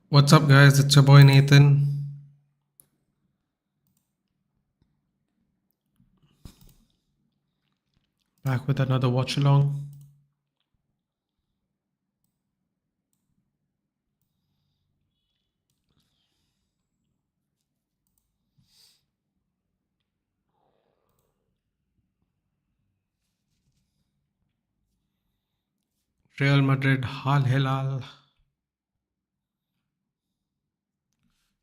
What's up, guys? It's your boy Nathan. Back with another watch along. Real Madrid, Hilal.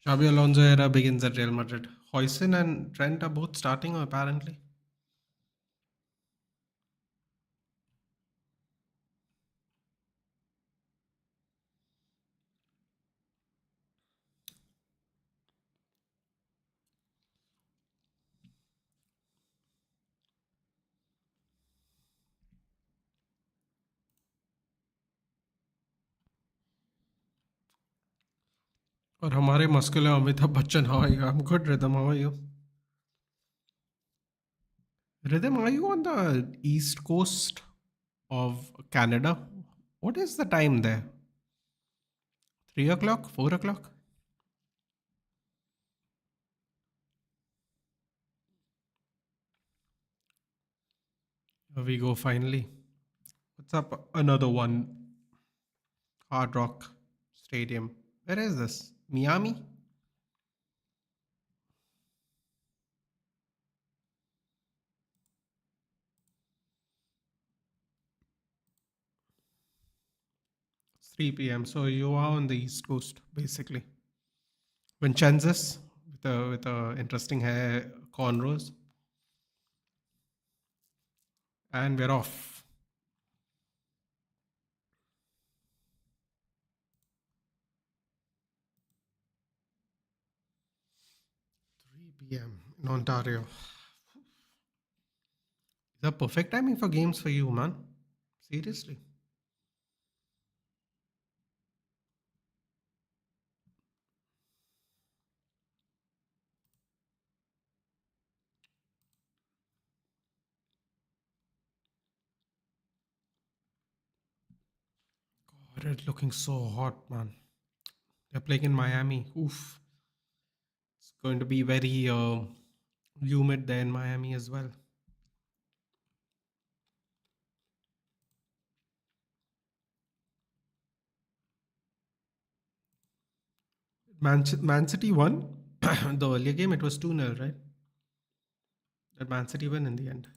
Xabi Alonso era begins at Real Madrid. Hoyson and Trent are both starting, apparently. और हमारे muscular Amitabh Bachchan, how are you? I'm good, Rhythm. How are you? Rhythm, are you on the east coast of Canada? What is the time there? 3 o'clock? 4 o'clock? Here we go finally. What's up? Another one. Hard Rock Stadium. Where is this? Miami? 3 p.m. So you are on the East Coast, basically. Vincenzus with a interesting hair cornrows, and we're off. 3 p.m. in Ontario. The perfect timing for games for you, man. Seriously. God, it's looking so hot, man. They're playing in Miami. Oof. It's going to be very humid there in Miami as well. Man City won the earlier game. It was 2-0, right? That Man City win in the end.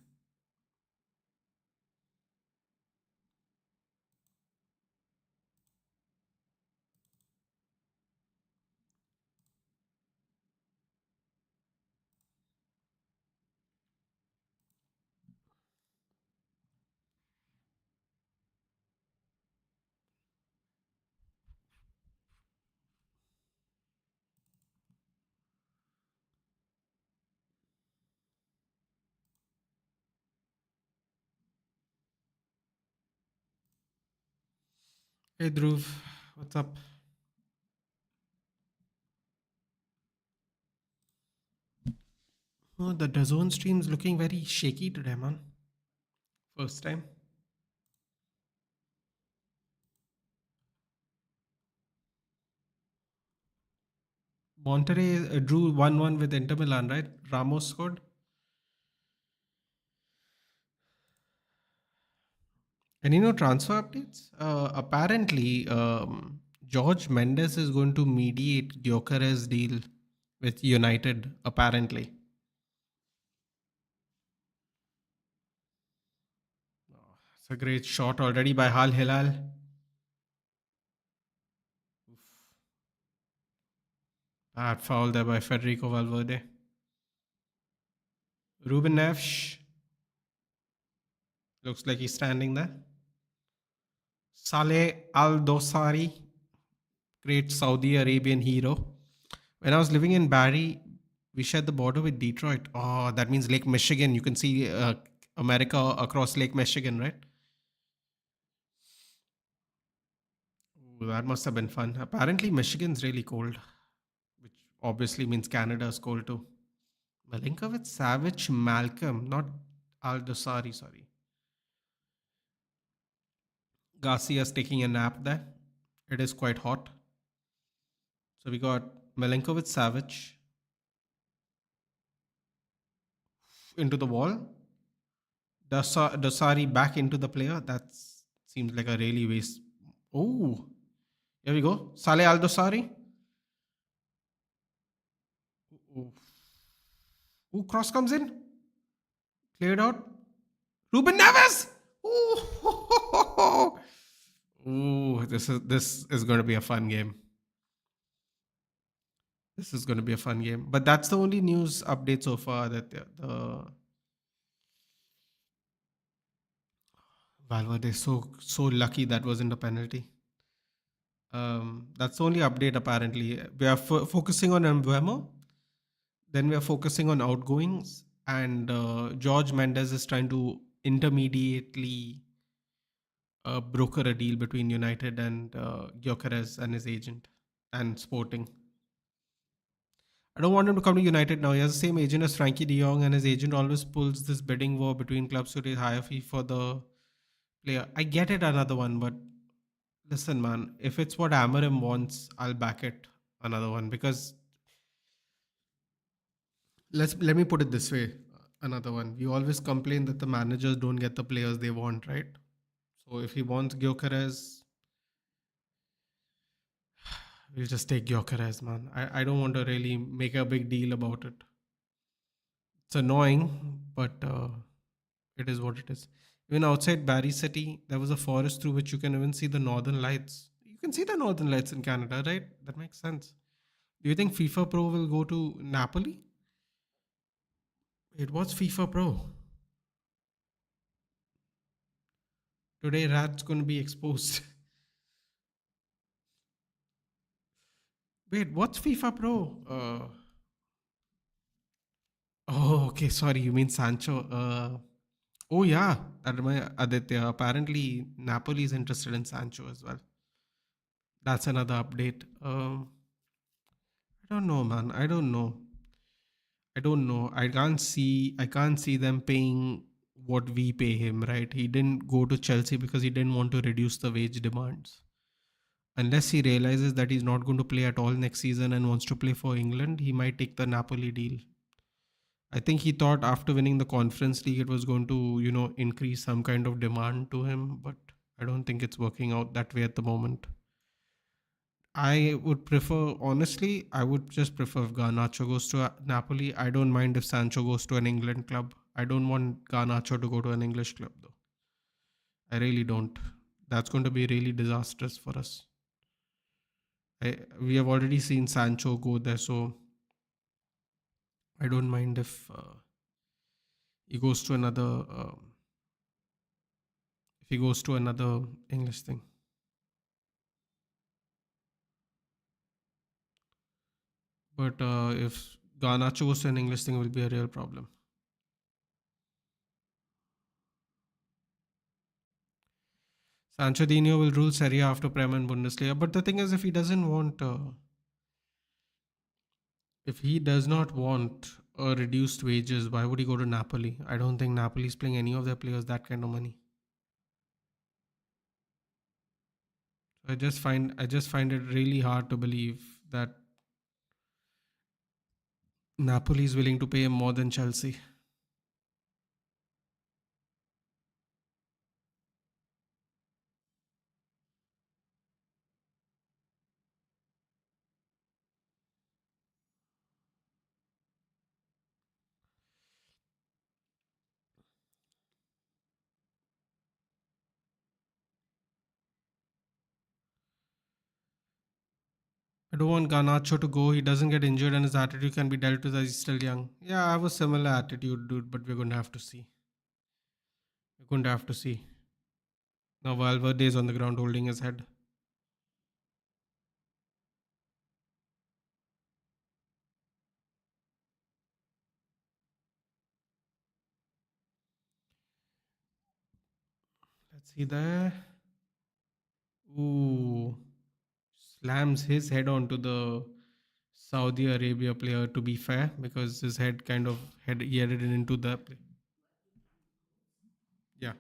Hey Dhruv, what's up? Oh, the DAZN stream's looking very shaky today, man. First time. Monterrey drew 1-1 with Inter Milan, right? Ramos scored. And transfer updates? Apparently, George Mendes is going to mediate Gyökeres deal with United, apparently. It's a great shot already by Hilal. Bad foul there by Federico Valverde. Ruben Neves looks like he's standing there. Saleh Al Dosari, great Saudi Arabian hero. When I was living in Barrie, we shared the border with Detroit. Oh, that means Lake Michigan. You can see America across Lake Michigan, right? Ooh, that must have been fun. Apparently, Michigan's really cold, which obviously means Canada's cold too. Milinkovic, Savage, Malcolm, not Aldosari, sorry. Garcia's taking a nap there. It is quite hot. So we got Milenkovic Savic into the wall. Dosari back into the player. That seems like a really waste. Oh, here we go. Saleh Al Dosari. Ooh. Ooh, cross comes in. Cleared out. Ruben Neves. Ooh. Ooh, this is going to be a fun game. This is going to be a fun game. But that's the only news update so far that the Valverde so lucky that wasn't a penalty. That's the only update apparently. We are focusing on Embuemo, then we are focusing on outgoings, and George Mendes is trying to intermediately broker a deal between United and Gyökeres and his agent and Sporting. I don't want him to come to United now. He has the same agent as Frankie De Jong, and his agent always pulls this bidding war between clubs to raise higher fee for the player. I get it, another one, but listen, man, if it's what Amarim wants, I'll back it. Another one, because let me put it this way. Another one. We always complain that the managers don't get the players they want, right? So if he wants Gyökeres, we'll just take Gyökeres, man. I don't want to really make a big deal about it. It's annoying, but it is what it is. Even outside Barry City, there was a forest through which you can even see the northern lights. You can see the northern lights in Canada, right? That makes sense. Do you think FIFA Pro will go to Napoli? It was FIFA Pro. Today, Rat's going to be exposed. Wait, what's FIFA Pro? Oh, okay. Sorry, you mean Sancho. Oh, yeah. That reminds Aditya. Apparently, Napoli is interested in Sancho as well. That's another update. I don't know, man. I don't know. I don't know. I can't see them paying what we pay him, right? He didn't go to Chelsea because he didn't want to reduce the wage demands. Unless he realizes that he's not going to play at all next season and wants to play for England, he might take the Napoli deal. I think he thought after winning the Conference League it was going to, increase some kind of demand to him, but I don't think it's working out that way at the moment. I would prefer, honestly, I would just prefer if Garnacho goes to Napoli. I don't mind if Sancho goes to an England club. I don't want Garnacho to go to an English club, though. I really don't. That's going to be really disastrous for us. We have already seen Sancho go there, so I don't mind if he goes to another. If he goes to another English thing, but if Garnacho goes to an English thing, it will be a real problem. Sancho Dino will rule Serie A after Prem and Bundesliga. But the thing is, if he does not want a reduced wages, why would he go to Napoli? I don't think Napoli is playing any of their players that kind of money. I just find it really hard to believe that Napoli is willing to pay him more than Chelsea. I don't want Garnacho to go. He doesn't get injured and his attitude can be dealt with as he's still young. Yeah, I have a similar attitude, dude, but we're going to have to see. We're going to have to see. Now Valverde is on the ground holding his head. Let's see there. Ooh. Slams his head onto the Saudi Arabia player, to be fair, because his head kind of headed it into the play. Yeah.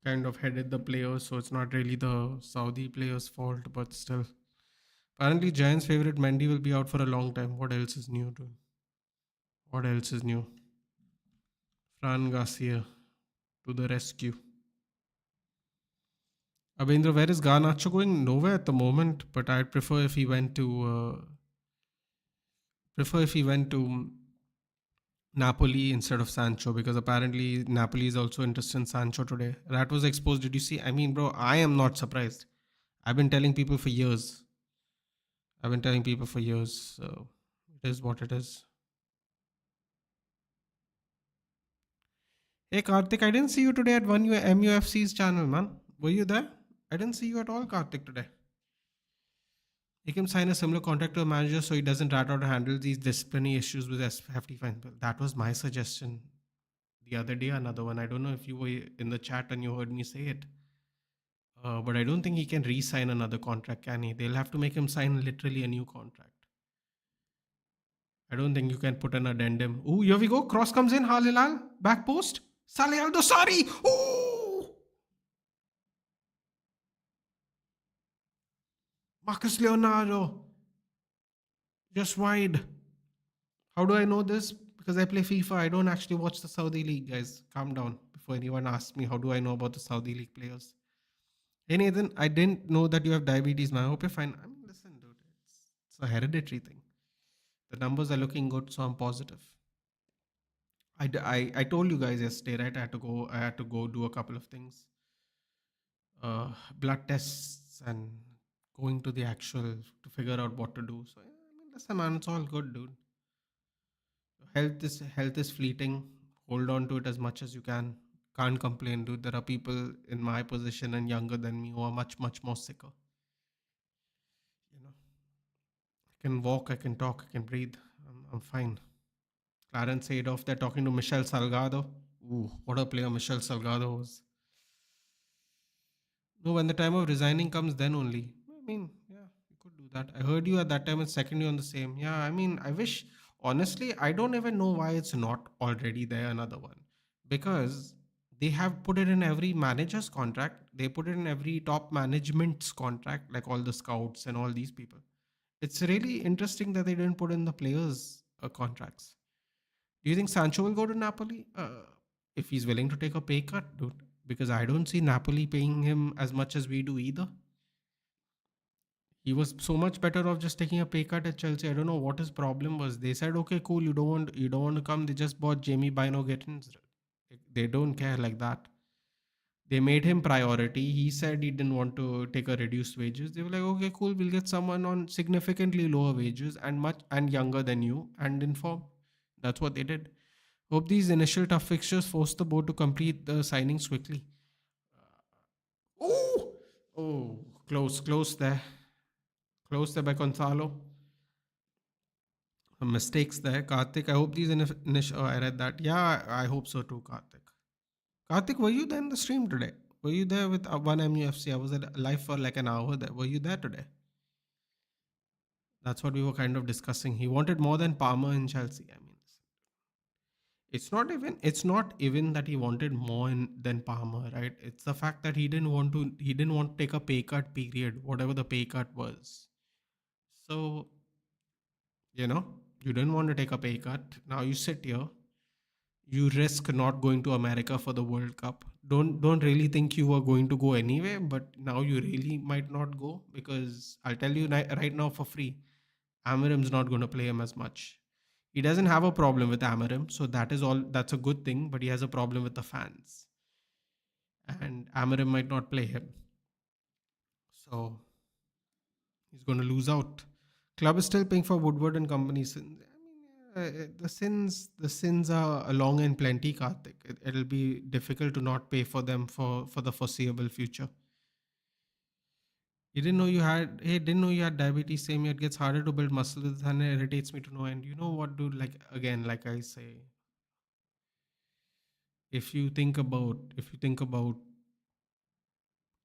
kind of headed the players, so it's not really the Saudi players' fault, but still. Apparently, Giants' favorite Mendy will be out for a long time. What else is new, dude? What else is new? Fran Garcia to the rescue. Abendra, where is Garnacho going? Nowhere at the moment, but I'd prefer if he went to Napoli instead of Sancho, because apparently Napoli is also interested in Sancho today. That was exposed. Did you see? I mean, bro, I am not surprised. I've been telling people for years. I've been telling people for years. So it is what it is. Hey Karthik, I didn't see you today at one MUFC's channel, man. Were you there? I didn't see you at all, Karthik, today. He can sign a similar contract to a manager so he doesn't rat out and handle these disciplinary issues with hefty fine. That was my suggestion the other day. Another one. I don't know if you were in the chat and you heard me say it. But I don't think he can re-sign another contract, can he? They'll have to make him sign literally a new contract. I don't think you can put an addendum. Ooh, here we go. Cross comes in. Hilal. Back post. Saleh Al Dosari. Ooh! Marcus Leonardo. Just wide. How do I know this? Because I play FIFA. I don't actually watch the Saudi League, guys. Calm down before anyone asks me how do I know about the Saudi League players. Hey Nathan, I didn't know that you have diabetes, man. I hope you're fine. I mean, listen, dude, it's a hereditary thing. The numbers are looking good, so I'm positive. I told you guys yesterday, right? I had to go do a couple of things, blood tests and going to the actual to figure out what to do. So yeah, I mean, listen, man, it's all good, dude. Health is fleeting. Hold on to it as much as you can. Can't complain, dude. There are people in my position and younger than me who are much more sicker. You know, I can walk, I can talk, I can breathe. I'm fine. Clarence Adolph, they're talking to Michelle Salgado. Ooh, what a player Michelle Salgado was. No, when the time of resigning comes, then only. I mean, yeah, you could do that. I heard you at that time and second you on the same. Yeah, I mean, I wish, honestly, I don't even know why it's not already there, another one. Because they have put it in every manager's contract, they put it in every top management's contract, like all the scouts and all these people. It's really interesting that they didn't put in the players' contracts. Do you think Sancho will go to Napoli? If he's willing to take a pay cut, dude. Because I don't see Napoli paying him as much as we do either. He was so much better off just taking a pay cut at Chelsea. I don't know what his problem was. They said, okay, cool, you don't want to come. They just bought Jamie Bino Gittins. They don't care like that. They made him priority. He said he didn't want to take a reduced wages. They were like, okay, cool, we'll get someone on significantly lower wages and much and younger than you and in form. That's what they did. Hope these initial tough fixtures force the board to complete the signings quickly. Oh, oh, close there. Close there by Gonzalo. Mistakes there. Karthik, I hope these initial. Oh, I read that. Yeah, I hope so too, Karthik. Karthik, were you there in the stream today? Were you there with one MUFC? I was at live for like an hour there. Were you there today? That's what we were kind of discussing. He wanted more than Palmer in Chelsea. I mean, it's not even that he wanted more than Palmer, right? It's the fact that he didn't want to take a pay cut, period, whatever the pay cut was. So, you know, you didn't want to take a pay cut. Now you sit here, you risk not going to America for the World Cup. Don't really think you were going to go anyway, but now you really might not go because I'll tell you right now for free, Amarim's not going to play him as much. He doesn't have a problem with Amarim, so that is all. That's a good thing. But he has a problem with the fans, and Amarim might not play him, so he's going to lose out. Club is still paying for Woodward and company sins. I mean, the sins are long and plenty, Karthik. It'll be difficult to not pay for them for the foreseeable future. You didn't know you had. Hey, didn't know you had diabetes. Same year, it gets harder to build muscle, and it irritates me to no end. You know what, dude? Like again, like I say, if you think about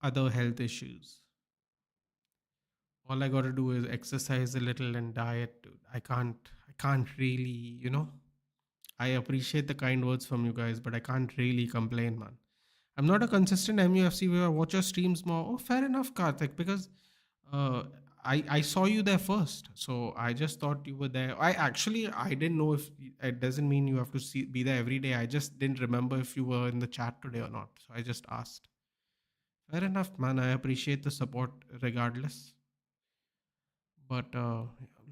other health issues, all I got to do is exercise a little and diet, dude. I can't really. I appreciate the kind words from you guys, but I can't really complain, man. I'm not a consistent MUFC viewer. I watch your streams more. Oh, fair enough, Karthik, because uh, I saw you there first, so I just thought you were there. I didn't know if it doesn't mean you have to be there every day. I just didn't remember if you were in the chat today or not, so I just asked. Fair enough, man. I appreciate the support regardless. But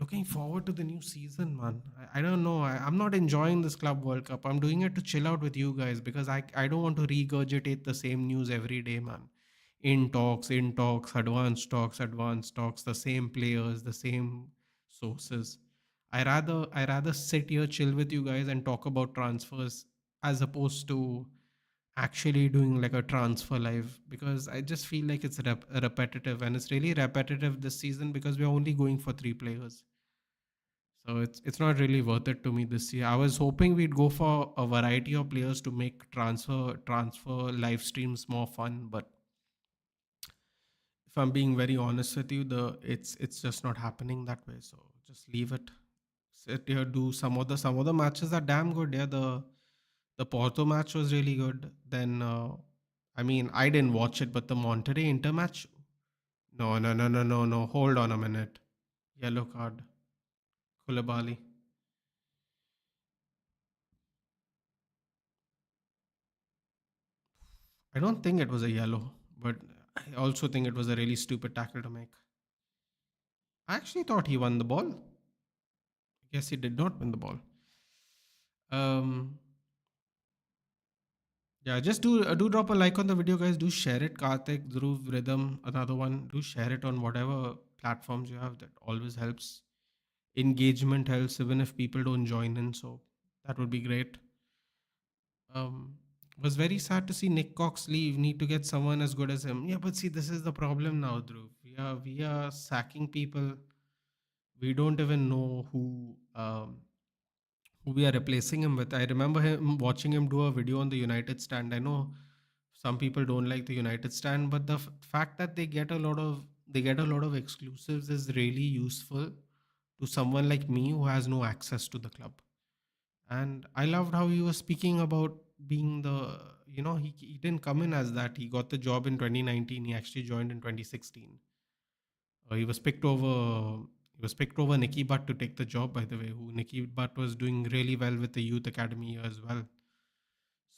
looking forward to the new season, man. I don't know. I'm not enjoying this Club World Cup. I'm doing it to chill out with you guys because I don't want to regurgitate the same news every day, man. In talks, advanced talks, the same players, the same sources. I rather sit here, chill with you guys, and talk about transfers as opposed to actually doing like a transfer live, because I just feel like it's repetitive, and it's really repetitive this season because we're only going for three players. So it's not really worth it to me this year. I was hoping we'd go for a variety of players to make transfer live streams more fun, but if I'm being very honest with you, it's just not happening that way. So just leave it. Sit here, do some of the matches are damn good. Yeah, the Porto match was really good. Then I mean, I didn't watch it, but the Monterrey Inter match. No, no, no, no, no, no. Hold on a minute. Yellow card. Koulibaly. I don't think it was a yellow, but I also think it was a really stupid tackle to make. I actually thought he won the ball. I guess he did not win the ball. Um, yeah, just do drop a like on the video, guys. Do share it. Karthik, Dhruv, Rhythm, another one. Do share it on whatever platforms you have. That always helps. Engagement helps even if people don't join in. So that would be great. Um, was very sad to see Nick Cox leave. Need to get someone as good as him. Yeah, but see, this is the problem now, Dhruv. We are sacking people. We don't even know who we are replacing him with. I remember him watching him do a video on the United stand. I know some people don't like the United stand, but the fact that they get a lot of exclusives is really useful to someone like me who has no access to the club. And I loved how he was speaking about being he didn't come in as that. He got the job in 2019. He actually joined in 2016. He was picked over. He was picked over Nicky Butt to take the job. By the way, who Nicky Butt was doing really well with the youth academy as well.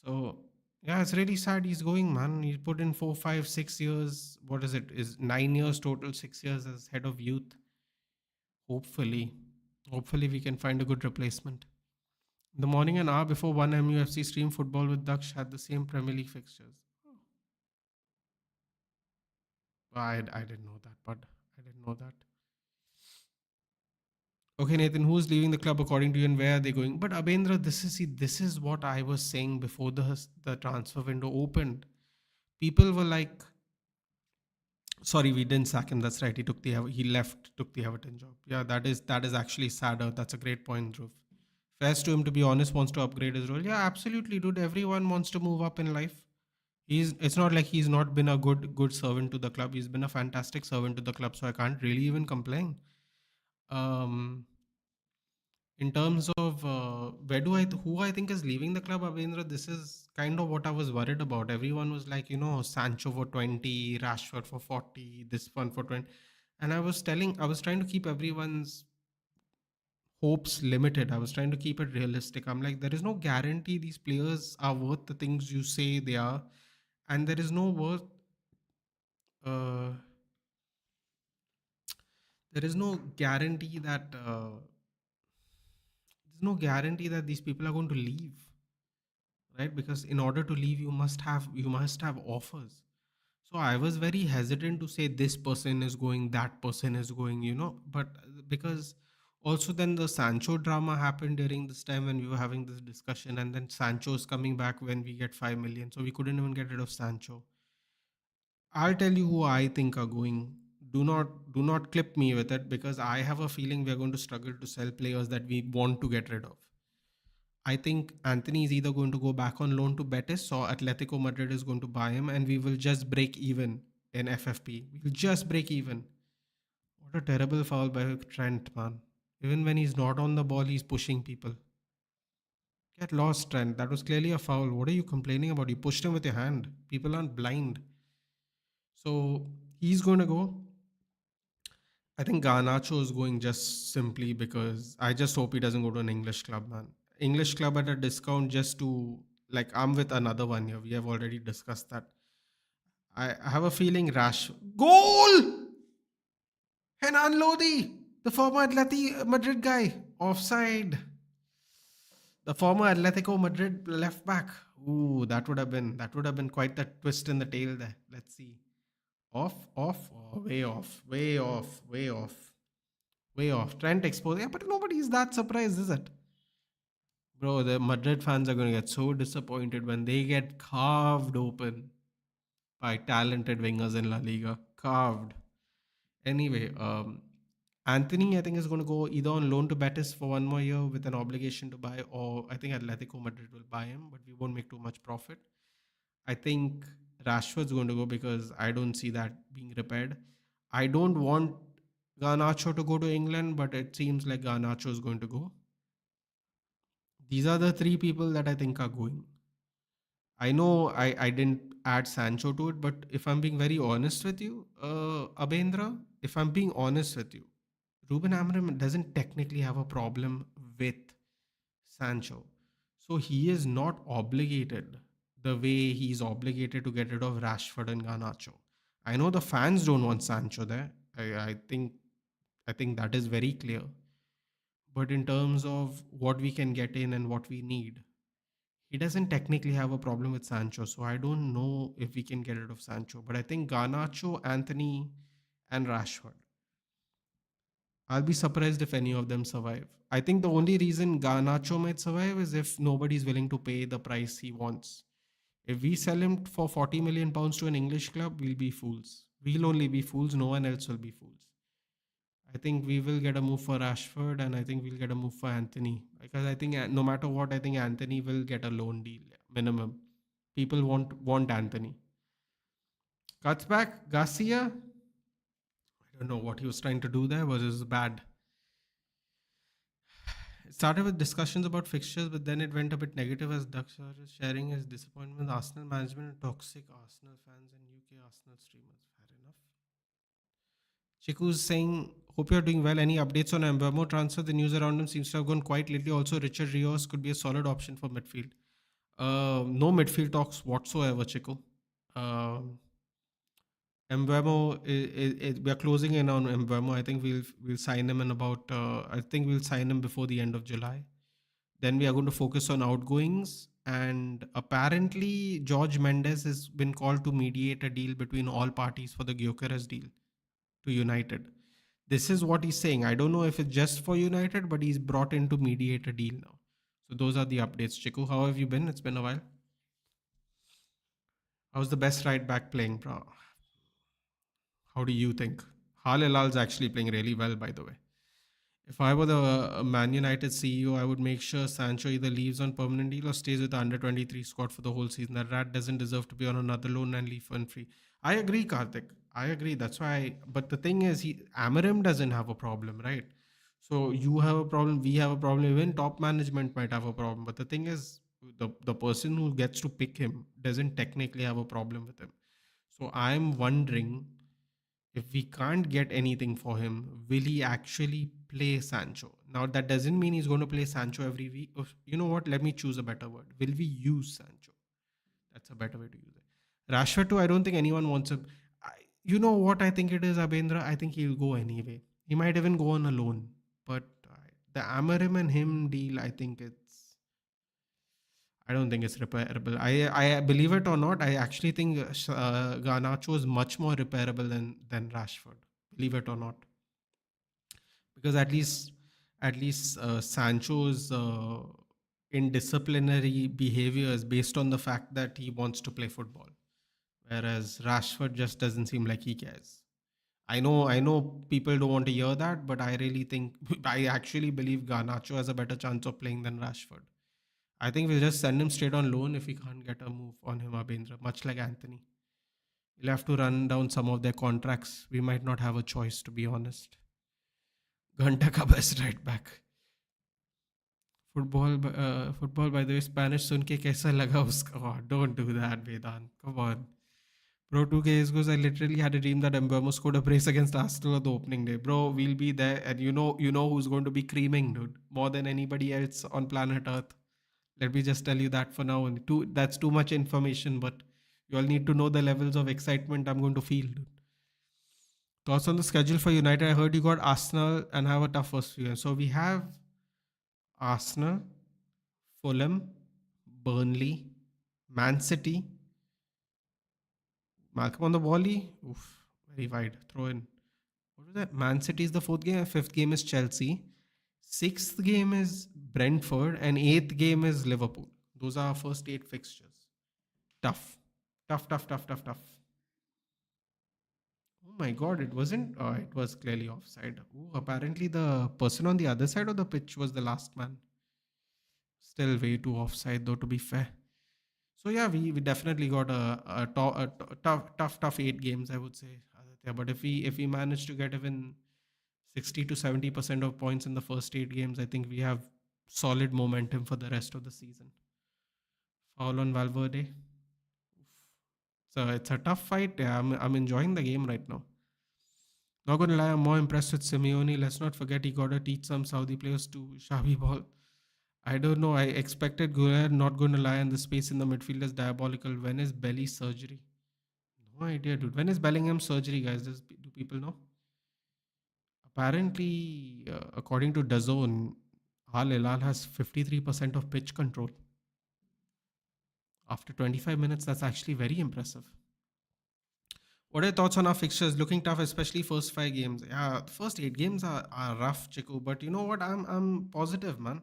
So yeah, it's really sad he's going, man. He put in 4, 5, 6 years. What is it? Is 9 years total? 6 years as head of youth. Hopefully, hopefully we can find a good replacement. The morning an hour before one MUFC stream, football with Daksh had the same Premier League fixtures. I didn't know that, but I didn't know that. Okay, Nathan, who's leaving the club according to you and where are they going? But Abendra, this is what I was saying before the transfer window opened. People were like, sorry, we didn't sack him. That's right. He left, took the Everton job. Yeah, that is actually sadder. That's a great point, Dhruv. Fair to him, to be honest, wants to upgrade his role. Yeah, absolutely, dude. Everyone wants to move up in life. It's not like he's not been a good servant to the club. He's been a fantastic servant to the club, so I can't really even complain. Um, in terms of who I think is leaving the club, Abhendra, this is kind of what I was worried about. Everyone was like, Sancho for 20, Rashford for 40, this one for 20. And I was trying to keep everyone's hopes limited. I was trying to keep it realistic. I'm like, there is no guarantee these players are worth the things you say they are. And uh, there is no guarantee that there's no guarantee that these people are going to leave, right? Because in order to leave, you must have offers. So I was very hesitant to say this person is going, that person is going, but because also then the Sancho drama happened during this time when we were having this discussion, and then Sancho's coming back when we get 5 million, so we couldn't even get rid of Sancho. I'll tell you who I think are going. Do not clip me with it, because I have a feeling we're going to struggle to sell players that we want to get rid of. I think Anthony is either going to go back on loan to Betis or Atletico Madrid is going to buy him, and we will just break even in FFP. We'll just break even. What a terrible foul by Trent, man. Even when he's not on the ball, he's pushing people. Get lost, Trent. That was clearly a foul. What are you complaining about? You pushed him with your hand. People aren't blind. So he's going to go. I think Garnacho is going just simply because I just hope he doesn't go to an English club, man. English club at a discount just to, like, I'm with another one here. We have already discussed that. I have a feeling Rash. Goal! Henan Lodi, the former Atleti Madrid guy. Offside. The former Atletico Madrid left back. Ooh, that would have been quite the twist in the tail there. Let's see. Off, off, oh, way off, way off, way off, way off. Trent exposed. Yeah, but nobody's that surprised, is it? Bro, the Madrid fans are going to get so disappointed when they get carved open by talented wingers in La Liga. Carved. Anyway, Anthony, I think, is going to go either on loan to Betis for 1 more year with an obligation to buy, or I think Atletico Madrid will buy him, but we won't make too much profit. I think Rashford's going to go because I don't see that being repaired. I don't want Garnacho to go to England, but it seems like Garnacho is going to go. These are the three people that I think are going. I know I didn't add Sancho to it, but if I'm being very honest with you, Abendra, if I'm being honest with you, Ruben Amorim doesn't technically have a problem with Sancho. So he is not obligated the way he's obligated to get rid of Rashford and Garnacho. I know the fans don't want Sancho there. I think that is very clear. But in terms of what we can get in and what we need, he doesn't technically have a problem with Sancho. So I don't know if we can get rid of Sancho. But I think Garnacho, Anthony, and Rashford. I'll be surprised if any of them survive. I think the only reason Garnacho might survive is if nobody's willing to pay the price he wants. If we sell him for 40 million pounds to an English club, we'll be fools. We'll only be fools, no one else will be fools. I think we will get a move for Rashford and I think we'll get a move for Anthony. Because I think no matter what, I think Anthony will get a loan deal minimum. People want Anthony. Cuts back, Garcia. I don't know what he was trying to do there, was it bad. It started with discussions about fixtures, but then it went a bit negative as Duck started sharing his disappointment with Arsenal management and toxic Arsenal fans and UK Arsenal streamers. Fair enough. Chiku's saying, hope you're doing well. Any updates on Mbemo transfer? The news around him seems to have gone quite lately. Also, Richard Rios could be a solid option for midfield. No midfield talks whatsoever, Chiku. Mbemo, we are closing in on Mbemo. I think we'll sign him in about. I think we'll sign him before the end of July. Then we are going to focus on outgoings. And apparently, George Mendes has been called to mediate a deal between all parties for the Gyökeres deal to United. This is what he's saying. I don't know if it's just for United, but he's brought in to mediate a deal now. So those are the updates. Chiku, how have you been? It's been a while. How's the best right back playing, bro? How do you think? Hilal's actually playing really well, by the way. If I were the Man United CEO, I would make sure Sancho either leaves on permanent deal or stays with the under 23 squad for the whole season. That rat doesn't deserve to be on another loan and leave for free. I agree, Karthik. I agree. That's why. But the thing is, Amarim doesn't have a problem, right? So you have a problem. We have a problem. Even top management might have a problem. But the thing is, the person who gets to pick him doesn't technically have a problem with him. So I'm wondering, if we can't get anything for him, will he actually play Sancho? Now, that doesn't mean he's going to play Sancho every week. You know what? Let me choose a better word. Will we use Sancho? That's a better way to use it. Rashford, too, I don't think anyone wants him. You know what I think it is, Abendra? I think he'll go anyway. He might even go on a loan. But the Amarim and him deal, I don't think it's repairable. I believe it or not, I actually think Garnacho is much more repairable than Rashford. Believe it or not, because at least Sancho's indisciplinary behavior is based on the fact that he wants to play football, whereas Rashford just doesn't seem like he cares. I know people don't want to hear that, but I really think I actually believe Garnacho has a better chance of playing than Rashford. I think we'll just send him straight on loan if we can't get a move on him, Abendra, much like Anthony. We'll have to run down some of their contracts. We might not have a choice, to be honest. Ghanta ka best right back. football by the way, Spanish सुन के कैसा लगा उसका? Oh, don't do that, Vedant. Come on. Bro, 2K goes. I literally had a dream that Mbeumo scored a brace against Arsenal on the opening day. Bro, we'll be there, and you know who's going to be creaming, dude, more than anybody else on planet Earth. Let me just tell you that for now. And that's too much information, but you all need to know the levels of excitement I'm going to feel, dude. Thoughts on the schedule for United? I heard you got Arsenal and have a tough first few games. So we have Arsenal, Fulham, Burnley, Man City, Malcolm on the volley. Oof, very wide. Throw in. What was that? Man City is the fourth game. Fifth game is Chelsea. Sixth game is Brentford. And eighth game is Liverpool. Those are our first eight fixtures. Tough. Tough, tough, tough, tough, tough. Oh my god, it wasn't. It was clearly offside. Ooh, apparently, the person on the other side of the pitch was the last man. Still way too offside, though, to be fair. So yeah, we definitely got a tough 8 games, I would say, Aditya. But if we manage to get even 60 to 70% of points in the first 8 games, I think we have solid momentum for the rest of the season. Foul on Valverde. So it's a tough fight. Yeah, I'm enjoying the game right now. Not gonna lie, I'm more impressed with Simeone. Let's not forget he gotta teach some Saudi players to Shabi ball. I don't know. I expected Guerrero, not gonna lie, and the space in the midfield is diabolical. When is Belly surgery? No idea, dude. When is Bellingham surgery, guys? Do people know? Apparently, according to DAZN, Al Hilal has 53% of pitch control. After 25 minutes, that's actually very impressive. What are your thoughts on our fixtures? Looking tough, especially first 5 games. Yeah, the first 8 games are rough, Chiku. But you know what? I'm positive, man.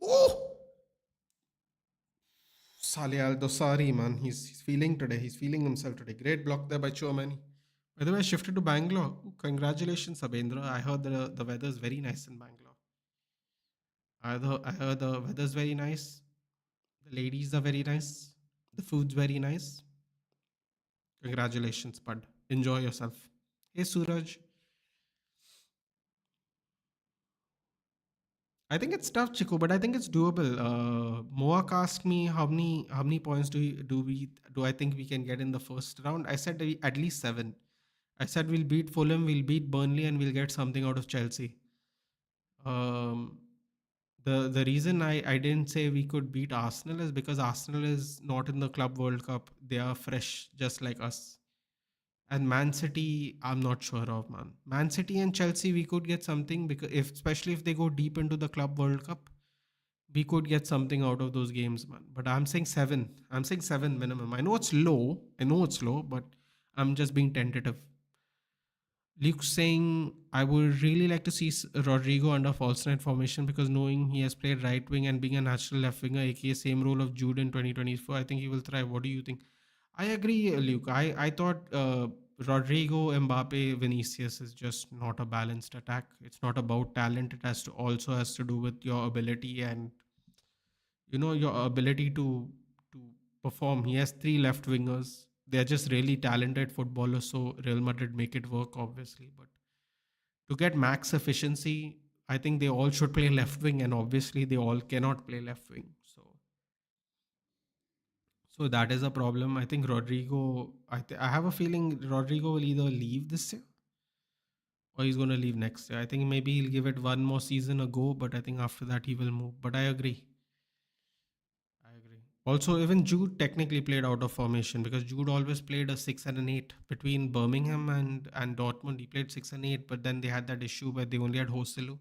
Oh, Salih Al Dosari, man. He's feeling today. He's feeling himself today. Great block there by Chouamani. By the way, I shifted to Bangalore. Ooh, congratulations, Sabendra. I heard the weather is very nice in Bangalore. I heard the weather's very nice. The ladies are very nice. The food's very nice. Congratulations, bud. Enjoy yourself. Hey, Suraj. I think it's tough, Chico, but I think it's doable. Moak asked me how many points do I think we can get in the first round. I said at least 7. I said we'll beat Fulham, we'll beat Burnley, and we'll get something out of Chelsea. Um, the reason I didn't say we could beat Arsenal is because Arsenal is not in the Club World Cup. They are fresh, just like us. And Man City, I'm not sure of, man. Man City and Chelsea, we could get something because especially if they go deep into the Club World Cup, we could get something out of those games, man. But I'm saying 7. I'm saying 7 minimum. I know it's low. I know it's low, but I'm just being tentative. Luke saying, I would really like to see Rodrigo under false nine formation because knowing he has played right wing and being a natural left winger, aka same role of Jude in 2024, I think he will thrive. What do you think? I agree, Luke. I thought Rodrigo, Mbappe, Vinicius is just not a balanced attack. It's not about talent. It has to do with your ability and your ability to perform. He has 3 left wingers. They're just really talented footballers, so Real Madrid make it work, obviously. But to get max efficiency, I think they all should play left wing, and obviously they all cannot play left wing. So that is a problem. I think Rodrigo. I have a feeling Rodrigo will either leave this year or he's going to leave next year. I think maybe he'll give it one more season a go, but I think after that he will move. But I agree. I agree. Also, even Jude technically played out of formation because Jude always played a 6 and an 8 between Birmingham and Dortmund. He played 6 and 8, but then they had that issue where they only had Hoselu,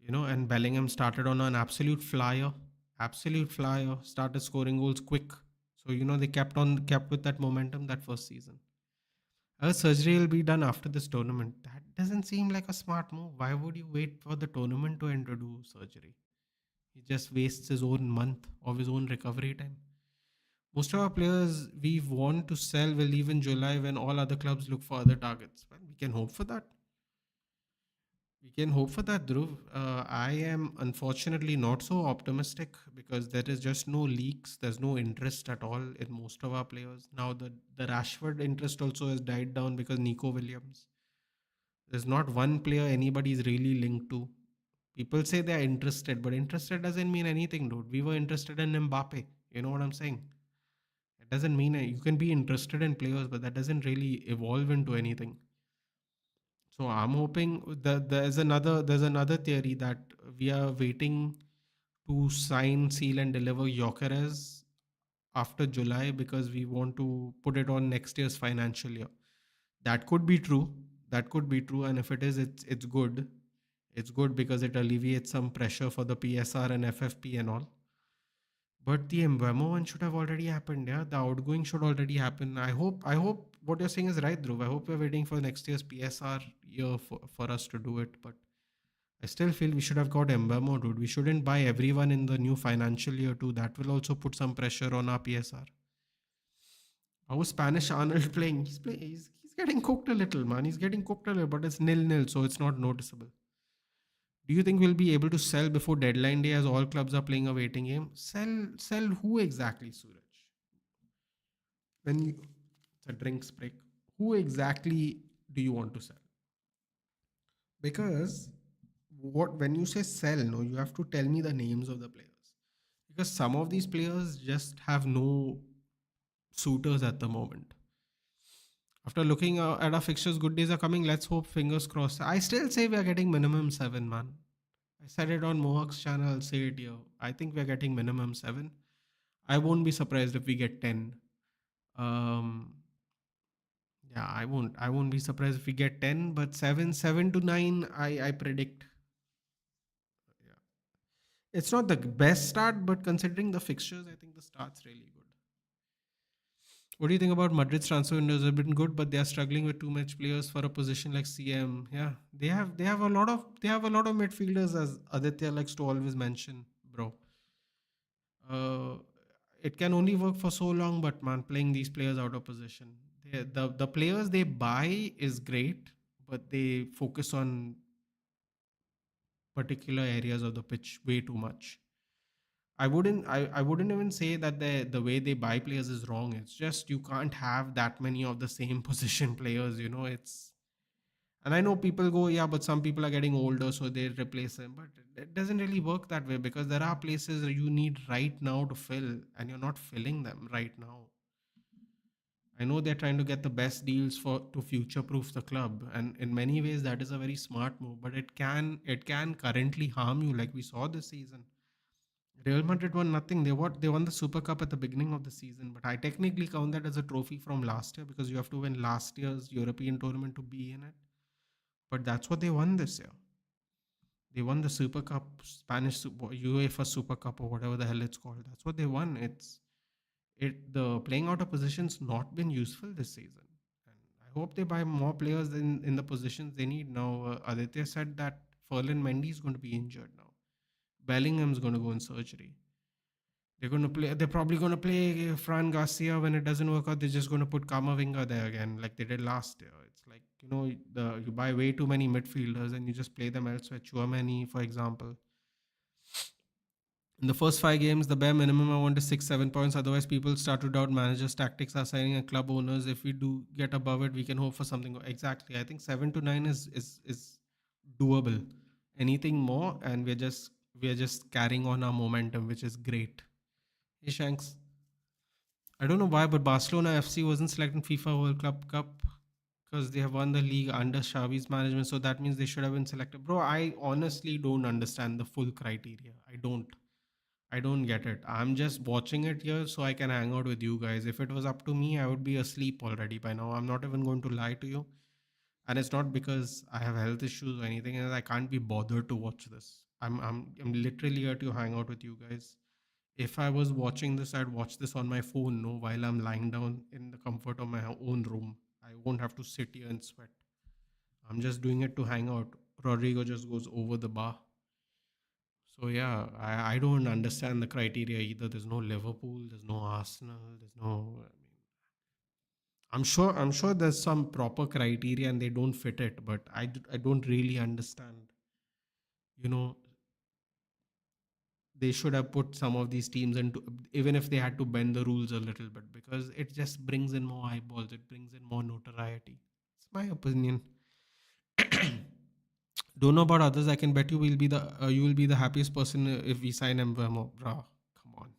and Bellingham started on an absolute flyer, started scoring goals quick. So they kept with that momentum that first season. A surgery will be done after this tournament. That doesn't seem like a smart move. Why would you wait for the tournament to end to do surgery? He just wastes his own month of his own recovery time. Most of our players we want to sell will leave in July when all other clubs look for other targets. Well, we can hope for that. We can hope for that, Dhruv. I am unfortunately not so optimistic because there is just no leaks. There's no interest at all in most of our players. Now, the Rashford interest also has died down because Nico Williams. There's not one player anybody is really linked to. People say they're interested, but interested doesn't mean anything, dude. We were interested in Mbappe. You know what I'm saying? It doesn't mean you can be interested in players, but that doesn't really evolve into anything. So I'm hoping that there's another theory that we are waiting to sign, seal, and deliver Jokeres after July because we want to put it on next year's financial year. That could be true. That could be true, and if it is, it's good. It's good because it alleviates some pressure for the PSR and FFP and all. But the Mbemo one should have already happened. Yeah, the outgoing should already happen. I hope what you're saying is right, Dhruv. I hope we're waiting for next year's PSR year for us to do it. But I still feel we should have got Mbemo, dude. We shouldn't buy everyone in the new financial year too. That will also put some pressure on our PSR. How is Spanish Arnold playing? He's getting cooked a little, man. He's getting cooked a little, but it's nil-nil, so it's not noticeable. Do you think we'll be able to sell before deadline day as all clubs are playing a waiting game? Sell who exactly, Suraj? When you it's a drinks break, who exactly do you want to sell? Because what when you say sell, no, you have to tell me the names of the players. Because some of these players just have no suitors at the moment. After looking at our fixtures, good days are coming. Let's hope, fingers crossed. I still say we are getting minimum 7, man. I said it on Mohawk's channel, I'll say it here. I think we're getting minimum 7. I won't be surprised if we get 10. Um, yeah, I won't be surprised if we get 10, but 7 to 9 I predict. Yeah. It's not the best start, but considering the fixtures, I think the start's really good. What do you think about Madrid's transfer windows? Have been good, but they are struggling with too much players for a position like CM. Yeah, they have a lot of midfielders, as Aditya likes to always mention, bro. Uh, it can only work for so long, but man, playing these players out of position, the players they buy is great, but they focus on particular areas of the pitch way too much. I wouldn't even say that the way they buy players is wrong. It's just you can't have that many of the same position players, it's and I know people go, yeah, but some people are getting older, so they replace them. But it doesn't really work that way because there are places you need right now to fill, and you're not filling them right now. I know they're trying to get the best deals for to future proof the club, and in many ways that is a very smart move. But it can currently harm you, like we saw this season. Real Madrid won nothing. They won the Super Cup at the beginning of the season, but I technically count that as a trophy from last year because you have to win last year's European tournament to be in it. But that's what they won this year. They won the Super Cup, UEFA Super Cup or whatever the hell it's called. That's what they won. The playing out of positions not been useful this season, and I hope they buy more players in the positions they need. Now Aditya said that Ferland Mendy is going to be injured now. Bellingham's going to go in surgery. They're going to play. They're probably going to play Fran Garcia. When it doesn't work out, they're just going to put Kamavinga there again, like they did last year. It's like you buy way too many midfielders and you just play them elsewhere. Chouameni, for example, in the first 5 games, the bare minimum I want is 6-7 points. Otherwise, people start to doubt managers' tactics are signing and club owners. If we do get above it, we can hope for something. Exactly, I think 7 to 9 is doable. Anything more, and we're just carrying on our momentum, which is great. Hey Shanks, I don't know why, but Barcelona FC wasn't selected in FIFA World Club Cup because they have won the league under Xavi's management. So that means they should have been selected. Bro, I honestly don't understand the full criteria. I don't get it. I'm just watching it here so I can hang out with you guys. If it was up to me, I would be asleep already by now. I'm not even going to lie to you. And it's not because I have health issues or anything, and I can't be bothered to watch this. I'm literally here to hang out with you guys. If I was watching this, I'd watch this on my phone, no, while I'm lying down in the comfort of my own room. I won't have to sit here and sweat. I'm just doing it to hang out. Rodrigo just goes over the bar. So yeah, I don't understand the criteria either. There's no Liverpool, there's no Arsenal, there's no. I mean, I'm sure there's some proper criteria and they don't fit it, but I don't really understand. You know, they should have put some of these teams into, even if they had to bend the rules a little bit, because it just brings in more eyeballs, it brings in more notoriety. It's my opinion. Don't know about others. I can bet you will be the happiest person if we sign Mbemo, bro. Come on.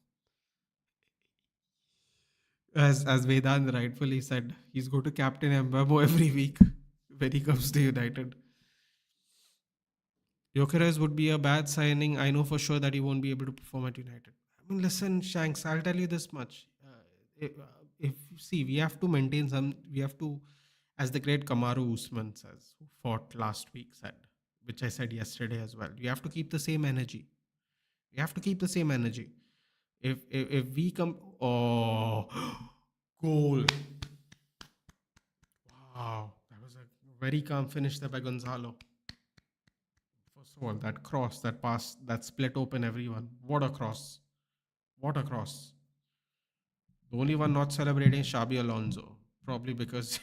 As Vedant rightfully said, he's going to captain Mbemo every week when he comes to United. Gyökeres would be a bad signing. I know for sure that he won't be able to perform at United. I mean, listen, Shanks, I'll tell you this much. If see, we have to maintain some, we have to, as the great Kamaru Usman says, who fought last week, said, which I said yesterday as well. You have to keep the same energy. You have to keep the same energy. If we come, oh, goal! Wow, that was a very calm finish there by Gonzalo. First of all, that cross, that pass, that split open everyone. What a cross! What a cross! The only one not celebrating is Xabi Alonso, probably because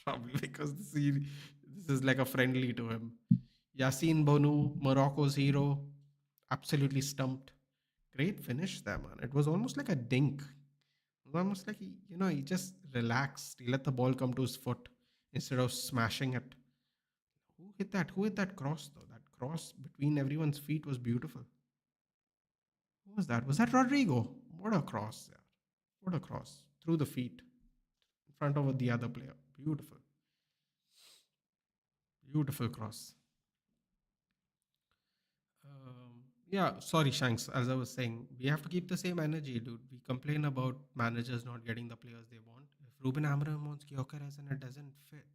probably because this is like a friendly to him. Yassine Bonu, Morocco's hero, absolutely stumped. Great finish there, man. It was almost like a dink. It was almost like he just relaxed. He let the ball come to his foot instead of smashing it. Who hit that? Who hit that cross though? That cross between everyone's feet was beautiful. Who was that? Was that Rodrigo? What a cross! Yeah. What a cross through the feet in front of the other player. Beautiful, beautiful cross. Yeah, sorry, Shanks. As I was saying, we have to keep the same energy, dude. We complain about managers not getting the players they want. If Ruben Amorim wants Gyökeres and it doesn't fit,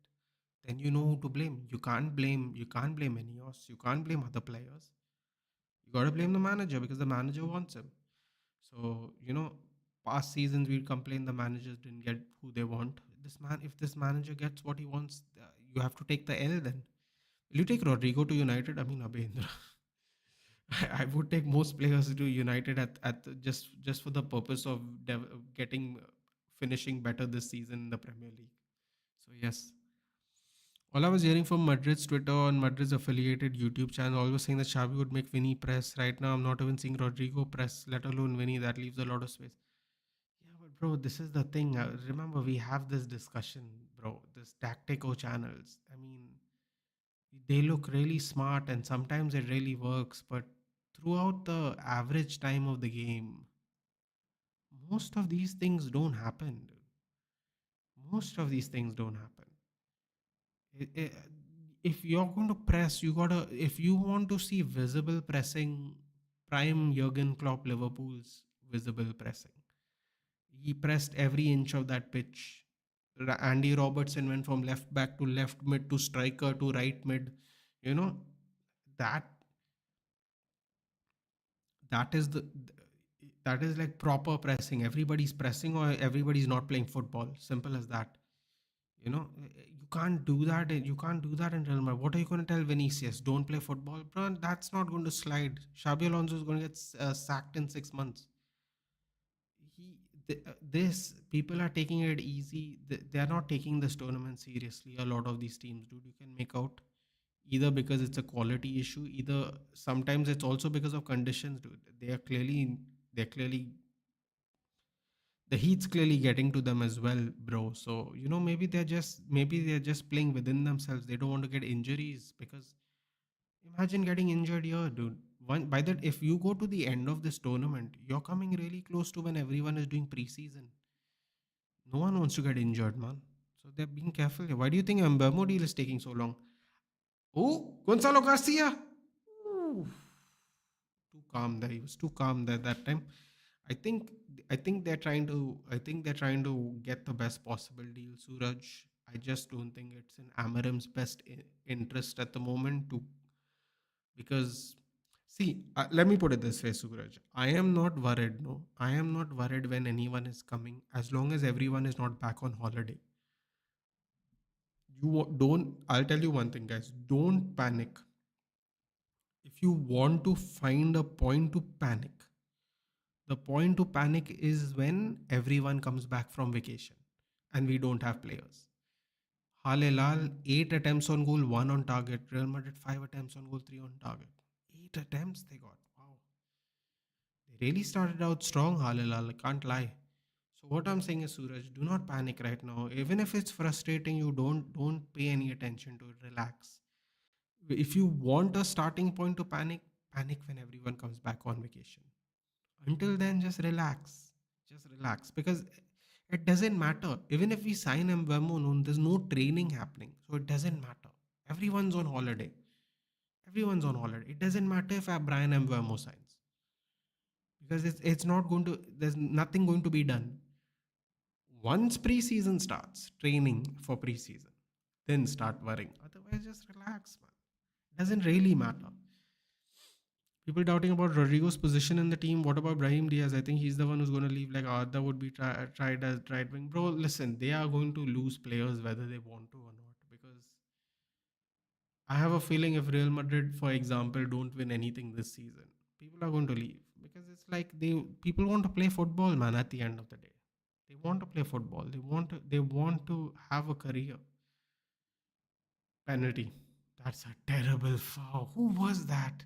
then you know who to blame. You can't blame Ineos. You can't blame other players. You got to blame the manager because the manager wants him. So past seasons we complain the managers didn't get who they want. If this manager gets what he wants, you have to take the L. Then will you take Rodrigo to United? I mean, Abhendra. I would take most players to United just for the purpose of getting finishing better this season in the Premier League. So yes, all I was hearing from Madrid's Twitter on Madrid's affiliated YouTube channel, always saying that Xavi would make Vinny press. Right now, I'm not even seeing Rodrigo press, let alone Vinny. That leaves a lot of space. Yeah, but bro, this is the thing. Remember, we have this discussion, bro. This tactical channels. I mean, they look really smart, and sometimes it really works. But throughout the average time of the game, most of these things don't happen. Dude. Most of these things don't happen. I- if you're going to press, you gotta. If you want to see visible pressing, prime Jurgen Klopp Liverpool's visible pressing. He pressed every inch of that pitch. Andy Robertson went from left back to left mid to striker to right mid. You know that that is the that is like proper pressing. Everybody's pressing or everybody's not playing football. Simple as that. You can't do that. You can't do that in Real Madrid. What are you going to tell Vinicius? Don't play football, bro. That's not going to slide. Xabi Alonso is going to get sacked in 6 months. This people are taking it easy. They are not taking this tournament seriously. A lot of these teams, dude, you can make out either because it's a quality issue, either sometimes it's also because of conditions, dude. They're clearly the heat's clearly getting to them as well, bro. So maybe they're just playing within themselves. They don't want to get injuries because imagine getting injured here, dude. By that, if you go to the end of this tournament, you're coming really close to when everyone is doing preseason. No one wants to get injured, man. So they're being careful here. Why do you think Mbemo deal is taking so long? Oh, Gonzalo Garcia. Ooh, too calm there. He was too calm there that time. I think I think they're trying to get the best possible deal, Suraj. I just don't think it's in Amarim's best interest at the moment to because see, let me put it this way, Suraj. I am not worried. No, I am not worried when anyone is coming as long as everyone is not back on holiday. Don't. I'll tell you one thing, guys. Don't panic. If you want to find a point to panic, the point to panic is when everyone comes back from vacation and we don't have players. Hilal, 8 attempts on goal, one on target. Real Madrid, 5 attempts on goal, three on target. 8 attempts they got. Wow. They really started out strong, Hilal. I can't lie. So what I'm saying is, Suraj, do not panic right now. Even if it's frustrating, you don't pay any attention to it. Relax. If you want a starting point to panic, panic when everyone comes back on vacation. Until then, just relax. Just relax. Because it doesn't matter. Even if we sign Mbemo, there's no training happening. So it doesn't matter. Everyone's on holiday. Everyone's on holiday. It doesn't matter if Brian Mbemo signs. Because it's not going to, there's nothing going to be done. Once preseason starts, training for preseason, then start worrying. Otherwise, just relax, man. Doesn't really matter. People doubting about Rodrigo's position in the team. What about Brahim Diaz? I think he's the one who's going to leave. Like Arda would be tried as right wing. Bro, listen, they are going to lose players whether they want to or not. Because I have a feeling if Real Madrid, for example, don't win anything this season, people are going to leave. Because it's like people want to play football, man. At the end of the day, they want to play football. They want to have a career. Penalty. That's a terrible foul. Who was that?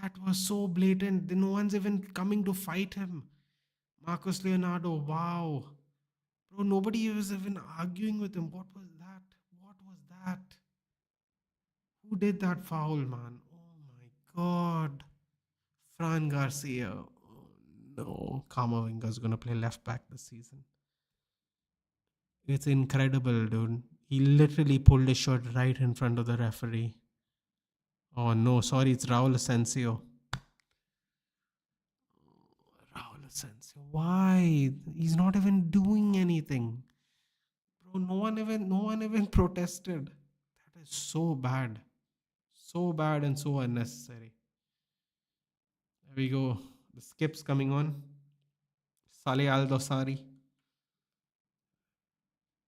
That was so blatant. No one's even coming to fight him. Marcus Leonardo, wow. Bro, nobody was even arguing with him. What was that? What was that? Who did that foul, man? Oh my god. Fran Garcia. Oh no. Kamavinga's gonna play left back this season. It's incredible, dude. He literally pulled his shirt right in front of the referee. Oh no, sorry, it's Raul Asensio. Raul Asensio. Why? He's not even doing anything. Bro, no one even protested. That is so bad. So bad and so unnecessary. There we go. The skips coming on. Saleh Al Dosari.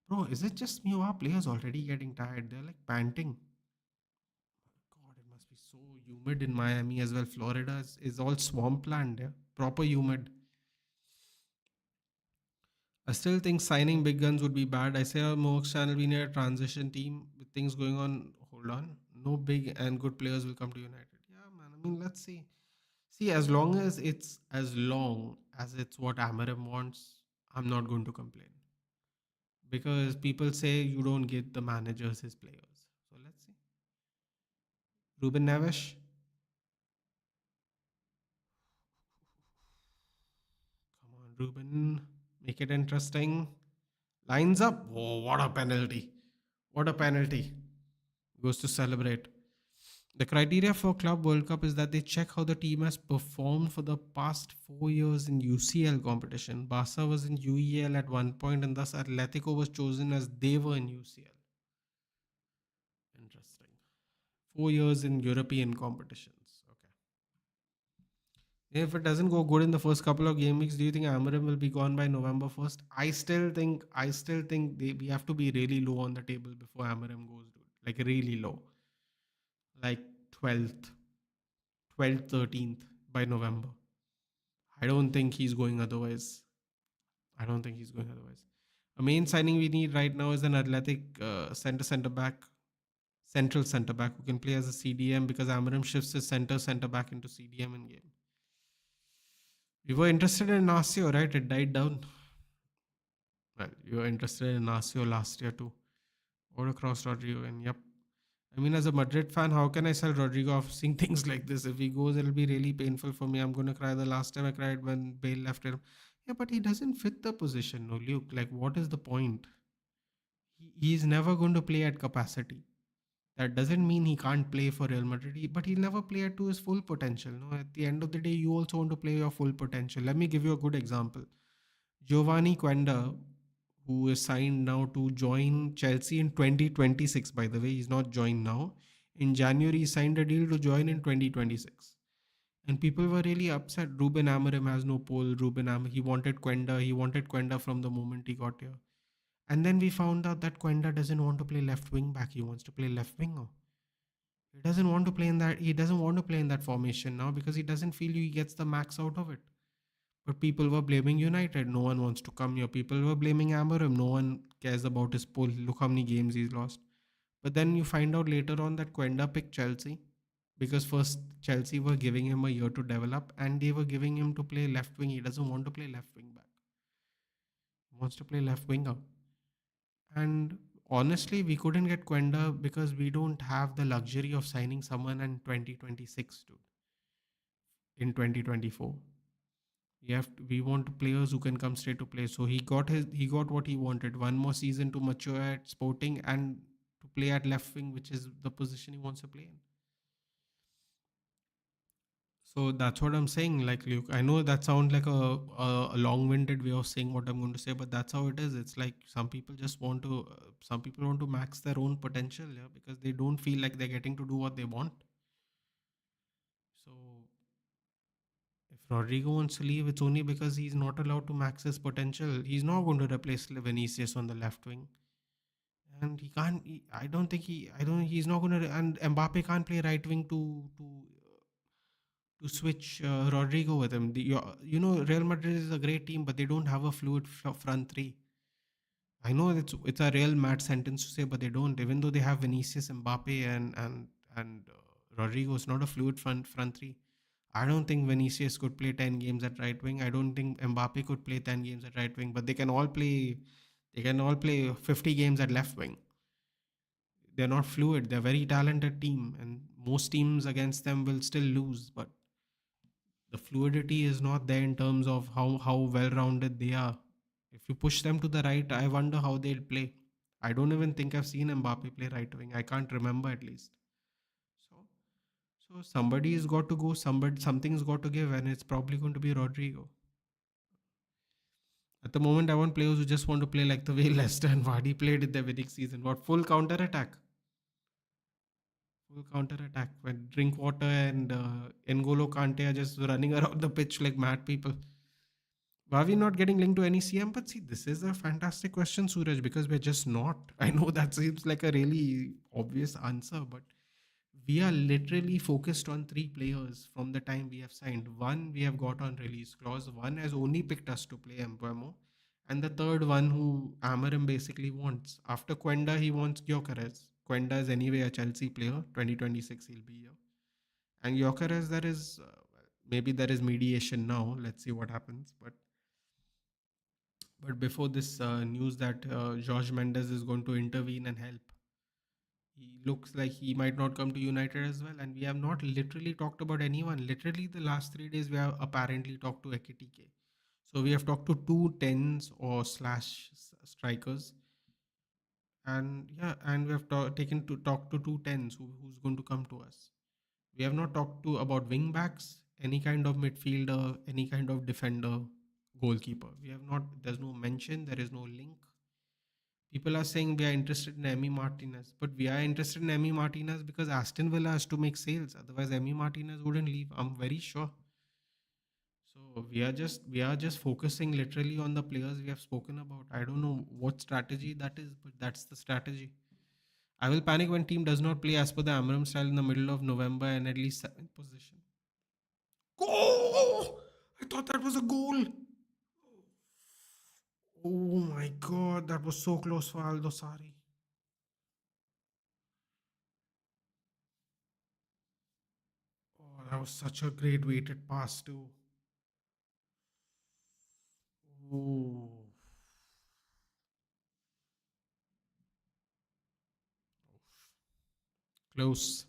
Bro, is it just me or are players already getting tired? They're like panting. God, it must be so humid in Miami as well. Florida is all swampland, yeah. Proper humid. I still think signing big guns would be bad. I say our Mohawks channel, we need a transition team with things going on. Hold on. No big and good players will come to United. Yeah, man. I mean, let's see. See, as long as it's what Amarim wants, I'm not going to complain. Because people say you don't get the managers his players. So let's see. Ruben Neves. Come on, Ruben. Make it interesting. Lines up. Oh, what a penalty. What a penalty. Goes to celebrate. The criteria for Club World Cup is that they check how the team has performed for the past 4 years in UCL competition. Barca was in UEL at one point, and thus Atletico was chosen as they were in UCL. Interesting. 4 years in European competitions. Okay. If it doesn't go good in the first couple of game weeks, do you think Amarim will be gone by November 1st? I still think we have to be really low on the table before Amarim goes, dude. Like really low. Like 12th, 12th, 13th by November. I don't think he's going otherwise. I don't think he's going otherwise. A main signing we need right now is an athletic center back, central center back who can play as a CDM because Amarim shifts his center back into CDM in game. We were interested in Nasio, right? It died down. Well, you were interested in Nasio last year too. Or across Rodrigo, and yep. I mean, as a Madrid fan, how can I sell Rodrigo off seeing things like this? If he goes, it'll be really painful for me. I'm going to cry the last time I cried when Bale left him. Yeah, but he doesn't fit the position, no, Luke. Like, what is the point? He's never going to play at capacity. That doesn't mean he can't play for Real Madrid, but he'll never play to his full potential. No, at the end of the day, you also want to play your full potential. Let me give you a good example. Giovanni Quenda, who is signed now to join Chelsea in 2026, by the way, he's not joined now. In January, he signed a deal to join in 2026. And people were really upset. Ruben Amorim has no pull. He wanted Quenda. He wanted Quenda from the moment he got here. And then we found out that Quenda doesn't want to play left wing back. He wants to play left winger. He doesn't want to play in that. He doesn't want to play in that formation now because he doesn't feel he gets the max out of it. But people were blaming United. No one wants to come here. People were blaming Amorim. No one cares about his poll. Look how many games he's lost. But then you find out later on that Quenda picked Chelsea because first Chelsea were giving him a year to develop and they were giving him to play left wing. He doesn't want to play left wing back. He wants to play left winger. And honestly, we couldn't get Quenda because we don't have the luxury of signing someone in 2026, dude, in 2024. We want players who can come straight to play. So he got what he wanted. One more season to mature at Sporting and to play at left wing, which is the position he wants to play in. So that's what I'm saying. Like, Luke, I know that sounds like a long-winded way of saying what I'm going to say, but that's how it is. It's like some people want to max their own potential, yeah, because they don't feel like they're getting to do what they want. So if Rodrigo wants to leave, it's only because he's not allowed to max his potential. He's not going to replace Vinicius on the left wing, and he can't. I don't think he. I don't. He's not going to. And Mbappe can't play right wing to switch Rodrigo with him. Real Madrid is a great team, but they don't have a fluid front three. I know it's a real mad sentence to say, but they don't. Even though they have Vinicius, Mbappe, and Rodrigo, it's not a fluid front three. I don't think Vinicius could play 10 games at right wing. I don't think Mbappe could play 10 games at right wing. But they can all play. They can all play 50 games at left wing. They're not fluid. They're a very talented team, and most teams against them will still lose. But the fluidity is not there in terms of how well rounded they are. If you push them to the right, I wonder how they'll play. I don't even think I've seen Mbappe play right wing. I can't remember at least. So somebody's got to go. Something's got to give, and it's probably going to be Rodrigo. At the moment, I want players who just want to play like the way Leicester and Vardy played in their winning season. What full counter attack when Drinkwater and N'Golo Kante are just running around the pitch like mad people. Why are we not getting linked to any CM? But see, this is a fantastic question, Suraj, because we're just not. I know that seems like a really obvious answer, but we are literally focused on three players from the time we have signed. One we have got on release clause, one has only picked us to play Embuemo, and the third one who Amarim basically wants. After Quenda, he wants Gyökeres. Quenda is anyway a Chelsea player. 2026 he'll be here. And Gyökeres, maybe there is mediation now. Let's see what happens. But before this news that Jorge Mendes is going to intervene and help, he looks like he might not come to United as well. And we have not literally talked about anyone. Literally, the last 3 days, we have apparently talked to Ekitike. So we have talked to two tens or slash strikers. And yeah, and we have taken to talk to two tens who's going to come to us. We have not talked to about wing backs, any kind of midfielder, any kind of defender, goalkeeper. We have not. There's no mention. There is no link. People are saying we are interested in Emi Martinez, but we are interested in Emi Martinez because Aston Villa has to make sales. Otherwise, Emi Martinez wouldn't leave. I'm very sure. So we are just focusing literally on the players we have spoken about. I don't know what strategy that is, but that's the strategy. I will panic when team does not play as per the Amram style in the middle of November and at least seventh position. Oh! I thought that was a goal. Oh my god, that was so close for Aldo Sari. Oh, that was such a great weighted pass too. Oh, close.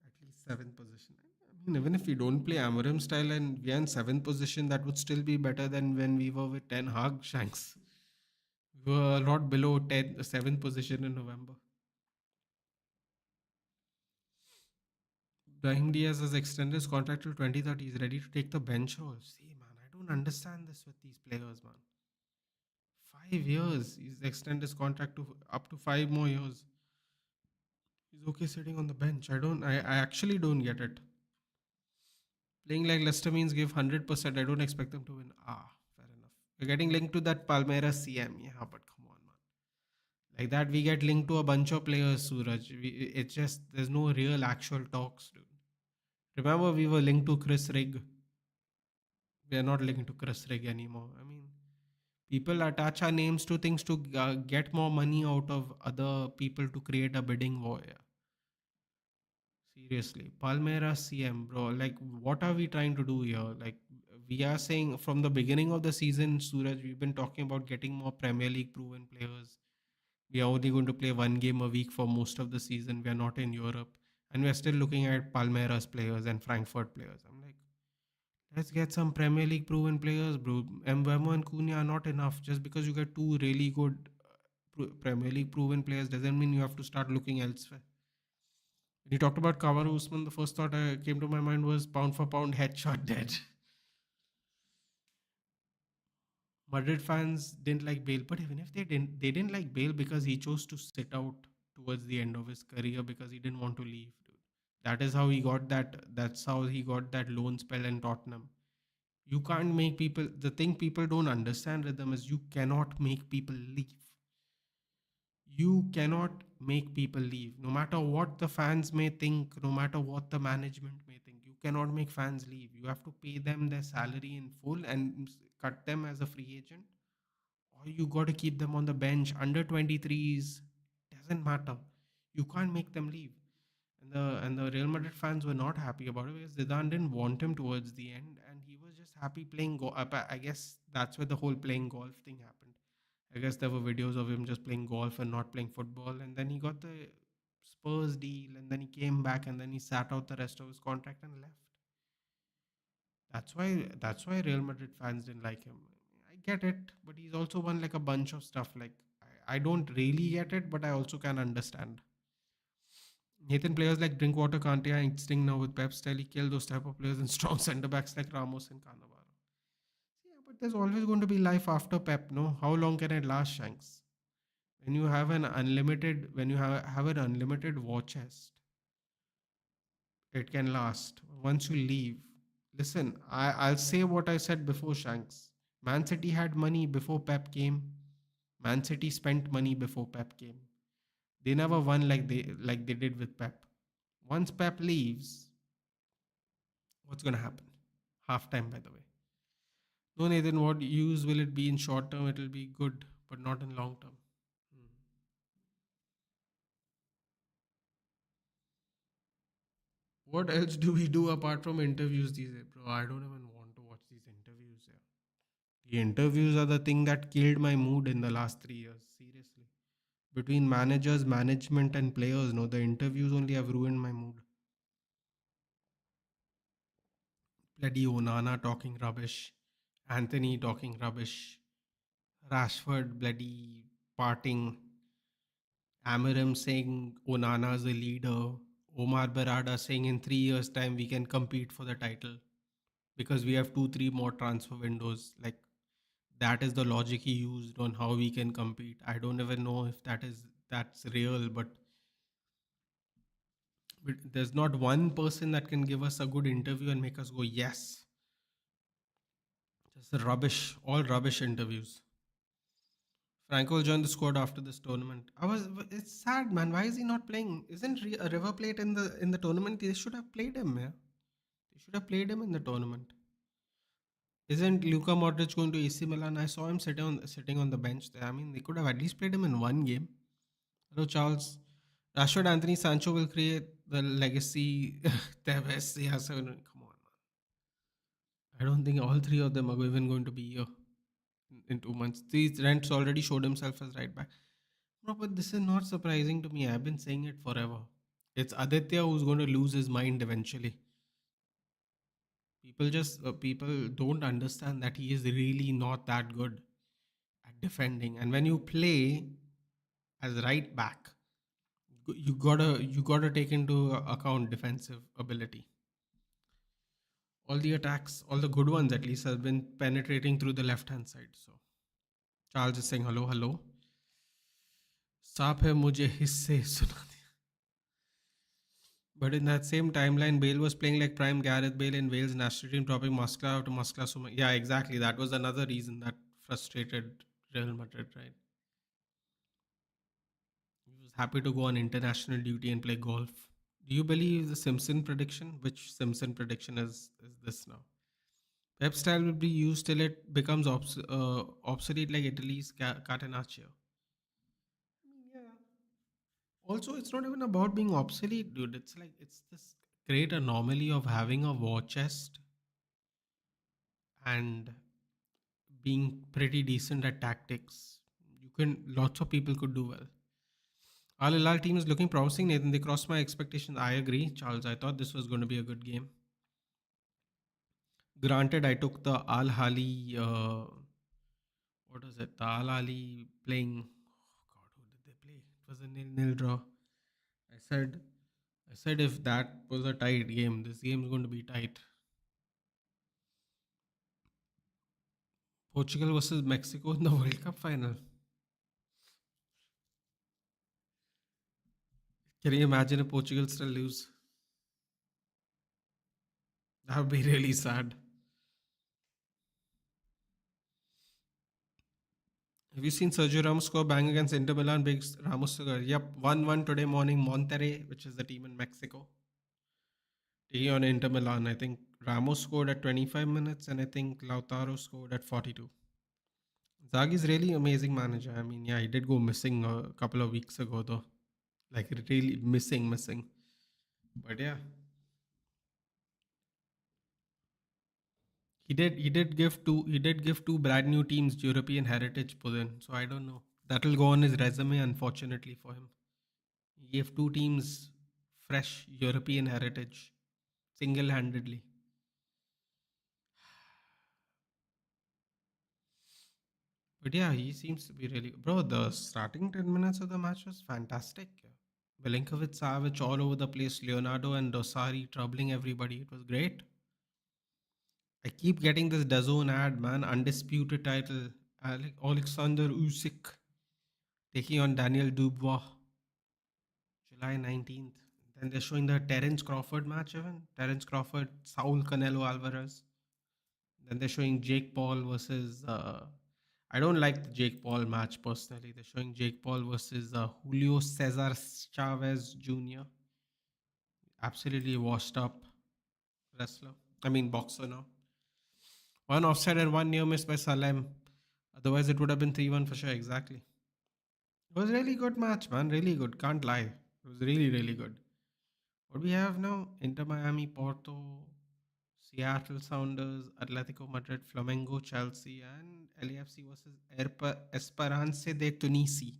At least seventh position. I mean, even if we don't play Amarim style and we are in seventh position, that would still be better than when we were with Ten Hag Shanks. We were a lot below seventh position in November. Brahim Diaz has extended his contract till 2030. He's ready to take the bench role. See, man, I don't understand this with these players, man. 5 years. He's extended his contract to up to 5 more years. He's okay sitting on the bench. I actually don't get it. Playing like Leicester means give 100%. I don't expect them to win. Fair enough. We're getting linked to that Palmeiras CM. Yeah, but come on, man. Like that, we get linked to a bunch of players, Suraj. It's just, there's no real actual talks, dude. Remember, we were linked to Chris Rigg. We are not linked to Chris Rigg anymore. I mean, people attach our names to things to get more money out of other people to create a bidding war. Yeah. Seriously, Palmeiras CM, bro. Like, what are we trying to do here? Like, We are saying from the beginning of the season, Suraj, we've been talking about getting more Premier League proven players. We are only going to play one game a week for most of the season. We are not in Europe. And we are still looking at Palmeiras players and Frankfurt players. I'm like, let's get some Premier League proven players, bro. Mbemo and Cunha are not enough. Just because you get two really good Premier League proven players doesn't mean you have to start looking elsewhere. When you talked about Kamaru Usman, the first thought came to my mind was pound for pound headshot dead. Madrid fans didn't like Bale, but even if they didn't like Bale because he chose to sit out towards the end of his career because he didn't want to leave. Dude. That is how he got that. That's how he got that loan spell in Tottenham. You can't make people. The thing people don't understand with them is you cannot make people leave. You cannot make people leave. No matter what the fans may think, no matter what the management may think, you cannot make fans leave. You have to pay them their salary in full and cut them as a free agent, or you got to keep them on the bench. Under 23s doesn't matter. You can't make them leave. And the Real Madrid fans were not happy about it because Zidane didn't want him towards the end, and he was just happy playing golf. I guess that's where the whole playing golf thing happened. I guess there were videos of him just playing golf and not playing football, and then he got the Spurs deal, and then he came back, and then he sat out the rest of his contract and left. That's why Real Madrid fans didn't like him. I get it, but he's also won like a bunch of stuff. Like I don't really get it, but I also can understand. Nathan players like Drinkwater, Kante are instinct now with Pep style. He killed those type of players and strong centre backs like Ramos and Cannavaro. Yeah, but there's always going to be life after Pep. No, how long can it last, Shanks? When you have an unlimited war chest, it can last. Once you leave, listen, I'll say what I said before, Shanks. Man City had money before Pep came. Man City spent money before Pep came. They never won like they did with Pep. Once Pep leaves, what's gonna happen? Half time, by the way. No, Nathan, what use will it be in short term? It'll be good, but not in long term. Hmm. What else do we do apart from interviews these days, bro? I don't even want to watch these interviews. Yeah. The interviews are the thing that killed my mood in the last 3 years. Seriously. Between managers, management, and players, no, the interviews only have ruined my mood. Bloody Onana talking rubbish. Anthony talking rubbish. Rashford bloody parting. Amiram saying Onana's a leader. Omar Berada saying in 3 years' time we can compete for the title because we have two, three more transfer windows. Like that is the logic he used on how we can compete. I don't even know if that's real, but there's not one person that can give us a good interview and make us go yes. Just rubbish, all rubbish interviews. Franco will join the squad after this tournament. It's sad, man. Why is he not playing? Isn't River Plate in the tournament? They should have played him, yeah. They should have played him in the tournament. Isn't Luka Modric going to AC Milan? I saw him sitting on the bench there. I mean, they could have at least played him in one game. Hello, Charles. Rashford, Anthony, Sancho will create the legacy. Tevez, yeah, so, come on, man. I don't think all three of them are even going to be here in 2 months. These Rents already showed himself as right back. No, but this is not surprising to me. I've been saying it forever. It's Aditya who's going to lose his mind eventually. People don't understand that he is really not that good at defending. And when you play as right back, you gotta take into account defensive ability. All the attacks, all the good ones at least, have been penetrating through the left hand side. So Charles is saying hello, hello. सांप है मुझे हिस्से सुना दिया. But in that same timeline, Bale was playing like prime Gareth Bale in Wales national team, dropping Muscala to Muscala. Yeah, exactly. That was another reason that frustrated Real Madrid, right? He was happy to go on international duty and play golf. Do you believe the Simpson prediction? Which Simpson prediction is this now? Pep style will be used till it becomes obsolete like Italy's Catenaccio. Yeah. Also, it's not even about being obsolete, dude. It's like it's this great anomaly of having a war chest and being pretty decent at tactics. Lots of people could do well. Al Hilal team is looking promising, Nathan. They crossed my expectations. I agree, Charles. I thought this was going to be a good game. Granted, I took the Al Hali, what was it? The Al Hali playing. Oh God, who did they play? It was a nil-nil draw. I said, I said if that was a tight game, this game is going to be tight. Portugal versus Mexico in the World Cup final. Can you imagine if Portugal still lose? That would be really sad. Have you seen Sergio Ramos score bang against Inter Milan? Big Ramos score. Yep, 1-1 today morning. Monterrey, which is the team in Mexico, taking on Inter Milan. I think Ramos scored at 25 minutes, and I think Lautaro scored at 42. Zagi's really amazing manager. I mean, yeah, he did go missing a couple of weeks ago, though. Like really missing. But yeah, he did give two brand new teams European heritage put in. So I don't know. That'll go on his resume, unfortunately for him. He gave two teams fresh European heritage single handedly. But yeah, he seems to be really bro. The starting 10 minutes of the match was fantastic. Milinkovic Savic all over the place, Leonardo and Dosari troubling everybody. It was great. I keep getting this DAZN ad, man. Undisputed title. Alexander Usyk taking on Daniel Dubois, July 19th. Then they're showing the Terence Crawford match even. Terence Crawford, Saul Canelo Alvarez. Then they're showing Jake Paul versus. I don't like the Jake Paul match personally. They're showing Jake Paul versus Julio Cesar Chavez Jr. Absolutely washed up wrestler. I mean boxer now. One offside and one near miss by Salem. Otherwise, it would have been 3-1 for sure. Exactly. It was a really good match, man. Really good. Can't lie. It was really, really good. What we have now? Inter Miami, Porto, Seattle Sounders, Atletico Madrid, Flamengo, Chelsea, and LAFC versus Esperance de Tunisi.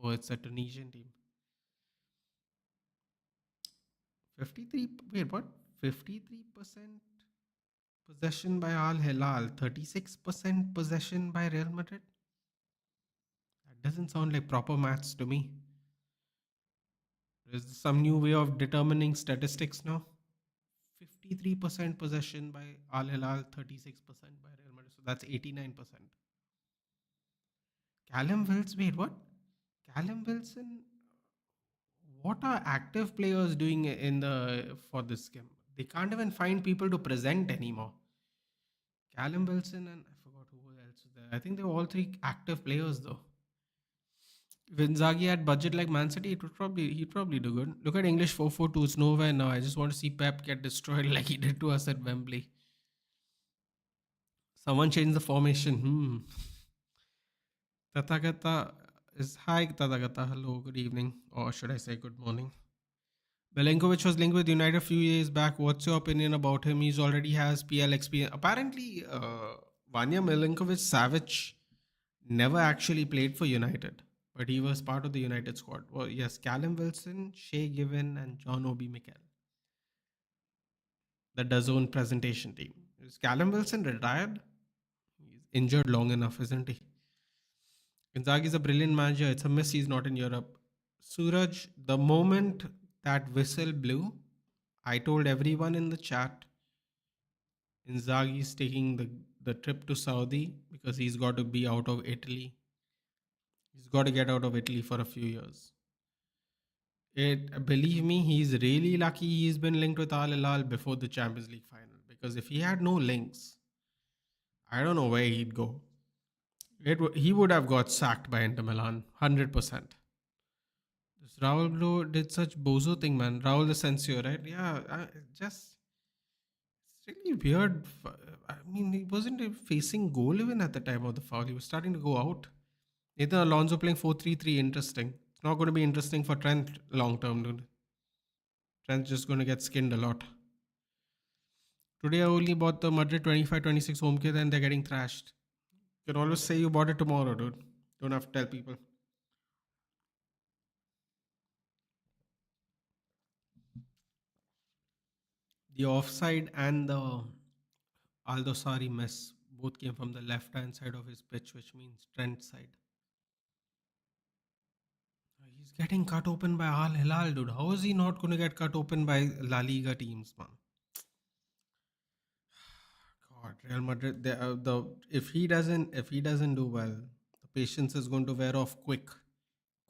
Oh, it's a Tunisian team. 53. Wait, what? 53% possession by Al Hilal, 36% possession by Real Madrid. That doesn't sound like proper maths to me. Is some new way of determining statistics now? 53% possession by Al Hilal, 36% by Real Madrid. So that's 89%. Callum Wilson, wait, what? Callum Wilson, what are active players doing in the for this game? They can't even find people to present anymore. Callum Wilson and I forgot who else was there. I think they were all three active players though. If Inzaghi had budget like Man City, he'd probably do good. Look at English 4-4-2. It's nowhere now. I just want to see Pep get destroyed like he did to us at Wembley. Someone change the formation. Tathagata is hi Tathagata. Hello, good evening. Or should I say good morning? Belenkovic was linked with United a few years back. What's your opinion about him? He's already has PL experience. Apparently, Vanya Milinkovic Savic never actually played for United, but he was part of the United squad. Well, yes, Callum Wilson, Shea Given, and John Obi Mikel. The DAZN presentation team. Is Callum Wilson retired? He's injured long enough, isn't he? Inzaghi is a brilliant manager. It's a miss he's not in Europe. Suraj, the moment that whistle blew, I told everyone in the chat Inzaghi is taking the trip to Saudi because he's got to be out of Italy. He's got to get out of Italy for a few years. Believe me, he's really lucky he's been linked with Al Hilal before the Champions League final. Because if he had no links, I don't know where he'd go. He would have got sacked by Inter Milan, 100%. This Raul Blo did such bozo thing, man. Raul Asensio, right? Yeah, just it's really weird. I mean, he wasn't facing goal even at the time of the foul. He was starting to go out. Nathan Alonso playing 4-3-3, interesting. It's not going to be interesting for Trent long term, dude. Trent's just going to get skinned a lot. Today I only bought the Madrid 25-26 home kit and they're getting thrashed. You can always say you bought it tomorrow, dude. Don't have to tell people. The offside and the Aldosari miss both came from the left hand side of his pitch, which means Trent's side. He's getting cut open by Al Hilal, dude. How is he not going to get cut open by La Liga teams, man? God, Real Madrid. If he doesn't do well, the patience is going to wear off quick,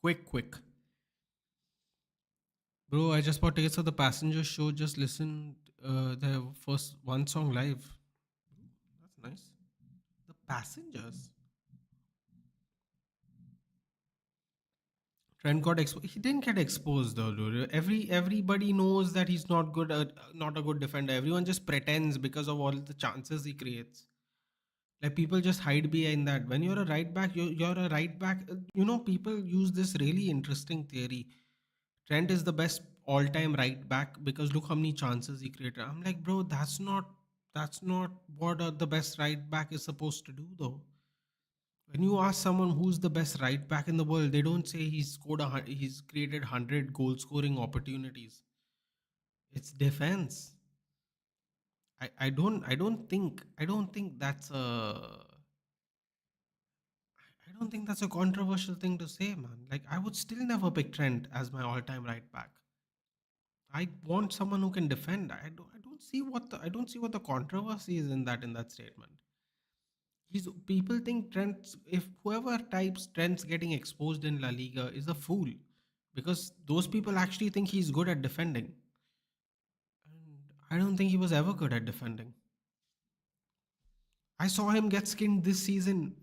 quick, quick. Bro, I just bought tickets for the Passenger show. Just listened the first one song live. That's nice. The Passengers. Trent got exposed. He didn't get exposed though, dude. Everybody knows that he's not a good defender. Everyone just pretends because of all the chances he creates. Like people just hide behind that. When you're a right back, you're a right back. People use this really interesting theory. Trent is the best all-time right back because look how many chances he created. I'm like, bro, that's not what the best right back is supposed to do, though. When you ask someone who's the best right back in the world, they don't say he's created 100 goal scoring opportunities. It's defense. I don't think that's a controversial thing to say, man. Like I would still never pick Trent as my all-time right back. I want someone who can defend. I don't see what the controversy is in that statement. People think Trent, if whoever types Trent's getting exposed in La Liga is a fool, because those people actually think he's good at defending, and I don't think he was ever good at defending. I saw him get skinned this season.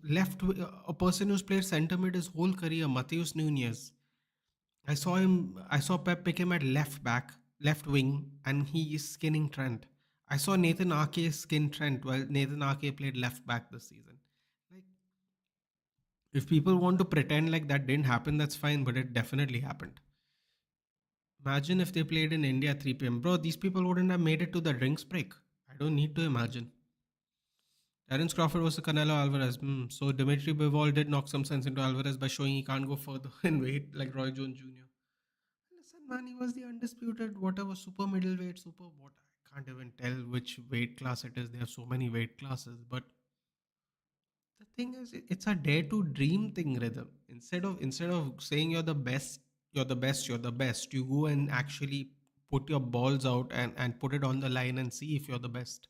A person who's played centre mid his whole career, Mateus Nunez. I saw Pep pick him at left back, left wing, and he is skinning Trent. I saw Nathan Ake skin Trent while Nathan Ake played left back this season. Like, if people want to pretend like that didn't happen, that's fine, but it definitely happened. Imagine if they played in India 3 p.m. Bro, these people wouldn't have made it to the drinks break. I don't need to imagine. Terence Crawford was Canelo Alvarez. So Dimitri Bivol did knock some sense into Alvarez by showing he can't go further in weight like Roy Jones Jr. Listen, man, he was the undisputed whatever super middleweight, super what I can't even tell which weight class it is. There are so many weight classes, but the thing is, it's a dare to dream thing, rhythm. Instead of saying you're the best, you're the best, you're the best, you go and actually put your balls out and put it on the line and see if you're the best.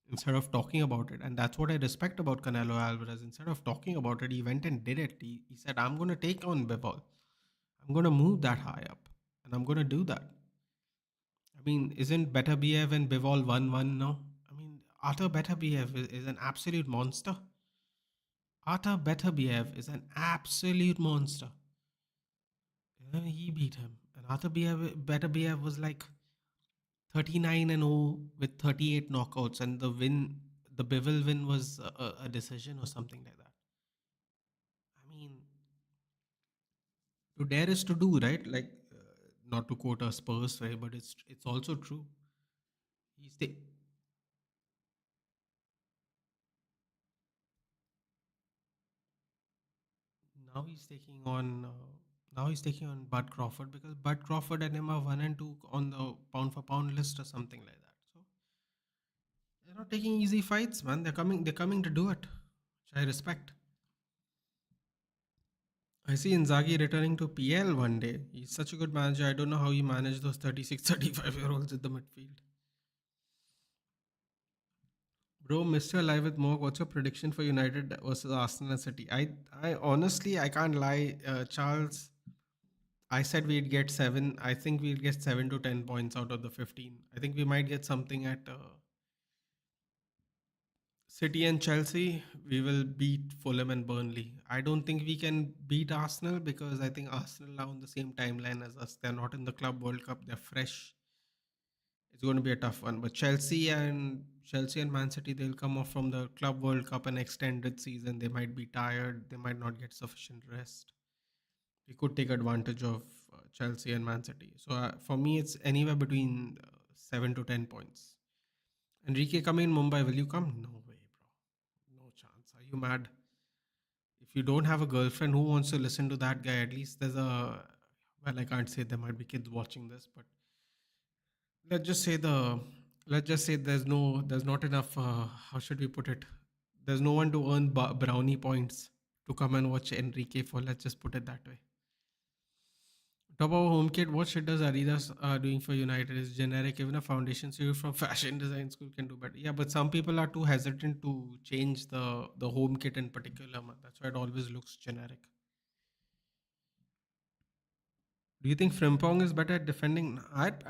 Instead of talking about it, and that's what I respect about Canelo Alvarez. Instead of talking about it, he went and did it. He said, "I'm going to take on Bivol. I'm going to move that high up, and I'm going to do that." I mean, isn't Better Biev and Bivol 1-1 now? I mean, Arthur Better Biev is an absolute monster. Arthur Better Biev is an absolute monster. He beat him. And Better Biev was like 39 and 0 with 38 knockouts. And the Bivol win was a decision or something like that. I mean, to dare is to do, right? Like, not to quote a Spurs way, but it's also true. He's the Now he's taking on Bud Crawford because Bud Crawford and him are 1 and 2 on the pound for pound list or something like that. So they're not taking easy fights, man. They're coming to do it, which I respect. I see Inzaghi returning to PL one day. He's such a good manager. I don't know how he managed those 36, 35-year-olds in the midfield. Bro, Mr. Live with Morg, what's your prediction for United versus Arsenal and City? I honestly, I can't lie, Charles. I said we'd get seven. I think we'll get 7 to 10 points out of the 15. I think we might get something at City and Chelsea. We will beat Fulham and Burnley. I don't think we can beat Arsenal because I think Arsenal are on the same timeline as us. They're not in the Club World Cup. They're fresh. It's going to be a tough one. But Chelsea and Man City, they'll come off from the Club World Cup an extended season. They might be tired. They might not get sufficient rest. We could take advantage of Chelsea and Man City. So for me, it's anywhere between 7 to 10 points. Enrique coming in Mumbai, will you come? No way, bro. No chance. Are you mad? If you don't have a girlfriend, who wants to listen to that guy? At least there's a, well, I can't say there might be kids watching this, but let's just say the, let's just say there's not enough, how should we put it? There's no one to earn brownie points to come and watch Enrique for, let's just put it that way. Top of our home kit, what shit does Adidas doing for United is generic. Even a foundation student from fashion design school can do better. Yeah, but some people are too hesitant to change the home kit in particular, man. That's why it always looks generic. Do you think Frimpong is better at defending? I'd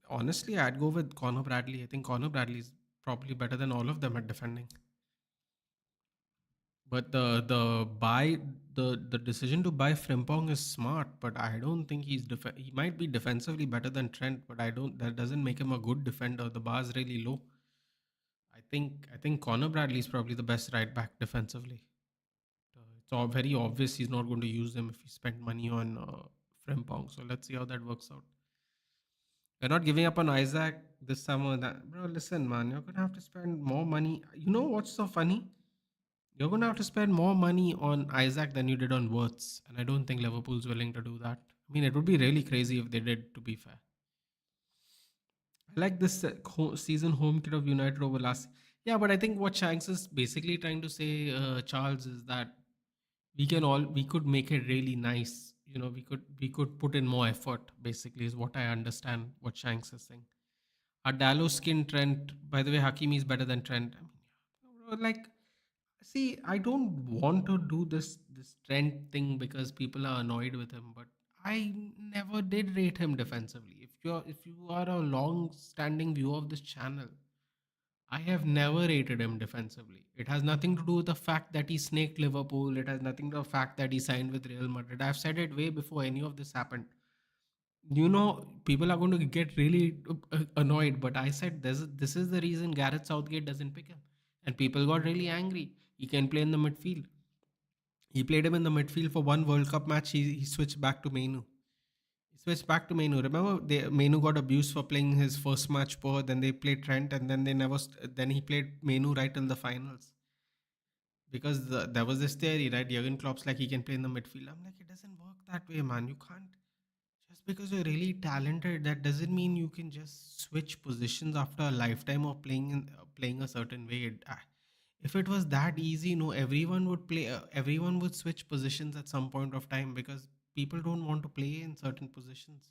honestly, I'd go with Conor Bradley. I think Conor Bradley is probably better than all of them at defending. But the decision to buy Frimpong is smart, but I don't think he might be defensively better than Trent, but I don't that doesn't make him a good defender. The bar is really low. I think Conor Bradley is probably the best right back defensively. It's all very obvious he's not going to use them if he spent money on Frimpong. So let's see how that works out. We're not giving up on Isaac this summer. That bro, listen, man, you're gonna have to spend more money. You know what's so funny? You're going to have to spend more money on Isaac than you did on Wirtz. And I don't think Liverpool's willing to do that. I mean, it would be really crazy if they did, to be fair. I like this season home kit of United over last. Yeah, but I think what Shanks is basically trying to say, Charles, is that we could make it really nice. You know, we could put in more effort. Basically, is what I understand what Shanks is saying. Our Dallo skin Trent. By the way, Hakimi is better than Trent. I mean, yeah, bro, like, see, I don't want to do this Trent thing because people are annoyed with him, but I never did rate him defensively. If you are a long standing viewer of this channel, I have never rated him defensively. It has nothing to do with the fact that he snaked Liverpool. It has nothing to do with the fact that he signed with Real Madrid. I've said it way before any of this happened. You know, people are going to get really annoyed, but I said this is the reason Gareth Southgate doesn't pick him, and people got really angry. He can play in the midfield. He played him in the midfield for one World Cup match. He switched back to Menu. He switched back to Menu. Remember, Menu got abused for playing his first match poor. Then they played Trent, and then they never. Then he played Menu right till the finals because there was this theory, right? Jurgen Klopp's like he can play in the midfield. I'm like, it doesn't work that way, man. You can't. Just because you're really talented, that doesn't mean you can just switch positions after a lifetime of playing a certain way. If it was that easy, no, everyone would play. Everyone would switch positions at some point of time because people don't want to play in certain positions.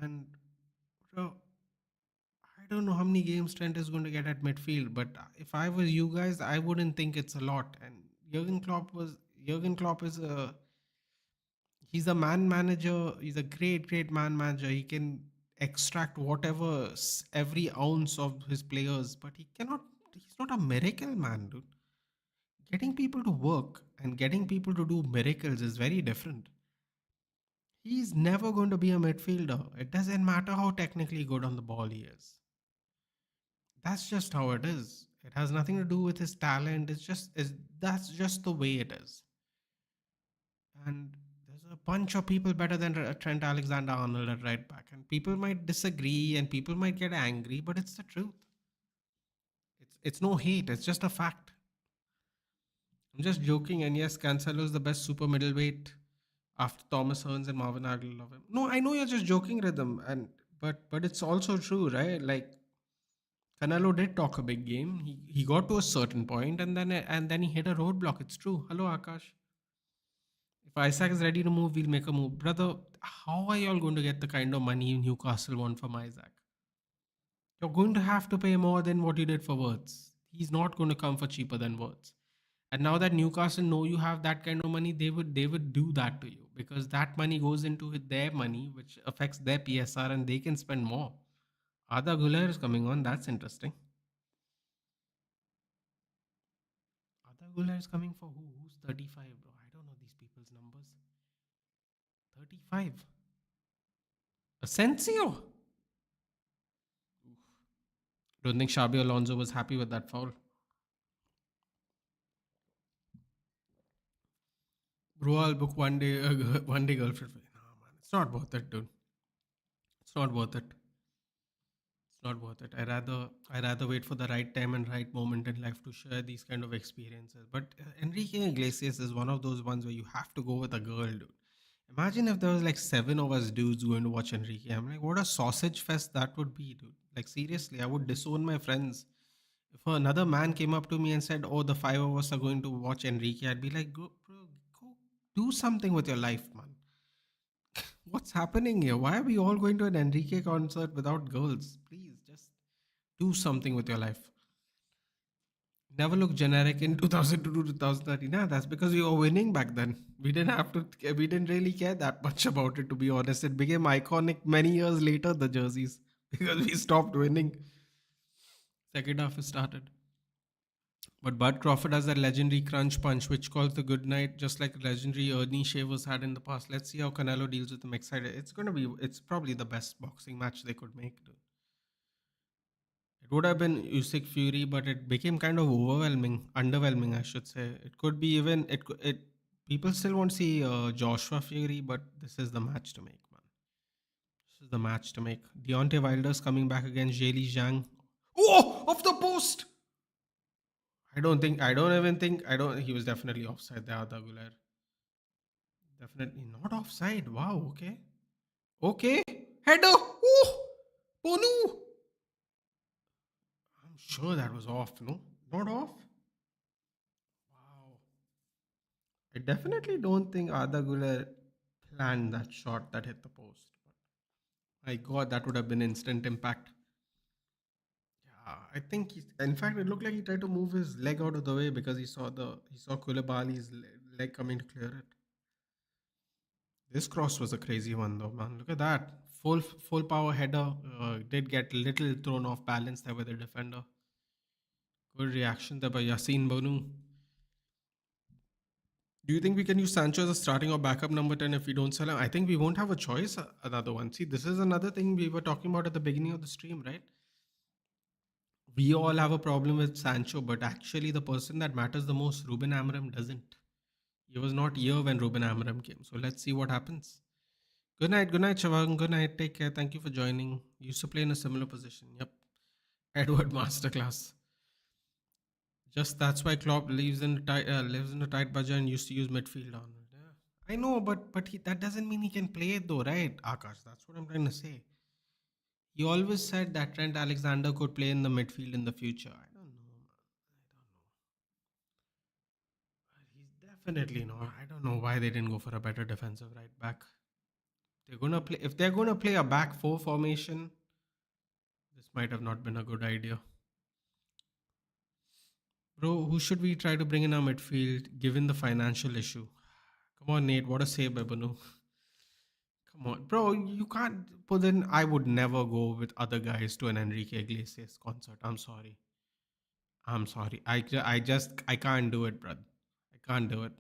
And bro, I don't know how many games Trent is going to get at midfield, but if I was you guys, I wouldn't think it's a lot. And Jurgen Klopp is a he's a man manager. He's a great man manager. He can extract whatever every ounce of his players, but he cannot. He's not a miracle man, dude. Getting people to work and getting people to do miracles is very different. He's never going to be a midfielder. It doesn't matter how technically good on the ball he is. That's just how it is. It has nothing to do with his talent. That's just the way it is. And there's a bunch of people better than Trent Alexander-Arnold at right back, and people might disagree and people might get angry, but it's the truth. It's no hate. It's just a fact. I'm just joking. And yes, Cancelo is the best super middleweight after Thomas Hearns and Marvin Hagel. Love him. No, I know you're just joking, Rhythm, and but it's also true, right? Like Canelo did talk a big game. He got to a certain point, and then he hit a roadblock. It's true. Hello, Akash. If Isaac is ready to move, we'll make a move. Brother, how are you all going to get the kind of money Newcastle want from Isaac? You're going to have to pay more than what you did for Words. He's not going to come for cheaper than Words. And now that Newcastle know you have that kind of money, they would do that to you because that money goes into their money, which affects their PSR, and they can spend more. Ada Guler is coming on. That's interesting. Ada Guler is coming for who? Who's 35, bro? I don't know these people's numbers. 35. Asensio. Don't think Xabi Alonso was happy with that foul. Bro, I'll book one day girlfriend. For you. No, man, it's not worth it, dude. It's not worth it. It's not worth it. I rather wait for the right time and right moment in life to share these kind of experiences. But Enrique Iglesias is one of those ones where you have to go with a girl, dude. Imagine if there was like seven of us dudes going to watch Enrique. I'm like, what a sausage fest that would be, dude. Like seriously, I would disown my friends. If another man came up to me and said, "Oh, the five of us are going to watch Enrique," I'd be like, "Go, bro, go do something with your life, man. What's happening here? Why are we all going to an Enrique concert without girls? Please, just do something with your life." Never look generic in 2002 to 2013. Nah, that's because we were winning back then. We didn't have to. We didn't really care that much about it, to be honest. It became iconic many years later. The jerseys because we stopped winning. Second half has started. But Bud Crawford has that legendary crunch punch, which calls the good night, just like legendary Ernie Shavers had in the past. Let's see how Canelo deals with him. Excited. It's probably the best boxing match they could make. Dude. It would have been Usyk Fury, but it became kind of underwhelming, I should say. It could be even, people still want to see Joshua Fury, but this is the match to make, man. This is the match to make. Deontay Wilder's coming back against Jaylee Zhang. Oh, off the post! I don't, he was definitely offside there, Arda Güler. Definitely not offside. Wow, okay. Okay. Header. Oh, Bonu. I'm sure that was off, no? Not off? Wow. I definitely don't think Arda Güler planned that shot that hit the post. But my God, that would have been instant impact. Yeah, I think in fact, it looked like he tried to move his leg out of the way because he saw Koulibaly's leg coming to clear it. This cross was a crazy one, though, man. Look at that. Full power header. Did get little thrown off balance there with the defender. Good reaction there by Yassine Bonu. Do you think we can use Sancho as a starting or backup number 10 if we don't sell him? I think we won't have a choice. Another one. See, this is another thing we were talking about at the beginning of the stream, right? We all have a problem with Sancho, but actually, the person that matters the most, Ruben Amorim, doesn't. He was not here when Ruben Amorim came. So let's see what happens. Good night, Shavang. Good night. Take care. Thank you for joining. Used to play in a similar position. Yep. Edward Masterclass. Just that's why Klopp lives in a tight budget and used to use midfield on it. Yeah. I know, but that doesn't mean he can play it though, right? Akash, that's what I'm trying to say. He always said that Trent Alexander could play in the midfield in the future. I don't know, man. He's definitely not. I don't know why they didn't go for a better defensive right back. They're gonna play if they're gonna play a back four formation. This might have not been a good idea. Bro, who should we try to bring in our midfield given the financial issue? Come on, Nate. What a save, Banu. Come on, bro. You can't put in. I would never go with other guys to an Enrique Iglesias concert. I'm sorry. I'm sorry. I can't do it, brother. I can't do it.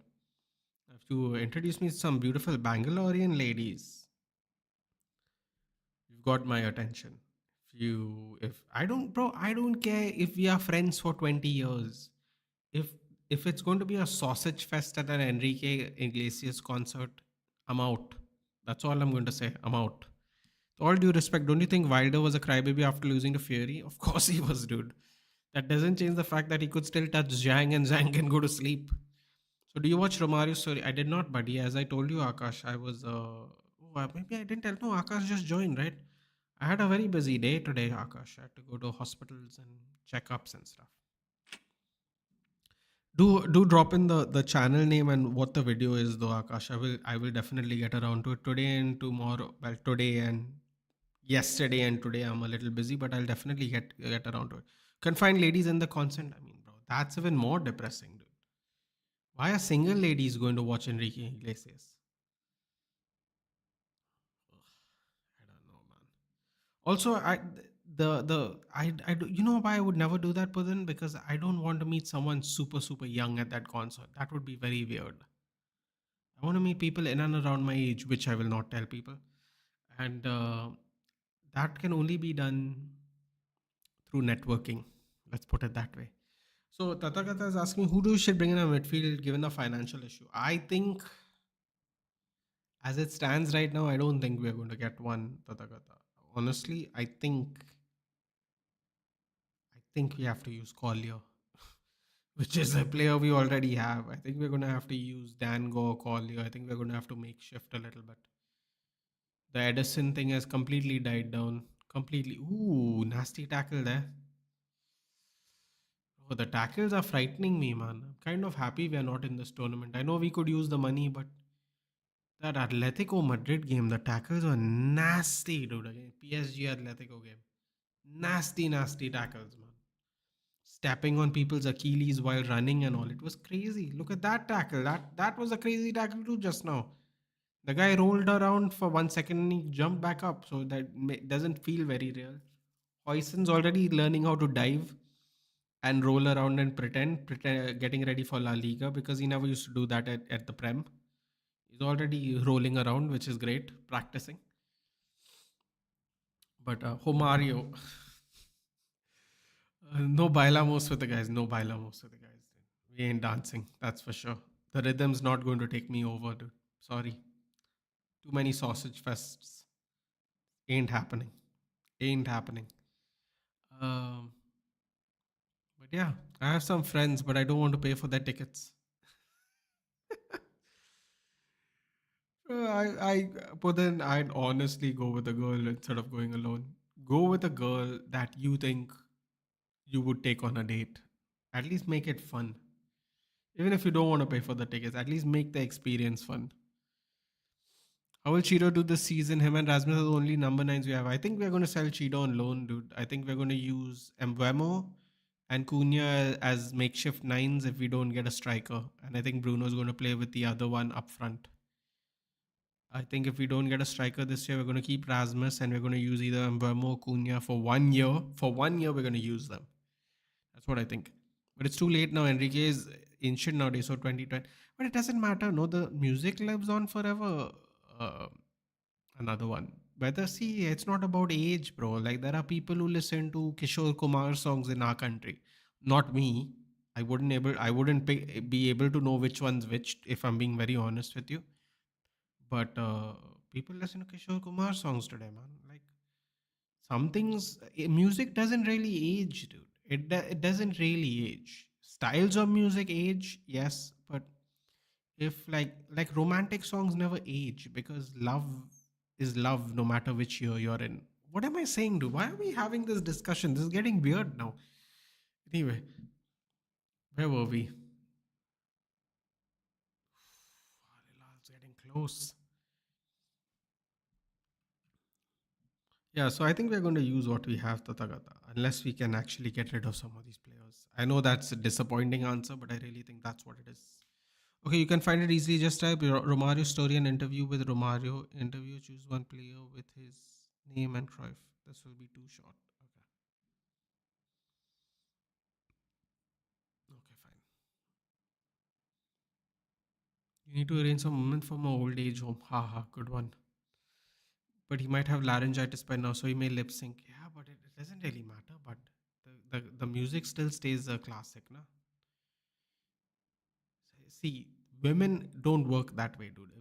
You have to introduce me to some beautiful Bangalorean ladies. You've got my attention. If I don't, bro, I don't care if we are friends for 20 years. If if it's going to be a sausage fest at an Enrique Iglesias concert, I'm out. That's all I'm going to say. I'm out. All due respect, don't you think Wilder was a crybaby after losing to Fury? Of course he was, dude. That doesn't change the fact that he could still touch Zhang and Zhang can go to sleep. So, do you watch Romario's story? I did not, buddy. As I told you, Akash, I was. Maybe I didn't tell. No, Akash just joined, right? I had a very busy day today, Akash. I had to go to hospitals and checkups and stuff. Do drop in the channel name and what the video is, though, Akash. I will definitely get around to it today and tomorrow. Well, today and yesterday and today I'm a little busy, but I'll definitely get around to it. Can find ladies in the consent. I mean, bro, that's even more depressing, dude. Why are single ladies going to watch Enrique Iglesias? I don't know, man. Also, I do, you know why I would never do that, Pudin? Because I don't want to meet someone super young at that concert. That would be very weird. I want to meet people in and around my age, which I will not tell people, and that can only be done through networking. Let's put it that way. So Tathagata is asking who do we should bring in a midfield given the financial issue. I think as it stands right now, I don't think we're going to get one Tathagata. Honestly, I think think we have to use Collier, which is a player we already have. I think we're going to have to use Dango or Collier. I think we're going to have to make shift a little bit. The Edison thing has completely died down. Completely. Ooh, nasty tackle there. Oh, the tackles are frightening me, man. I'm kind of happy we are not in this tournament. I know we could use the money, but that Atletico Madrid game, the tackles were nasty, dude. Again, PSG Atletico game. Nasty, nasty tackles, man. Stepping on people's Achilles while running and all. It was crazy. Look at that tackle. That was a crazy tackle too just now. The guy rolled around for 1 second and he jumped back up. So that doesn't feel very real. Hoyson's already learning how to dive and roll around and pretend getting ready for La Liga because he never used to do that at the Prem. He's already rolling around, which is great, practicing. But Homario, no bailamos with the guys. No bailamos with the guys. We ain't dancing, that's for sure. The rhythm's not going to take me over, dude. Sorry. Too many sausage fests. Ain't happening. Ain't happening. Um, but yeah, I have some friends, but I don't want to pay for their tickets. But then I'd honestly go with a girl instead of going alone. Go with a girl that you think you would take on a date. At least make it fun. Even if you don't want to pay for the tickets, at least make the experience fun. How will Cheeto do this season? Him and Rasmus are the only number nines we have. I think we're going to sell Cheeto on loan, dude. I think we're going to use Embuemo and Cunha as makeshift nines if we don't get a striker. And I think Bruno's going to play with the other one up front. I think if we don't get a striker this year, we're going to keep Rasmus and we're going to use either Embuemo or Cunha for 1 year. For 1 year, we're going to use them. That's what I think. But it's too late now. Enrique is ancient nowadays, so 2020. But it doesn't matter. No, the music lives on forever. Uh, Another one. Whether see, it's not about age, bro. Like there are people who listen to Kishore Kumar songs in our country. Not me. I wouldn't be able to know which one's which if I'm being very honest with you. But people listen to Kishore Kumar songs today, man. Like some things, music doesn't really age, dude. It doesn't really age. Styles of music age, yes, but if like romantic songs never age because love is love no matter which year you're in. What am I saying, dude? Why are we having this discussion? This is getting weird now. Anyway, where were we? Hilal's getting close. Yeah, so I think we're going to use what we have, Tathagata, unless we can actually get rid of some of these players. I know that's a disappointing answer, but I really think that's what it is. Okay, you can find it easily. Just type Romario story and interview with Romario. Interview, choose one player with his name and Cruyff. This will be too short. Okay. Okay, fine. You need to arrange some moment for my old age home. Haha, good one. But he might have laryngitis by now, so he may lip sync. Yeah, but it doesn't really matter. But the music still stays a classic, na? See, women don't work that way, dude.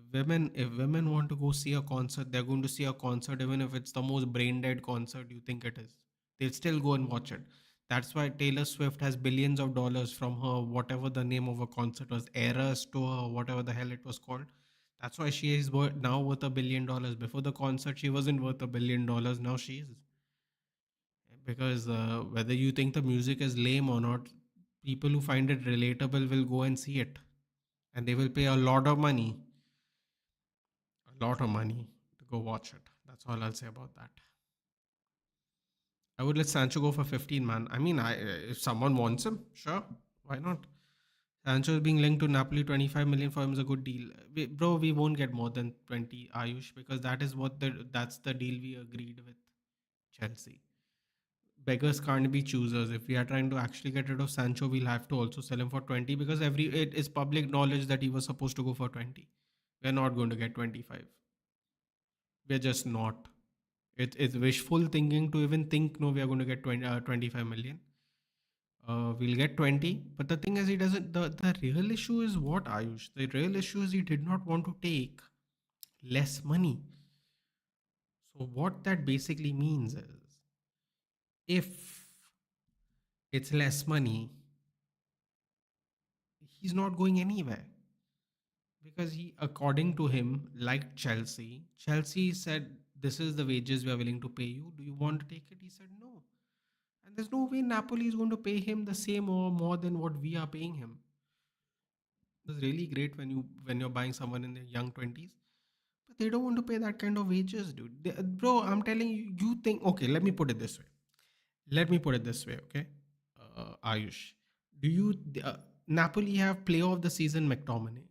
If women want to go see a concert, they're going to see a concert, even if it's the most brain dead concert you think it is. They'll still go and watch it. That's why Taylor Swift has billions of dollars from her whatever the name of a concert was, Eras tour or whatever the hell it was called. That's why she is now worth $1 billion. Before the concert, she wasn't worth $1 billion. Now she is, because whether you think the music is lame or not, people who find it relatable will go and see it, and they will pay a lot of money to go watch it. That's all I'll say about that. I would let Sancho go for 15, man. I mean, if someone wants him, sure, why not? Sancho is being linked to Napoli. 25 million for him is a good deal. Bro, we won't get more than 20, Ayush, because that's the deal we agreed with Chelsea. Beggars can't be choosers. If we are trying to actually get rid of Sancho, we'll have to also sell him for 20 because it is public knowledge that he was supposed to go for 20. We're not going to get 25. We're just not. It's wishful thinking to even think, no, we are going to get 25 million. We'll get 20. But the thing is, he doesn't. The real issue is what, Ayush? The real issue is he did not want to take less money. So, what that basically means is if it's less money, he's not going anywhere because he, according to him, liked Chelsea. Chelsea said, "This is the wages we are willing to pay you. Do you want to take it?" He said, "No." And there's no way Napoli is going to pay him the same or more than what we are paying him. It's really great when you're buying someone in their young 20s, but they don't want to pay that kind of wages, dude. Bro, I'm telling you, you think, okay, let me put it this way. Let me put it this way, okay? Ayush, do you Napoli have player of the season McTominay?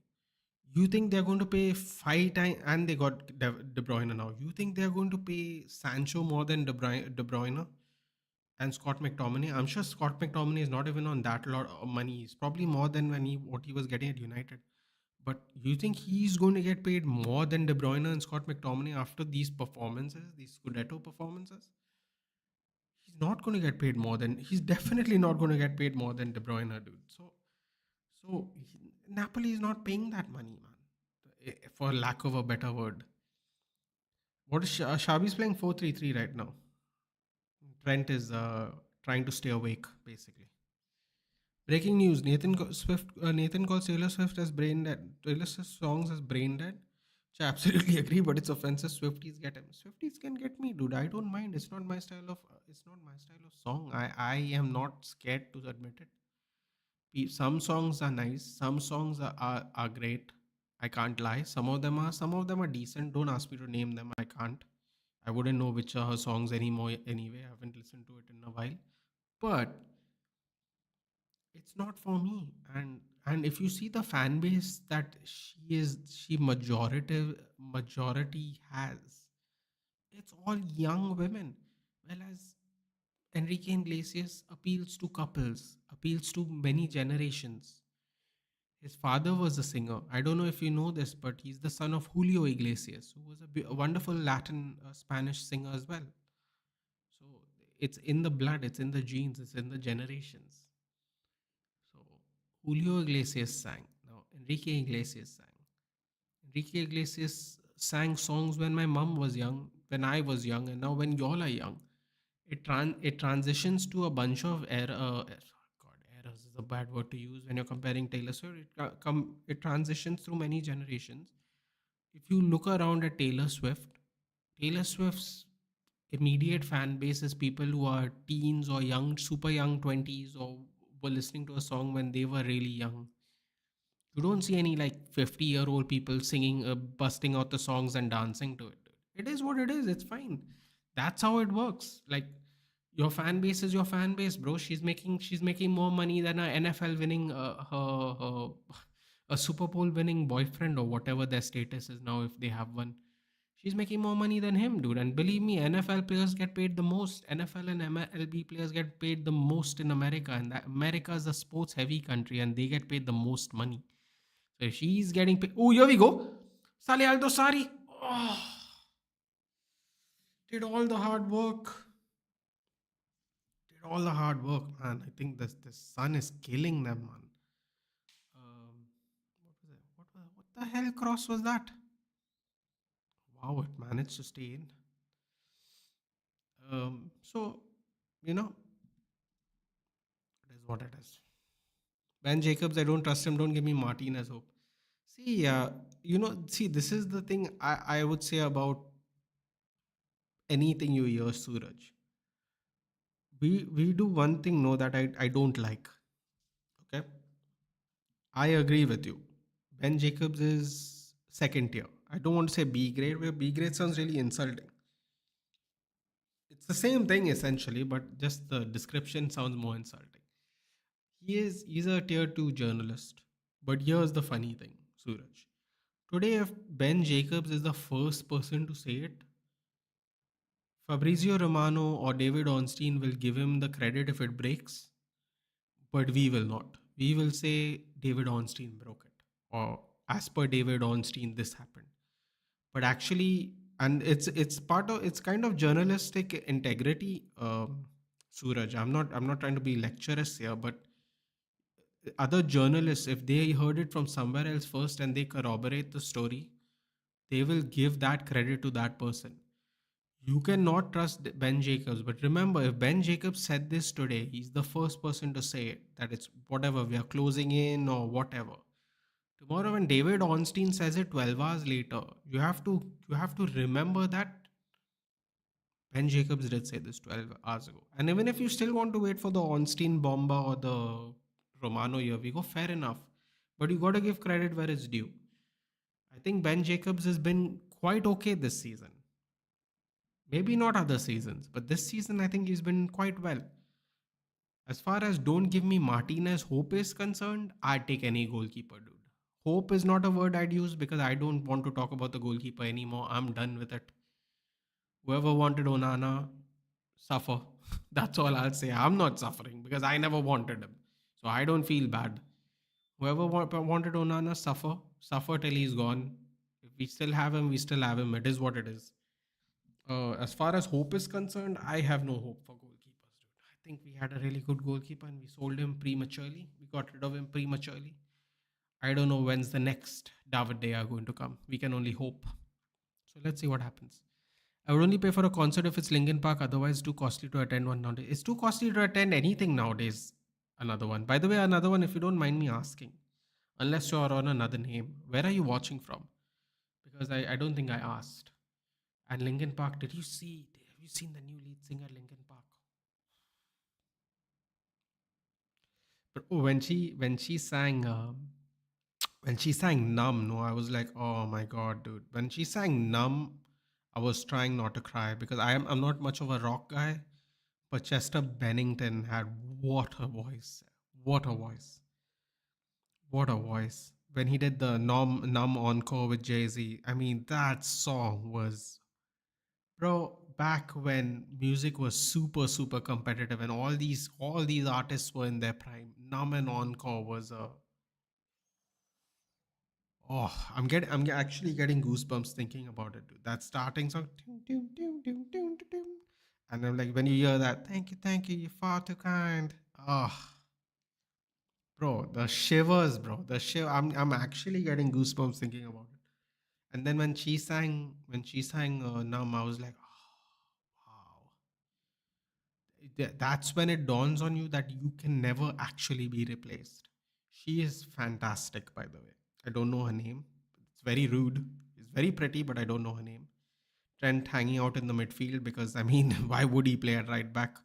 You think they're going to pay 5 times, and they got De Bruyne now? You think they're going to pay Sancho more than De Bruyne and Scott McTominay? I'm sure Scott McTominay is not even on that lot of money. He's probably more than what he was getting at United. But you think he's going to get paid more than De Bruyne and Scott McTominay after these performances, these Scudetto performances? He's not going to get paid more than. He's definitely not going to get paid more than De Bruyne, dude. Napoli is not paying that money, man. For lack of a better word, what is Shabi's playing 4-3-3 right now. Trent is trying to stay awake, basically. Breaking news: Nathan calls Taylor Swift as brain dead. Taylor Swift songs as brain dead. Which I absolutely agree, but it's offensive. Swifties get him. Swifties can get me, dude. I don't mind. It's not my style of. It's not my style of song. I am not scared to admit it. Some songs are nice. Some songs are great. I can't lie. Some of them are decent. Don't ask me to name them. I can't. I wouldn't know which are her songs anymore anyway. I haven't listened to it in a while. But it's not for me. And if you see the fan base that she majority has, it's all young women. Whereas Enrique Iglesias appeals to couples, appeals to many generations. His father was a singer. I don't know if you know this, but he's the son of Julio Iglesias, who was a wonderful Latin Spanish singer as well. So it's in the blood, it's in the genes, it's in the generations. So Julio Iglesias sang. Now Enrique Iglesias sang. Enrique Iglesias sang songs when my mom was young, when I was young, and now when y'all are young. It transitions to a bunch of errors is a bad word to use when you're comparing Taylor Swift. It transitions through many generations. If you look around at Taylor Swift's immediate fan base is people who are teens or young, super young 20s, or were listening to a song when they were really young. You don't see any like 50-year-old people singing, busting out the songs and dancing to it. It is what it is. It's fine. That's how it works. Like your fan base is your fan base, bro. She's making more money than a NFL winning a Super Bowl winning boyfriend or whatever their status is now if they have one. She's making more money than him, dude. And believe me, NFL players get paid the most. NFL and MLB players get paid the most in America, and that America is a sports heavy country, and they get paid the most money. So she's getting paid. Oh, here we go. Sale Aldo Sari. Oh, did all the hard work. Did all the hard work, man. I think this sun is killing them, man. What was it? What the hell cross was that? Wow, it managed to stay in. So you know, it is what it is. Ben Jacobs, I don't trust him. Don't give me Martinez hope. See, see, this is the thing I would say about anything you hear, Suraj. We do one thing, no, that I don't like. Okay, I agree with you. Ben Jacobs is second tier. I don't want to say B grade, where B grade sounds really insulting. It's the same thing essentially, but just the description sounds more insulting. He's a tier two journalist. But here's the funny thing, Suraj. Today, if Ben Jacobs is the first person to say it, Fabrizio Romano or David Ornstein will give him the credit if it breaks, but we will not. We will say David Ornstein broke it, or as per David Ornstein, this happened. But actually, and it's kind of journalistic integrity, Suraj. I'm not trying to be lecturous here, but other journalists, if they heard it from somewhere else first and they corroborate the story, they will give that credit to that person. You cannot trust Ben Jacobs. But remember, if Ben Jacobs said this today, he's the first person to say it, that it's whatever, we are closing in or whatever. Tomorrow, when David Ornstein says it 12 hours later, you have to remember that Ben Jacobs did say this 12 hours ago. And even if you still want to wait for the Ornstein Bomba or the Romano here, we go fair enough. But you got to give credit where it's due. I think Ben Jacobs has been quite okay this season. Maybe not other seasons, but this season I think he's been quite well. As far as don't give me Martinez hope is concerned, I'd take any goalkeeper, dude. Hope is not a word I'd use because I don't want to talk about the goalkeeper anymore. I'm done with it. Whoever wanted Onana, suffer. That's all I'll say. I'm not suffering because I never wanted him. So I don't feel bad. Whoever wanted Onana, suffer. Suffer till he's gone. If we still have him, we still have him. It is what it is. As far as hope is concerned, I have no hope for goalkeepers, dude. I think we had a really good goalkeeper and we sold him prematurely. We got rid of him prematurely. I don't know when's the next David Day are going to come. We can only hope. So let's see what happens. I would only pay for a concert if it's Linkin Park, otherwise too costly to attend one nowadays. It's too costly to attend anything nowadays. Another one. By the way, another one, if you don't mind me asking, unless you're on another name, where are you watching from? Because I don't think I asked. And Linkin Park, have you seen the new lead singer Linkin Park? But oh, when she sang Numb, no, I was like, oh my god, dude. When she sang Numb, I was trying not to cry because I'm not much of a rock guy, but Chester Bennington had what a voice. What a voice. What a voice. When he did the Numb encore with Jay-Z, I mean that song was, bro, back when music was super competitive and all these artists were in their prime. Numb and Encore was a, oh, actually getting goosebumps thinking about it, dude. That starting song, dum, dum, dum, dum, dum, dum, dum. And I'm like, when you hear that, thank you, you're far too kind. Oh, bro, the shivers, bro. The shiver. I'm actually getting goosebumps thinking about it. And then when she sang Numb, I was like, oh, wow. That's when it dawns on you that you can never actually be replaced. She is fantastic, by the way. I don't know her name. It's very rude. It's very pretty, but I don't know her name. Trent hanging out in the midfield because, I mean, why would he play at right back?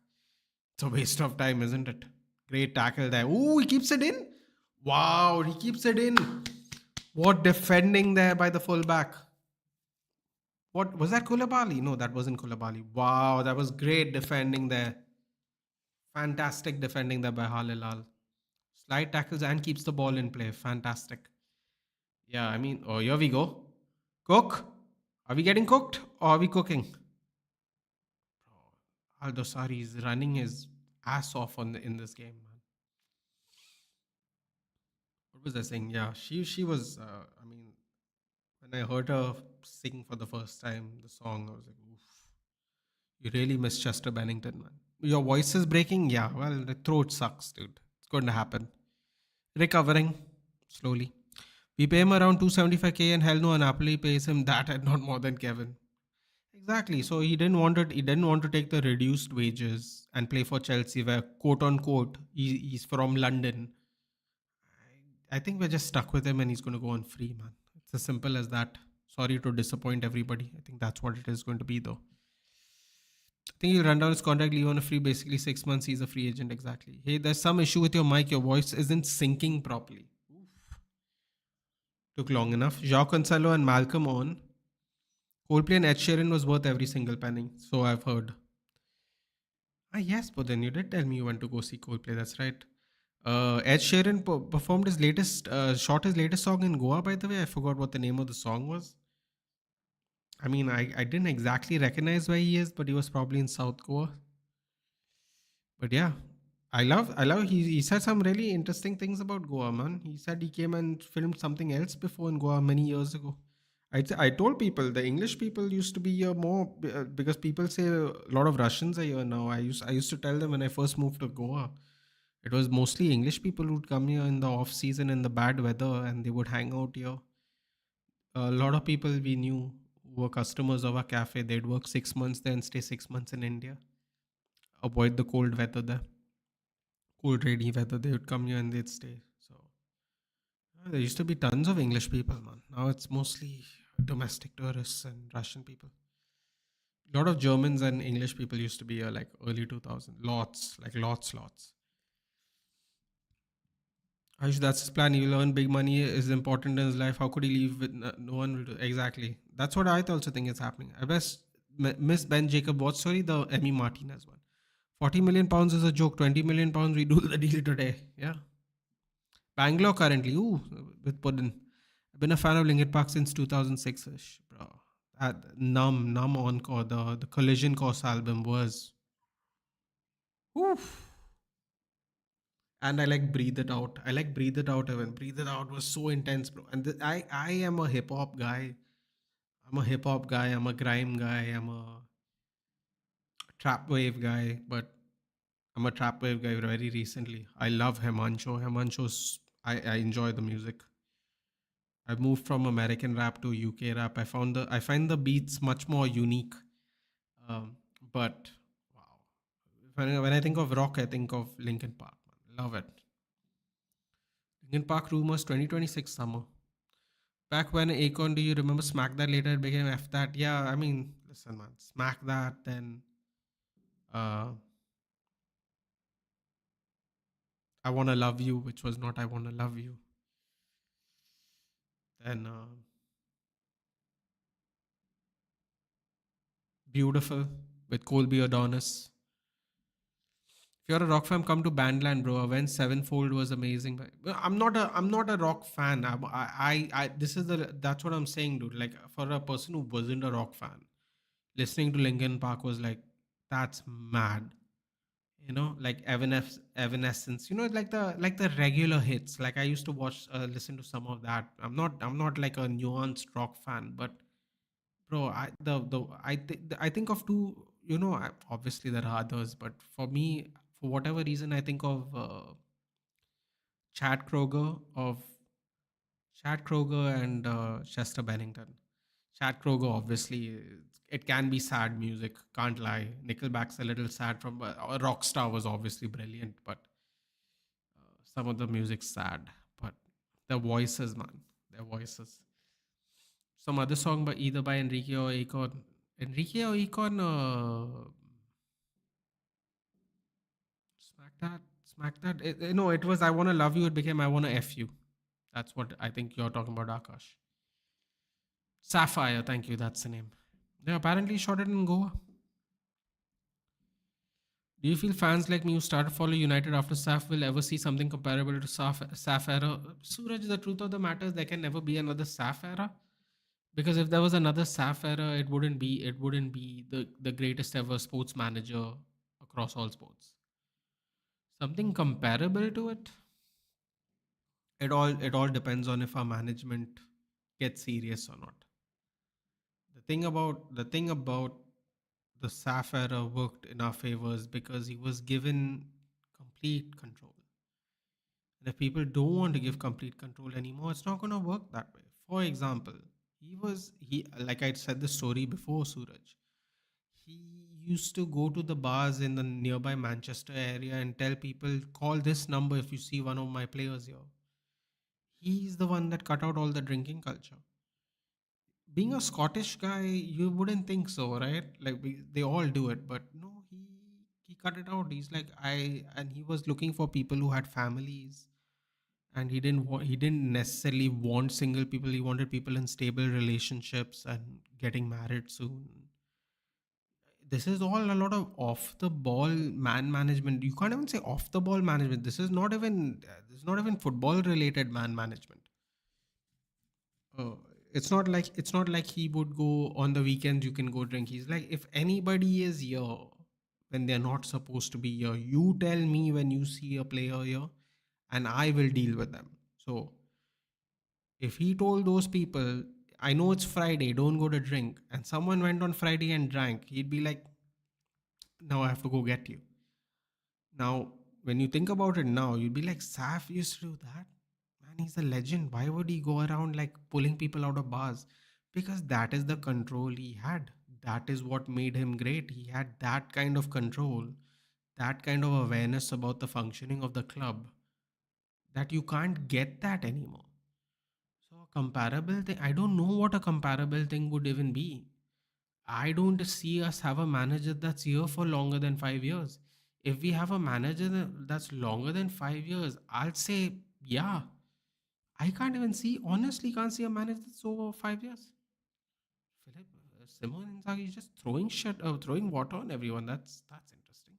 It's a waste of time, isn't it? Great tackle there. Ooh, he keeps it in. Wow, he keeps it in. What defending there by the fullback. What was that, Kulabali? No, that wasn't Kulabali. Wow, that was great defending there. Fantastic defending there by Hilal. Slide tackles and keeps the ball in play. Fantastic. Yeah, I mean, oh, here we go. Cook. Are we getting cooked or are we cooking? Aldo Sari is running his ass off in this game, man. What was I saying? Yeah, she was. I mean, when I heard her sing for the first time the song, I was like, oof. You really miss Chester Bennington, man. Your voice is breaking? Yeah, well, the throat sucks, dude. It's going to happen. Recovering slowly. We pay him around 275K and hell no, Napoli pays him that and not more than Kevin. Exactly. So he didn't want to take the reduced wages and play for Chelsea where quote unquote he's from London. I think we're just stuck with him and he's going to go on free, man. It's as simple as that. Sorry to disappoint everybody. I think that's what it is going to be, though. I think he'll run down his contract, leave on a free, basically 6 months. He's a free agent, exactly. Hey, there's some issue with your mic. Your voice isn't syncing properly. Oof. Took long enough. João Cancelo and Malcolm on. Coldplay and Ed Sheeran was worth every single penny. So I've heard. Ah, yes, but then you did tell me you went to go see Coldplay. That's right. Ed Sheeran performed shot his latest song in Goa, by the way. I forgot what the name of the song was. I mean, I didn't exactly recognize where he is, but he was probably in South Goa. But yeah, I love he said some really interesting things about Goa, man. He said he came and filmed something else before in Goa many years ago. I told people the English people used to be here more because people say a lot of Russians are here now. I used to tell them when I first moved to Goa, it was mostly English people who'd come here in the off season in the bad weather and they would hang out here. A lot of people we knew who were customers of our cafe. They'd work 6 months there and stay 6 months in India, avoid the cold weather there, cold rainy weather. They would come here and they'd stay. So there used to be tons of English people, man. Now it's mostly domestic tourists and Russian people. A lot of Germans and English people used to be here like early 2000. Lots, like lots. Ayush, that's his plan. He'll earn big money, is important in his life. How could he leave with no one will do? Exactly. That's what I also think is happening. I best miss Ben Jacob. What story? The Emmy Martinez one. 40 million pounds is a joke. 20 million pounds, we do the deal today. Yeah. Bangalore currently. Ooh, with Puddin. I've been a fan of Linkin Park since 2006 ish, bro. Numb Encore, the Collision Course album was. Oof. And I like Breathe It Out. I like Breathe It Out even. Breathe It Out was so intense, bro. And I am a hip hop guy. I'm a hip hop guy. I'm a grime guy. I'm a trap wave guy. But I'm a trap wave guy very recently. I love Hemancho. Hemancho's. I enjoy the music. I moved from American rap to UK rap. I find the beats much more unique. But wow, when I think of rock, I think of Linkin Park. Man. Love it. Linkin Park Rumors 2026 summer. Back when Akon, do you remember Smack That later it became F That? Yeah, I mean, listen, man, Smack That, then uh, I Wanna Love You, which was not I Wanna Love You. Then Beautiful with Colby Adonis. If you're a rock fan, come to Bandland, bro. When Sevenfold was amazing. But I'm not a rock fan. This is that's what I'm saying, dude. Like for a person who wasn't a rock fan, listening to Linkin Park was like, that's mad. Like Evanescence. Like the regular hits. Like I used to listen to some of that. I'm not like a nuanced rock fan, but bro, I think of two. Obviously there are others, but for me, for whatever reason, I think of Chad Kroger of Chad Kroger and Chester Bennington. Chad Kroger, obviously, it can be sad music. Can't lie. Nickelback's a little sad. From Rockstar was obviously brilliant, but some of the music's sad. But their voices, man, their voices. Some other song by either by Enrique or Akon. Enrique or Akon, smack that. No, it was I Wanna Love You. It became I Wanna F You. That's what I think you're talking about, Akash. Sapphire, thank you. That's the name. They apparently shot it in Goa. Do you feel fans like me who started following United after Saf will ever see something comparable to Saf era? Suraj, the truth of the matter is there can never be another Saf era. Because if there was another Saf era, it wouldn't be the greatest ever sports manager across all sports. Something comparable to it. It all depends on if our management gets serious or not. The thing about the SAF era worked in our favors because he was given complete control. And if people don't want to give complete control anymore, it's not going to work that way. For example, he like I said the story before, Suraj. He used to go to the bars in the nearby Manchester area and tell people, call this number if you see one of my players here. He's the one that cut out all the drinking culture. Being a Scottish guy, you wouldn't think so, right? Like they all do it, but no, he cut it out. He's like and he was looking for people who had families, and he didn't necessarily want single people. He wanted people in stable relationships and getting married soon. This is all a lot of off the ball man management. You can't even say off the ball management. This is not even football related man management. It's not like he would go on the weekends. You can go drink. He's like, if anybody is here when they're not supposed to be here, you tell me when you see a player here, and I will deal with them. So if he told those people, I know it's Friday, don't go to drink, and someone went on Friday and drank, he'd be like, now I have to go get you. Now, when you think about it now, you'd be like, Saf used to do that. Man, he's a legend. Why would he go around like pulling people out of bars? Because that is the control he had. That is what made him great. He had that kind of control, that kind of awareness about the functioning of the club, that you can't get that anymore. So, a comparable thing, I don't know what a comparable thing would even be. I don't see us have a manager that's here for longer than 5 years. If we have a manager that's longer than 5 years, I'll say, yeah. I can't even see, honestly, can't see a manager that's over 5 years. Philip, Simon Inzaghi is just throwing shit, throwing water on everyone. That's interesting.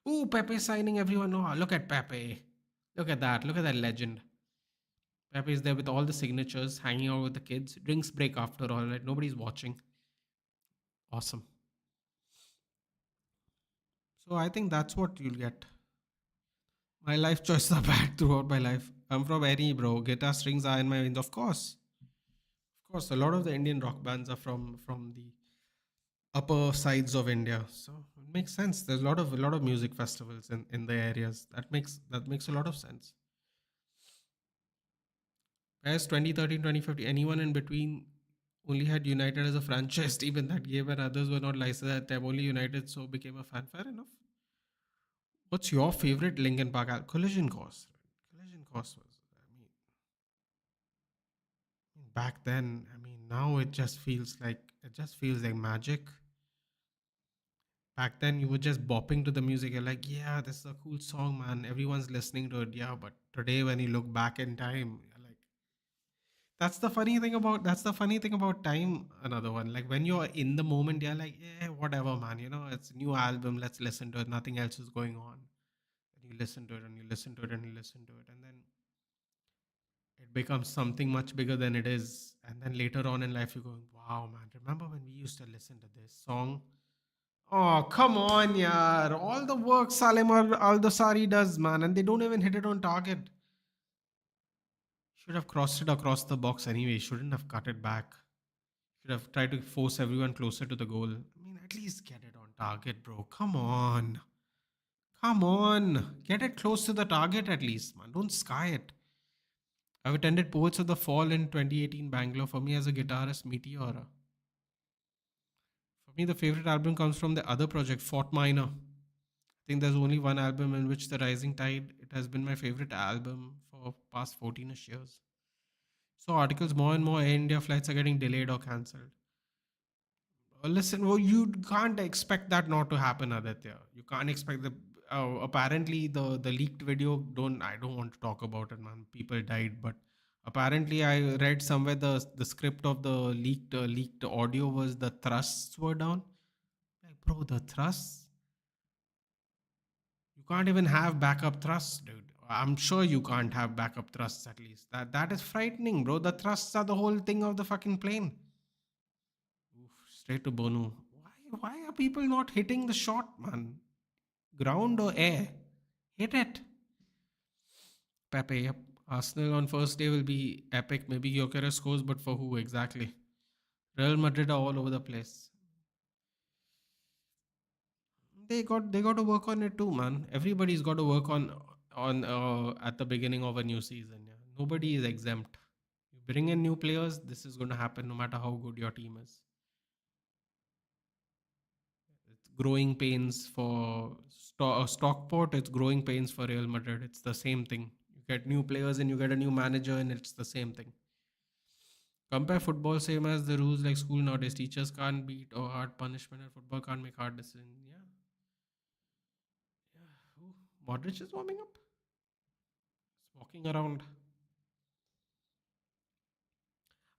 Ooh, Pepe signing everyone. Oh, look at Pepe. Look at that. Look at that legend. Pepe is there with all the signatures, hanging out with the kids. Drinks break after all, right? Nobody's watching. Awesome. So I think that's what you'll get. My life choices are bad throughout my life. I'm from any bro. Guitar strings are in my veins. Of course. A lot of the Indian rock bands are from the upper sides of India. So it makes sense. There's a lot of music festivals in the areas. That makes a lot of sense. Whereas 2013, 2015, anyone in between only had United as a franchise team in that game, and others were not licensed at that time. Only United so became a fan. Fair enough. What's your favorite Linkin Park Collision Course? Collision Course was, back then. Now it just feels like magic. Back then, you were just bopping to the music. You're like, yeah, this is a cool song, man. Everyone's listening to it. Yeah, but today, when you look back in time, you're like, that's the funny thing about time. Another one, like when you're in the moment, you're like, yeah, whatever, man. It's a new album. Let's listen to it. Nothing else is going on. And you listen to it, and you listen to it, and you listen to it, and then it becomes something much bigger than it is. And then later on in life, you're going, wow, man. Remember when we used to listen to this song? Oh, come on, yaar. All the work Salim Al-Dosari does, man, and they don't even hit it on target. Should have crossed it across the box anyway. Shouldn't have cut it back. Should have tried to force everyone closer to the goal. At least get it on target, bro. Come on. Come on. Get it close to the target at least, man. Don't sky it. I've attended Poets of the Fall in 2018 Bangalore. For me, as a guitarist, Meteora. For me, the favorite album comes from the other project, Fort Minor. I think there's only one album in which The Rising Tide, it has been my favorite album for past 14ish years. So articles, more and more Air India flights are getting delayed or cancelled. Listen, well, you can't expect that not to happen, Aditya. You can't expect the apparently the leaked video. I don't want to talk about it, man. People died, but apparently I read somewhere the script of the leaked audio was the thrusts were down. Like, bro, the thrusts. You can't even have backup thrusts, dude. I'm sure you can't have backup thrusts at least. That is frightening, bro. The thrusts are the whole thing of the fucking plane. Oof, straight to Bonu. Why are people not hitting the shot, man? Ground or air? Hit it. Pepe, yep. Arsenal on first day will be epic. Maybe Gyökeres scores, but for who exactly? Real Madrid are all over the place. They got to work on it too, man. Everybody's got to work on at the beginning of a new season. Yeah. Nobody is exempt. You bring in new players, this is going to happen no matter how good your team is. It's growing pains for Stockport. It's growing pains for Real Madrid. It's the same thing. You get new players and you get a new manager, and it's the same thing. Compare football same as the rules like school nowadays. Teachers can't beat or hard punishment, and football can't make hard decisions. Yeah, yeah. Ooh, Modric is warming up. He's walking around.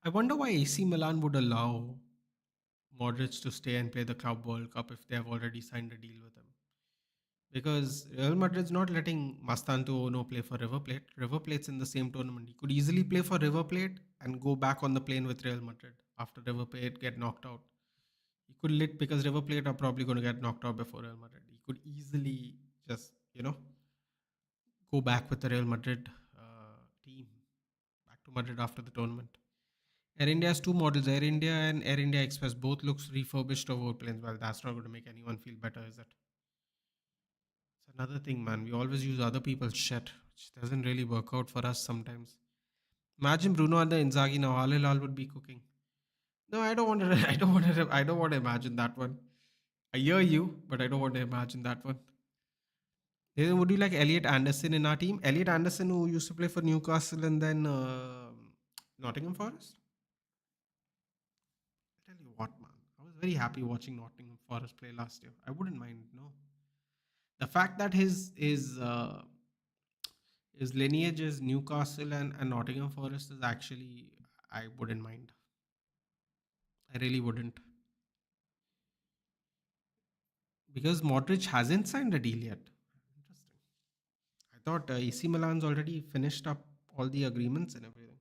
I wonder why AC Milan would allow Modric to stay and play the Club World Cup if they have already signed a deal with him. Because Real Madrid's not letting Mastanto Ono play for River Plate. River Plate's in the same tournament. He could easily play for River Plate and go back on the plane with Real Madrid after River Plate get knocked out. He could lit because River Plate are probably going to get knocked out before Real Madrid. He could easily just go back with the Real Madrid team back to Madrid after the tournament. Air India has two models, Air India and Air India Express. Both looks refurbished over planes. Well, that's not going to make anyone feel better, is it? It's another thing, man. We always use other people's shit, which doesn't really work out for us sometimes. Imagine Bruno and the Inzaghi now. Al Hilal would be cooking. No, I don't want to. I don't want to. I don't want to imagine that one. I hear you, but I don't want to imagine that one. Then would you like Elliot Anderson in our team? Elliot Anderson, who used to play for Newcastle and then Nottingham Forest. I tell you what, man, I was very happy watching Nottingham Forest play last year. I wouldn't mind. No, the fact that his lineage is Newcastle and Nottingham Forest is actually, I wouldn't mind. I really wouldn't, because Modric hasn't signed a deal yet. Interesting. I thought AC Milan's already finished up all the agreements and everything.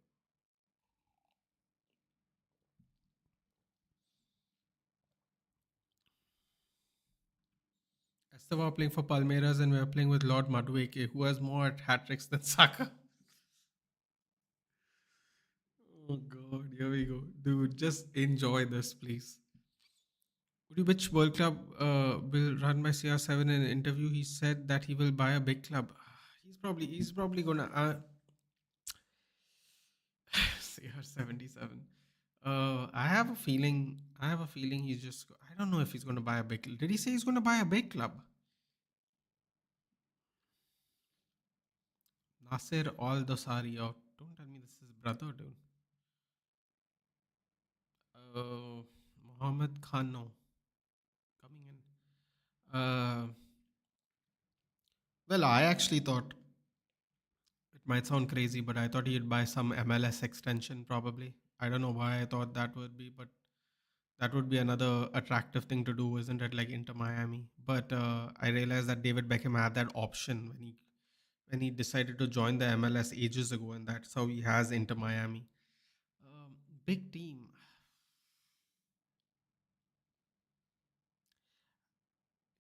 Esteva playing for Palmeiras and we're playing with Lord Madueke, who has more hat tricks than Saka. Oh God, here we go, dude. Just enjoy this, please. Which World Club will run by CR7 in an interview? He said that he will buy a big club. He's probably gonna CR77. I have a feeling. I have a feeling he's just. I don't know if he's gonna buy a big. Did he say he's gonna buy a big club? Nasir Al Dosari. Oh, don't tell me this is brother, dude. Mohammed Khan, no, coming in. Well, I actually thought it might sound crazy, but I thought he'd buy some MLS extension probably. I don't know why I thought that would be, but that would be another attractive thing to do, isn't it? Like Inter Miami. But I realized that David Beckham had that option when he decided to join the MLS ages ago, and that's how he has Inter Miami. Um, Big team.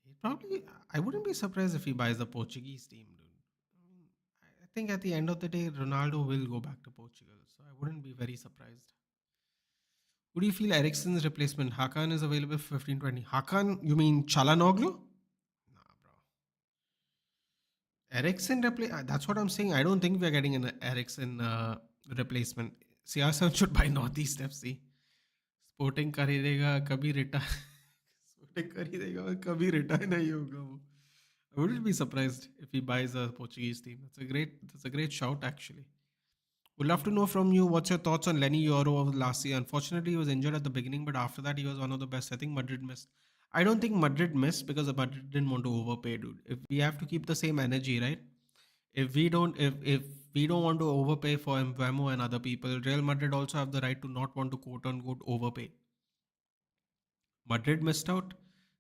He probably. I wouldn't be surprised if he buys the Portuguese team, dude. I mean, I think at the end of the day, Ronaldo will go back to Portugal, so I wouldn't be very surprised. Who do you feel Ericsson's replacement? Hakan is available for 15-20. Hakan, you mean Chalanoglu? Nah, bro. Ericsson that's what I'm saying. I don't think we're getting an Ericsson replacement. CR7 should buy Northeast FC. Sporting खरीदेगा कभी retire Sporting खरीदेगा कभी retire नहीं होगा वो. I wouldn't be surprised if he buys a Portuguese team. That's a great shout actually. Would love to know from you what's your thoughts on Lenny Yoro of last year. Unfortunately, he was injured at the beginning, but after that, he was one of the best. I think Madrid missed. I don't think Madrid missed because Madrid didn't want to overpay, dude. If we have to keep the same energy, right? If we don't want to overpay for Mbemo and other people, Real Madrid also have the right to not want to quote unquote overpay. Madrid missed out.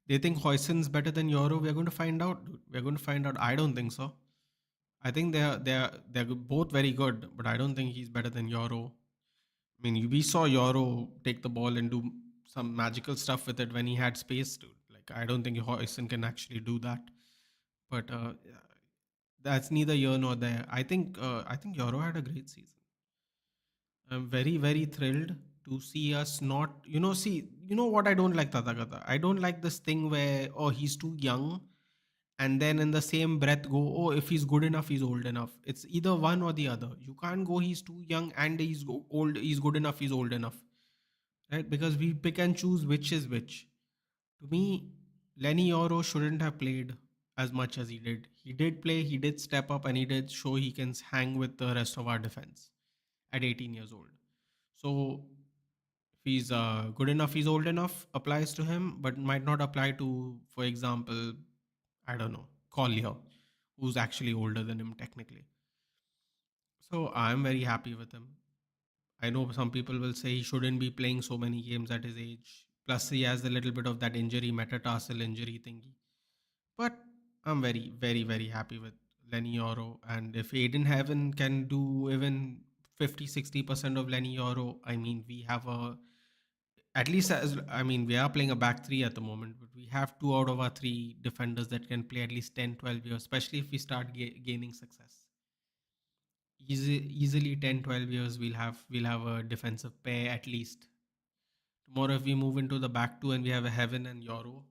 They think Hoysen's better than Euro. We're going to find out, dude. We're going to find out. I don't think so. I think they're both very good, but I don't think he's better than Euro. I mean, we saw Euro take the ball and do some magical stuff with it when he had space to. Like, I don't think Hoyson can actually do that. But that's neither here nor there. I think Euro had a great season. I'm very, very thrilled to see us not, you know what I don't like, Tathagata? I don't like this thing where, oh, he's too young, and then in the same breath go, oh, if he's good enough, he's old enough. It's either one or the other. You can't go, he's too young and he's good enough, he's old enough. Right? Because we pick and choose which is which. To me, Lenny Oro shouldn't have played as much as he did. He did play, he did step up, and he did show he can hang with the rest of our defense at 18 years old. So if he's good enough, he's old enough, applies to him, but might not apply to, for example, I don't know, Collier, who's actually older than him technically. So I'm very happy with him. I know some people will say he shouldn't be playing so many games at his age. Plus, he has a little bit of that injury, metatarsal injury thingy. But I'm very, very, very happy with Lenny Oro. And if Aiden Heaven can do even 50-60% of Lenny Oro, I mean, we have at least as I mean, we are playing a back three at the moment, but we have two out of our three defenders that can play at least 10-12 years, especially if we start gaining success. Easily 10-12 years we'll have a defensive pair at least. Tomorrow, if we move into the back two and we have a Heaven and Euro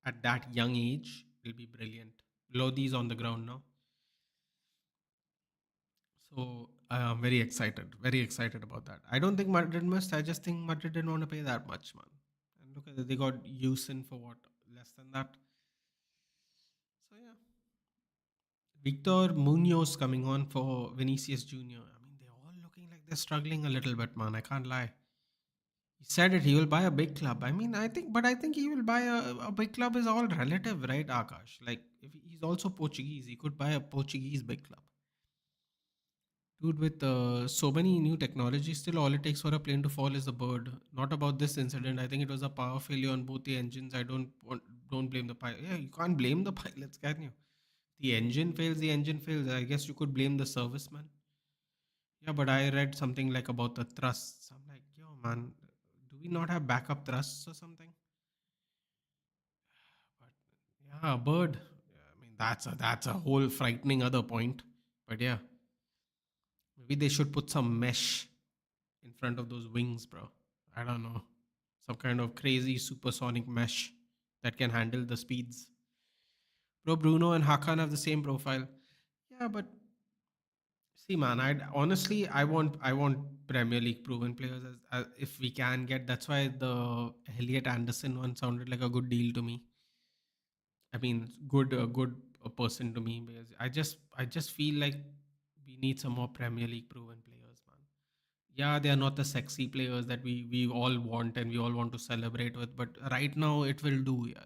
at that young age, it'll be brilliant. Lodi's on the ground now. So I'm very excited about that. I don't think Madrid must. I just think Madrid didn't want to pay that much, man. And look at it, they got Yusin for what, less than that. So yeah, Victor Munoz coming on for Vinicius Junior. I mean, they're all looking like they're struggling a little bit, man. I can't lie. He said it. He will buy a big club. I mean, I think he will buy a big club is all relative, right, Akash? Like, if he's also Portuguese, he could buy a Portuguese big club. Dude, with so many new technologies, still all it takes for a plane to fall is a bird. Not about this incident. I think it was a power failure on both the engines. Don't blame the pilot. Yeah, you can't blame the pilots, can you? The engine fails. The engine fails. I guess you could blame the serviceman. Yeah, but I read something like about the thrusts. I'm like, yo, man, do we not have backup thrusts or something? But yeah, a bird. Yeah, I mean, that's a whole frightening other point. But yeah, maybe they should put some mesh in front of those wings, bro. I don't know. Some kind of crazy supersonic mesh that can handle the speeds. Bro, Bruno and Hakan have the same profile. Yeah, but see, man, I want Premier League proven players as if we can get. That's why the Elliot Anderson one sounded like a good deal to me. I mean, good a good person to me because I just feel like we need some more Premier League proven players, man. Yeah, they are not the sexy players that we all want and we all want to celebrate with, but right now it will do, yeah.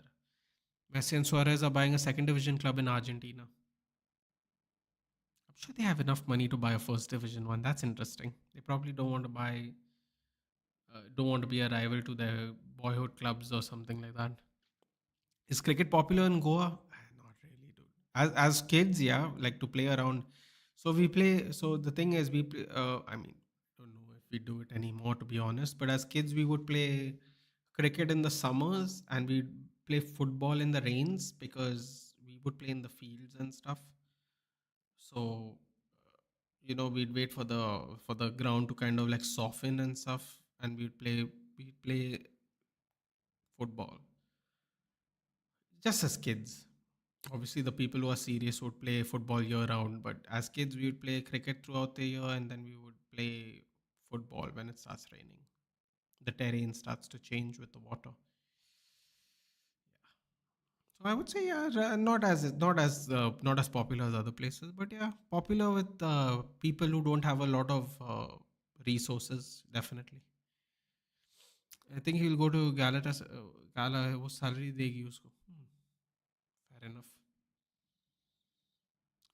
Messi and Suarez are buying a second division club in Argentina. I'm sure they have enough money to buy a first division one. That's interesting. They probably don't want to be a rival to their boyhood clubs or something like that. Is cricket popular in Goa? Not really, dude. As kids, yeah, like to play around. So we play. So the thing is, we play. I mean, don't know if we do it anymore, to be honest. But as kids, we would play cricket in the summers, and we'd play football in the rains because we would play in the fields and stuff. So we'd wait for the ground to kind of like soften and stuff, and we'd play football just as kids. Obviously, the people who are serious would play football year round, but as kids, we would play cricket throughout the year, and then we would play football when it starts raining. The terrain starts to change with the water. So I would say, yeah, not as popular as other places, but yeah, popular with people who don't have a lot of resources. Definitely, I think he'll go to Gala. वो salary देगी उसको. Fair enough.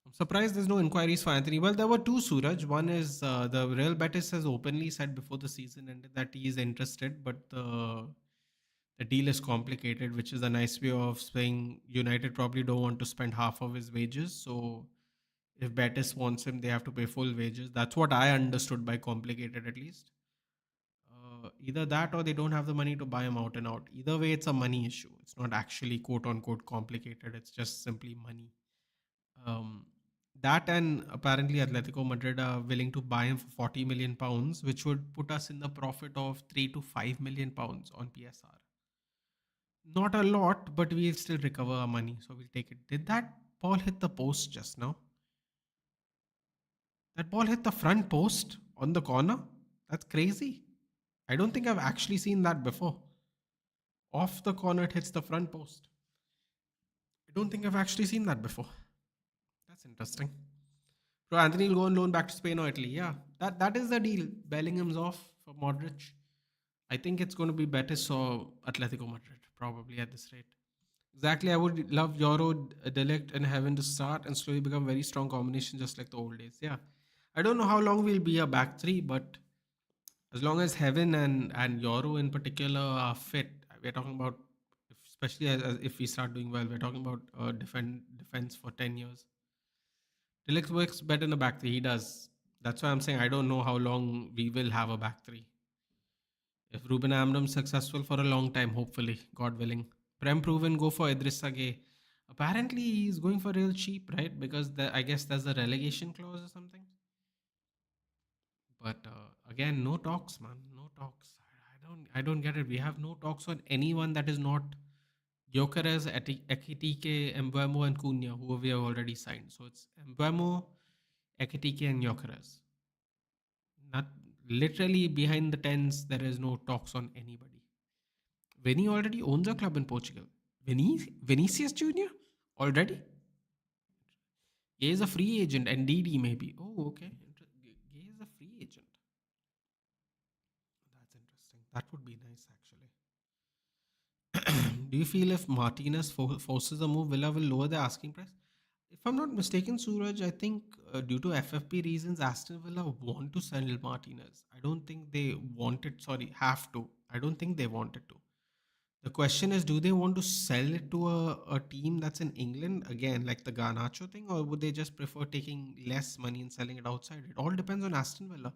I'm surprised there's no inquiries for Anthony. Well, there were two, Suraj. One is the Real Betis has openly said before the season ended that he is interested, but the deal is complicated, which is a nice way of saying United probably don't want to spend half of his wages. So if Betis wants him, they have to pay full wages. That's what I understood by complicated, at least. Either that or they don't have the money to buy him out and out. Either way, it's a money issue. It's not actually quote unquote complicated. It's just simply money. Um, that and apparently Atletico Madrid are willing to buy him for 40 million pounds, which would put us in the profit of 3 to 5 million pounds on PSR. Not a lot, but we'll still recover our money, so we'll take it. Did that ball hit the post just now? That ball hit the front post on the corner? That's crazy. I don't think I've actually seen that before. Off the corner, it hits the front post. I don't think I've actually seen that before. That's interesting. So Anthony will go on loan back to Spain or Italy. Yeah, that is the deal. Bellingham's off for Modric. I think it's going to be Betis or Atletico Madrid, probably at this rate. Exactly, I would love Euro, Delict, and Heaven to start and slowly become very strong combination, just like the old days. Yeah, I don't know how long we'll be a back three, but as long as Heaven and Euro in particular are fit, we're talking about, especially as if we start doing well, we're talking about defense for 10 years. Delict works better in the back three. He does. That's why I'm saying I don't know how long we will have a back three. If Ruben Amram's successful for a long time, hopefully, God willing. Prem proven, go for Idrissa Gueye. Apparently, he's going for real cheap, right? Because I guess there's a relegation clause or something. But again, no talks, man. No talks. I don't get it. We have no talks on anyone that is not Gyökeres, Ekitike, Mbeumo, and Cunha, who we have already signed. So it's Mbeumo, Ekitike, and Gyökeres. Not literally behind the tents. There is no talks on anybody. Vinny already owns a club in Portugal. Vinicius Junior already. He is a free agent. NDD maybe. Oh, okay. He is a free agent. That's interesting. That would be nice actually. Do you feel if Martinez forces a move, Villa will lower the asking price? If I'm not mistaken, Suraj, I think due to FFP reasons, Aston Villa want to sell Martinez. I don't think they wanted, sorry, have to. I don't think they wanted to. The question is, do they want to sell it to a team that's in England again, like the Garnacho thing, or would they just prefer taking less money and selling it outside? It all depends on Aston Villa.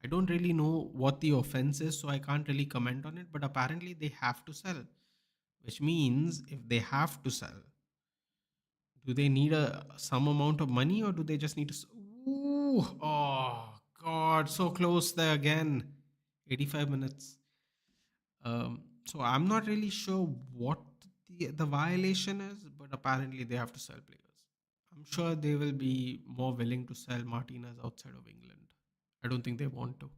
I don't really know what the offense is, so I can't really comment on it. But apparently, they have to sell, which means if they have to sell, do they need a some amount of money, or do they just need to? Ooh, oh God, so close there again. 85 minutes. So I'm not really sure what the violation is, but apparently they have to sell players. I'm sure they will be more willing to sell Martinez outside of England. I don't think they want to.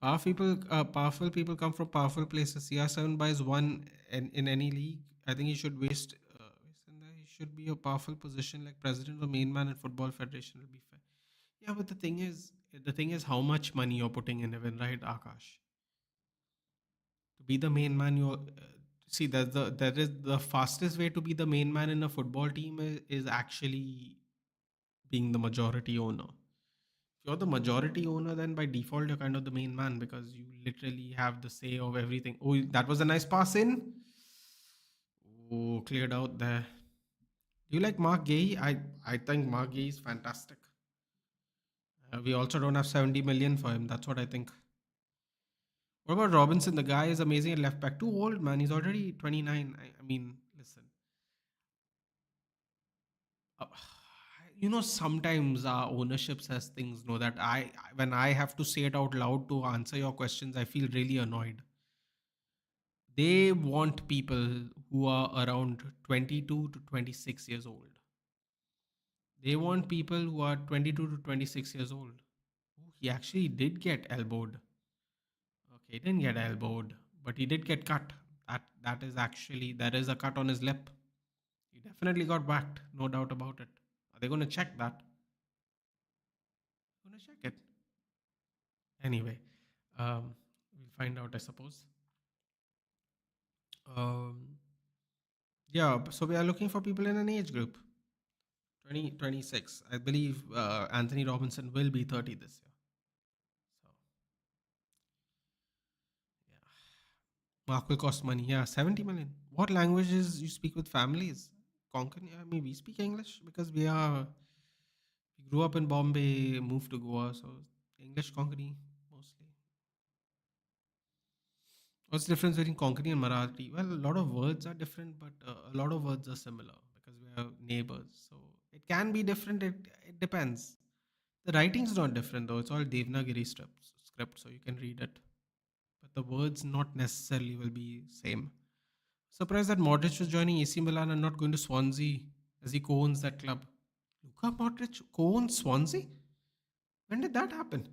Powerful people come from powerful places. CR7 buys one in any league. I think he should waste in there. He should be a powerful position like president or main man in football federation. Will be fair. Yeah, but the thing is how much money you're putting in, even right, Akash? To be the main man, see that is the fastest way to be the main man in a football team is actually being the majority owner. If you're the majority owner, then by default you're kind of the main man because you literally have the say of everything. Oh, that was a nice pass in. Oh, cleared out there. Do you like Mark Gay? I think Mark Gay is fantastic. We also don't have 70 million for him. That's what I think. What about Robinson? The guy is amazing at left back. Too old, man. He's already 29. I mean, listen. Uh, sometimes our ownership says things, no, that when I have to say it out loud to answer your questions, I feel really annoyed. They want people who are around 22 to 26 years old. They want people who are 22 to 26 years old. Oh, he actually did get elbowed. Okay, he didn't get elbowed, but he did get cut. That is actually there is a cut on his lip. He definitely got whacked, no doubt about it. Are they going to check that? Going to check it anyway. We'll find out, I suppose. Um, yeah, so we are looking for people in an age group 2026. I believe Anthony Robinson will be 30 this year. So, yeah. Mark will cost money. Yeah, 70 million. What languages you speak with families? Konkan? Yeah, I mean, we speak English because we grew up in Bombay, moved to Goa, so English Konkani mostly. What's the difference between Konkani and Marathi? Well, a lot of words are different, but a lot of words are similar because we are neighbors. So it can be different. It depends. The writing's not different though. It's all Devanagari script, so you can read it. But the words not necessarily will be same. Surprised that Modric was joining AC Milan and not going to Swansea as he co-owns that club. Luka Modric co-owns Swansea? When did that happen?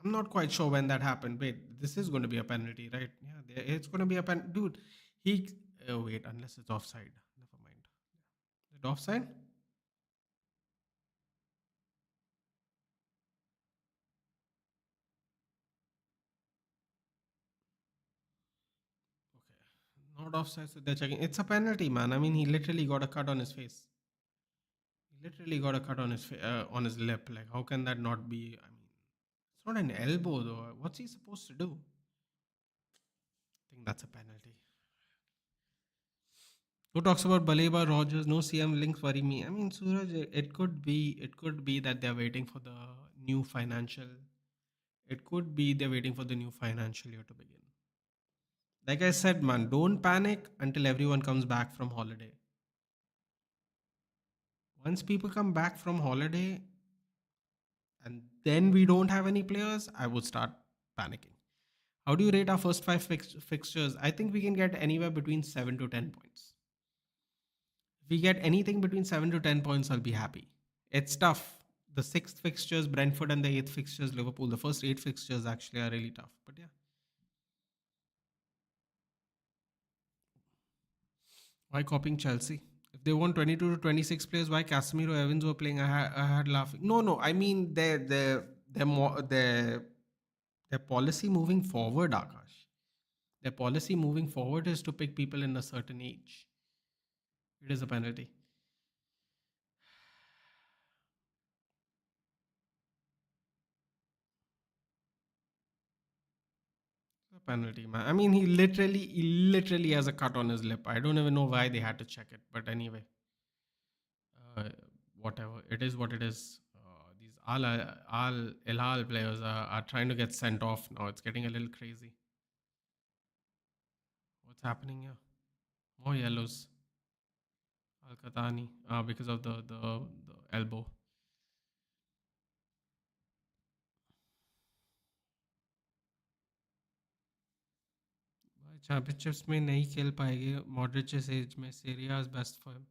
I'm not quite sure when that happened. Wait, this is going to be a penalty, right? Yeah, it's going to be a pen. Dude, he. Wait, unless it's offside. Never mind. Is it offside? Okay. Not offside, so they're checking. It's a penalty, man. I mean, he literally got a cut on his face. He literally got a cut on his lip. Like, how can that not be? I mean, it's not an elbow, though. What's he supposed to do? I think that's a penalty. Who talks about Baleba, Rogers? No CM links worry me. I mean, Suraj, it could be that they're waiting for the new financial. It could be they're waiting for the new financial year to begin. Like I said, man, don't panic until everyone comes back from holiday. Once people come back from holiday and then we don't have any players, I would start panicking. How do you rate our first five fixtures? I think we can get anywhere between 7 to 10 points. If we get anything between 7 to 10 points, I'll be happy. It's tough. The sixth fixtures, Brentford, and the eighth fixtures, Liverpool. The first eight fixtures actually are really tough. But yeah, why copying Chelsea? If they won 22 to 26 players, why Casemiro Evans were playing? I had laughing. No, no. I mean their policy moving forward, Akash. Their policy moving forward is to pick people in a certain age. It is a penalty. A penalty, man. I mean, he literally has a cut on his lip. I don't even know why they had to check it. But anyway, uh, whatever. It is what it is. These Al Hilal players are trying to get sent off now. It's getting a little crazy. What's happening here? More yellows. Al Qatani, because of the elbow. भाई championships में नहीं खेल पाएंगे Modric इस as में Serie A is best for him.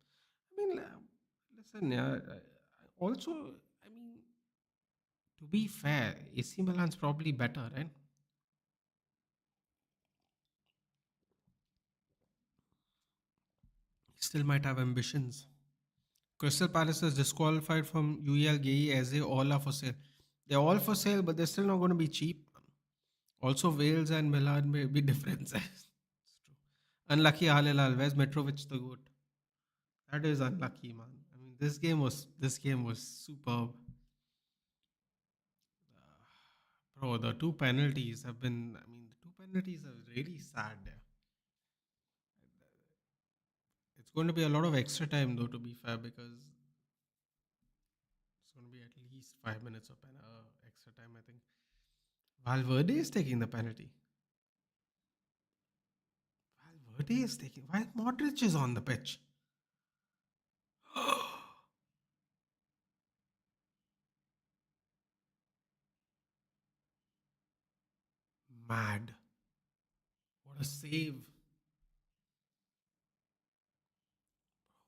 I mean, listen, yeah. Also, I mean, to be fair, AC Milan's probably better, right? He still might have ambitions. Crystal Palace is disqualified from UEL GE as they all are for sale. They're all for sale, but they're still not going to be cheap. Also, Wales and Milan may be different. It's true. Unlucky Al Hilal. Where's Mitrovic the goat? That is unlucky, man. I mean, this game was superb. Bro, the two penalties have been. I mean, the two penalties are really sad there. It's going to be a lot of extra time, though, to be fair, because it's going to be at least 5 minutes of extra time, I think. Valverde is taking the penalty. Valverde is taking. Why Modric is on the pitch? Mad. What a save.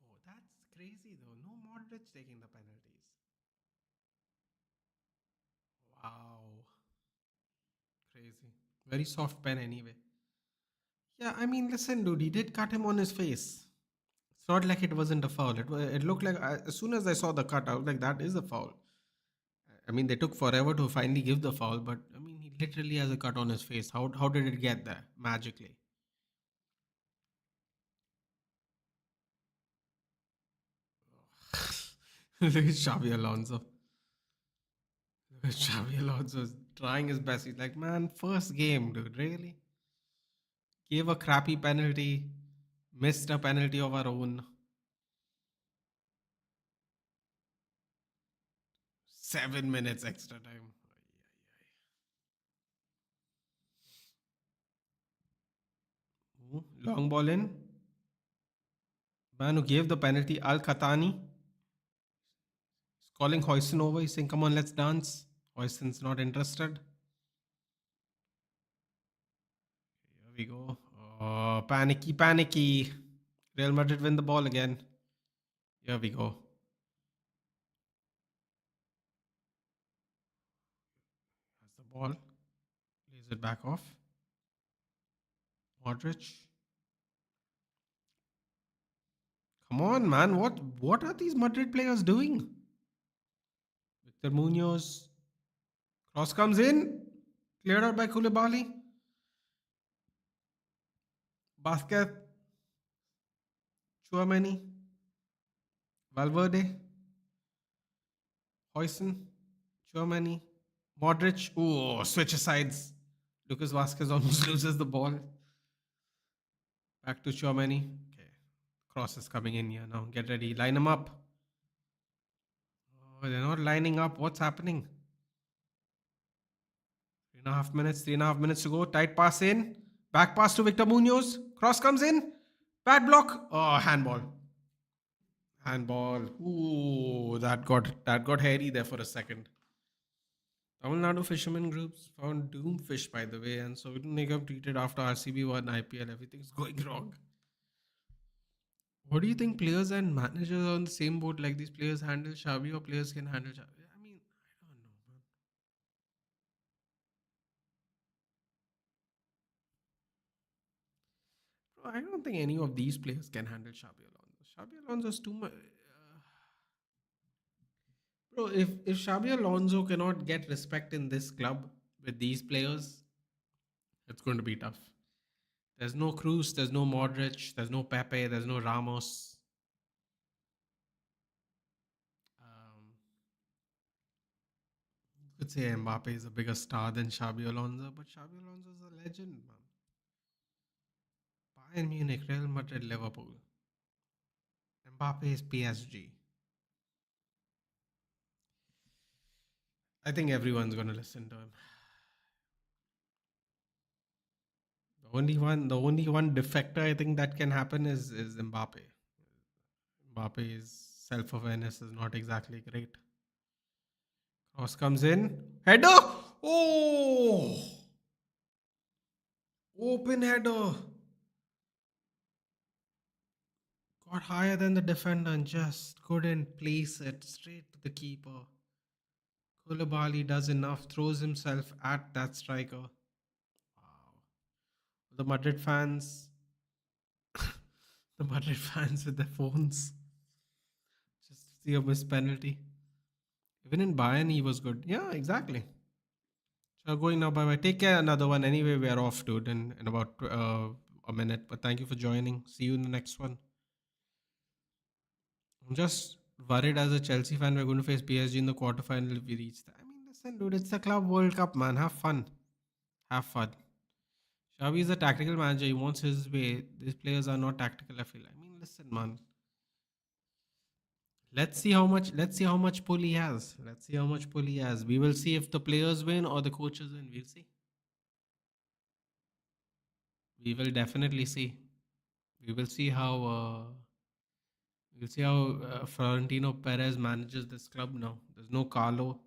Oh, that's crazy, though. No Modric taking the penalties. Wow. Crazy. Very soft pen, anyway. Yeah, I mean, listen, dude, he did cut him on his face. It's not like it wasn't a foul. It looked like, as soon as I saw the cut, I was like, that is a foul. I mean, they took forever to finally give the foul, but I mean, he literally has a cut on his face. How did it get there magically? Look at Xavi Alonso. Look at Xavi Alonso is trying his best. He's like, man, first game, dude, really? Gave a crappy penalty, missed a penalty of our own. 7 minutes extra time. Ooh, long ball in. Man who gave the penalty, Al Khatani, is calling Hoyson over. He's saying, come on, let's dance. Hoyson's not interested. Here we go. Oh, panicky, panicky. Real Madrid win the ball again. Here we go. Has the ball. Plays it back off. Modric. Come on, man. What are these Madrid players doing? Victor Munoz. Cross comes in. Cleared out by Koulibaly. Basket. Chouameni. Valverde. Hoyson. Chouameni. Modric. Oh, switch sides. Lucas Vasquez almost loses the ball. Back to Chouameni. Okay. Cross is coming in here now. Get ready. Line them up. Oh, they're not lining up. What's happening? 3.5 minutes. 3.5 minutes to go. Tight pass in. Back pass to Victor Munoz. Cross comes in. Bad block. Oh, handball. Handball. Ooh, that got hairy there for a second. Tamil Nadu fishermen groups found doomfish, by the way, and so Nigam tweeted after RCB won IPL, everything's going wrong. What do you think players and managers are on the same boat? Like these players handle Xavi or players can handle Xavi? I mean, I don't know, man. Bro, I don't think any of these players can handle Xabi Alonso. Xabi Alonso is too much. Bro, if Xabi Alonso cannot get respect in this club with these players, it's going to be tough. There's no Cruz, there's no Modric, there's no Pepe, there's no Ramos. Um, you could say Mbappe is a bigger star than Xabi Alonso, but Xabi Alonso is a legend, man. Bayern Munich, Real Madrid, Liverpool. Mbappe is PSG. I think everyone's going to listen to him. The only one defector I think that can happen is Mbappe. Mbappe's self awareness is not exactly great. Cross comes in. Header! Oh! Open header. Got higher than the defender and just couldn't place it straight to the keeper. Koulibaly does enough, throws himself at that striker. Wow. The Madrid fans, the Madrid fans with their phones. Just see a missed penalty. Even in Bayern, he was good. Yeah, exactly. So going now. Bye bye. Take care. Another one. Anyway, we are off, dude, in about a minute. But thank you for joining. See you in the next one. I'm just worried as a Chelsea fan. We're going to face PSG in the quarterfinal if we reach that. I mean, listen, dude, it's the Club World Cup, man. Have fun. Have fun. Xavi is a tactical manager. He wants his way. These players are not tactical. I feel. I mean, listen, man. Let's see how much. Let's see how much pull he has. Let's see how much pull he has. We will see if the players win or the coaches win. We'll see. We will definitely see. We will see how. We'll see how Florentino Perez manages this club now. There's no Carlo.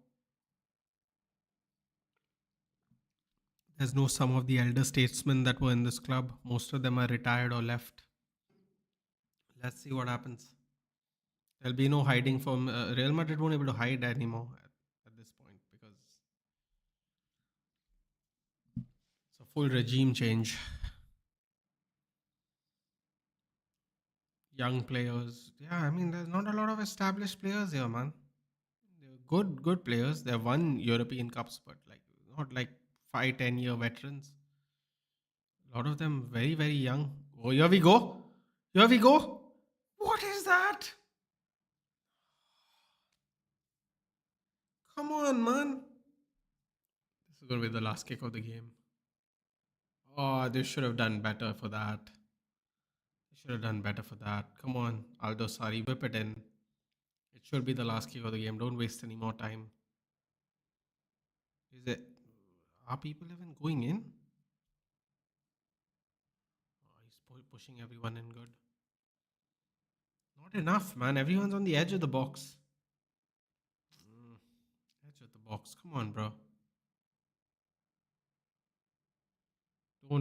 There's no some of the elder statesmen that were in this club. Most of them are retired or left. Let's see what happens. There'll be no hiding from Real Madrid. Won't be able to hide anymore at this point because it's a full regime change. Young players. Yeah, I mean, there's not a lot of established players here, man. They're good players. They've won European Cups, but like not like 5, 10 year veterans. A lot of them very young. Oh, here we go. Here we go. What is that? Come on, man. This is going to be the last kick of the game. Oh, they should have done better for that. They should have done better for that. Come on, Aldo Sari, whip it in. It should be the last kick of the game. Don't waste any more time. Is it? Are people even going in? Oh, he's pushing everyone in good. Not enough, man. Everyone's on the edge of the box. Mm, edge of the box. Come on, bro.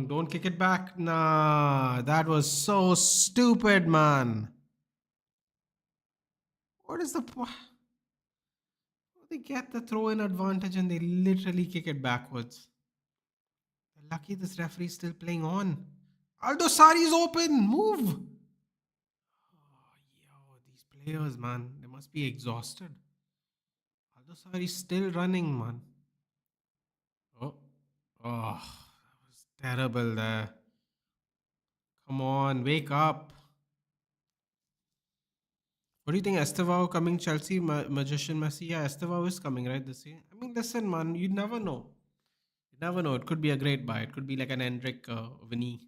Don't kick it back. Nah, that was so stupid, man. What is the they get the throw in advantage and they literally kick it backwards. They're lucky this referee is still playing on. Aldo Sari's open. Move. Oh, yo, these players, man, they must be exhausted. Aldo Sari's still running, man. Oh, oh, that was terrible there. Come on, wake up. What do you think, Estevao coming Chelsea, Magician Messi? Yeah, Estevao is coming, right, this year? I mean, listen, man, you never know. You never know. It could be a great buy. It could be like an Endrick Vinny.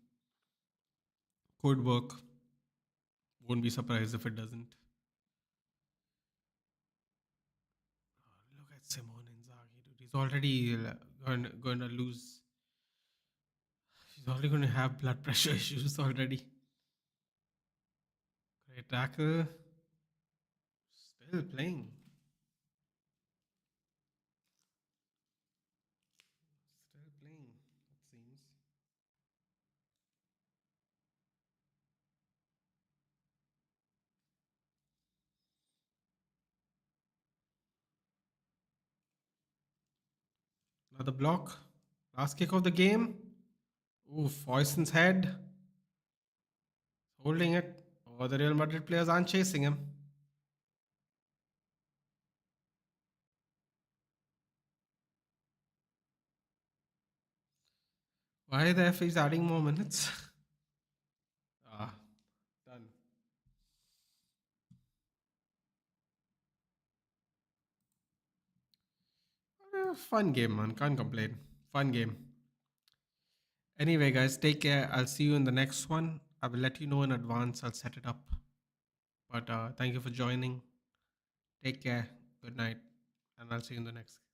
Could work. Won't be surprised if it doesn't. Look at Simone Inzaghi, dude. He's already going to lose. He's already going to have blood pressure issues already. Great tackle. Still playing. Still playing, it seems. for the block. Last kick of the game. Ooh, Foyson's head. Holding it. Oh, the Real Madrid players aren't chasing him. Why the F is adding more minutes? Ah, done. Fun game, man. Can't complain. Fun game. Anyway, guys, take care. I'll see you in the next one. I will let you know in advance. I'll set it up. But thank you for joining. Take care. Good night. And I'll see you in the next.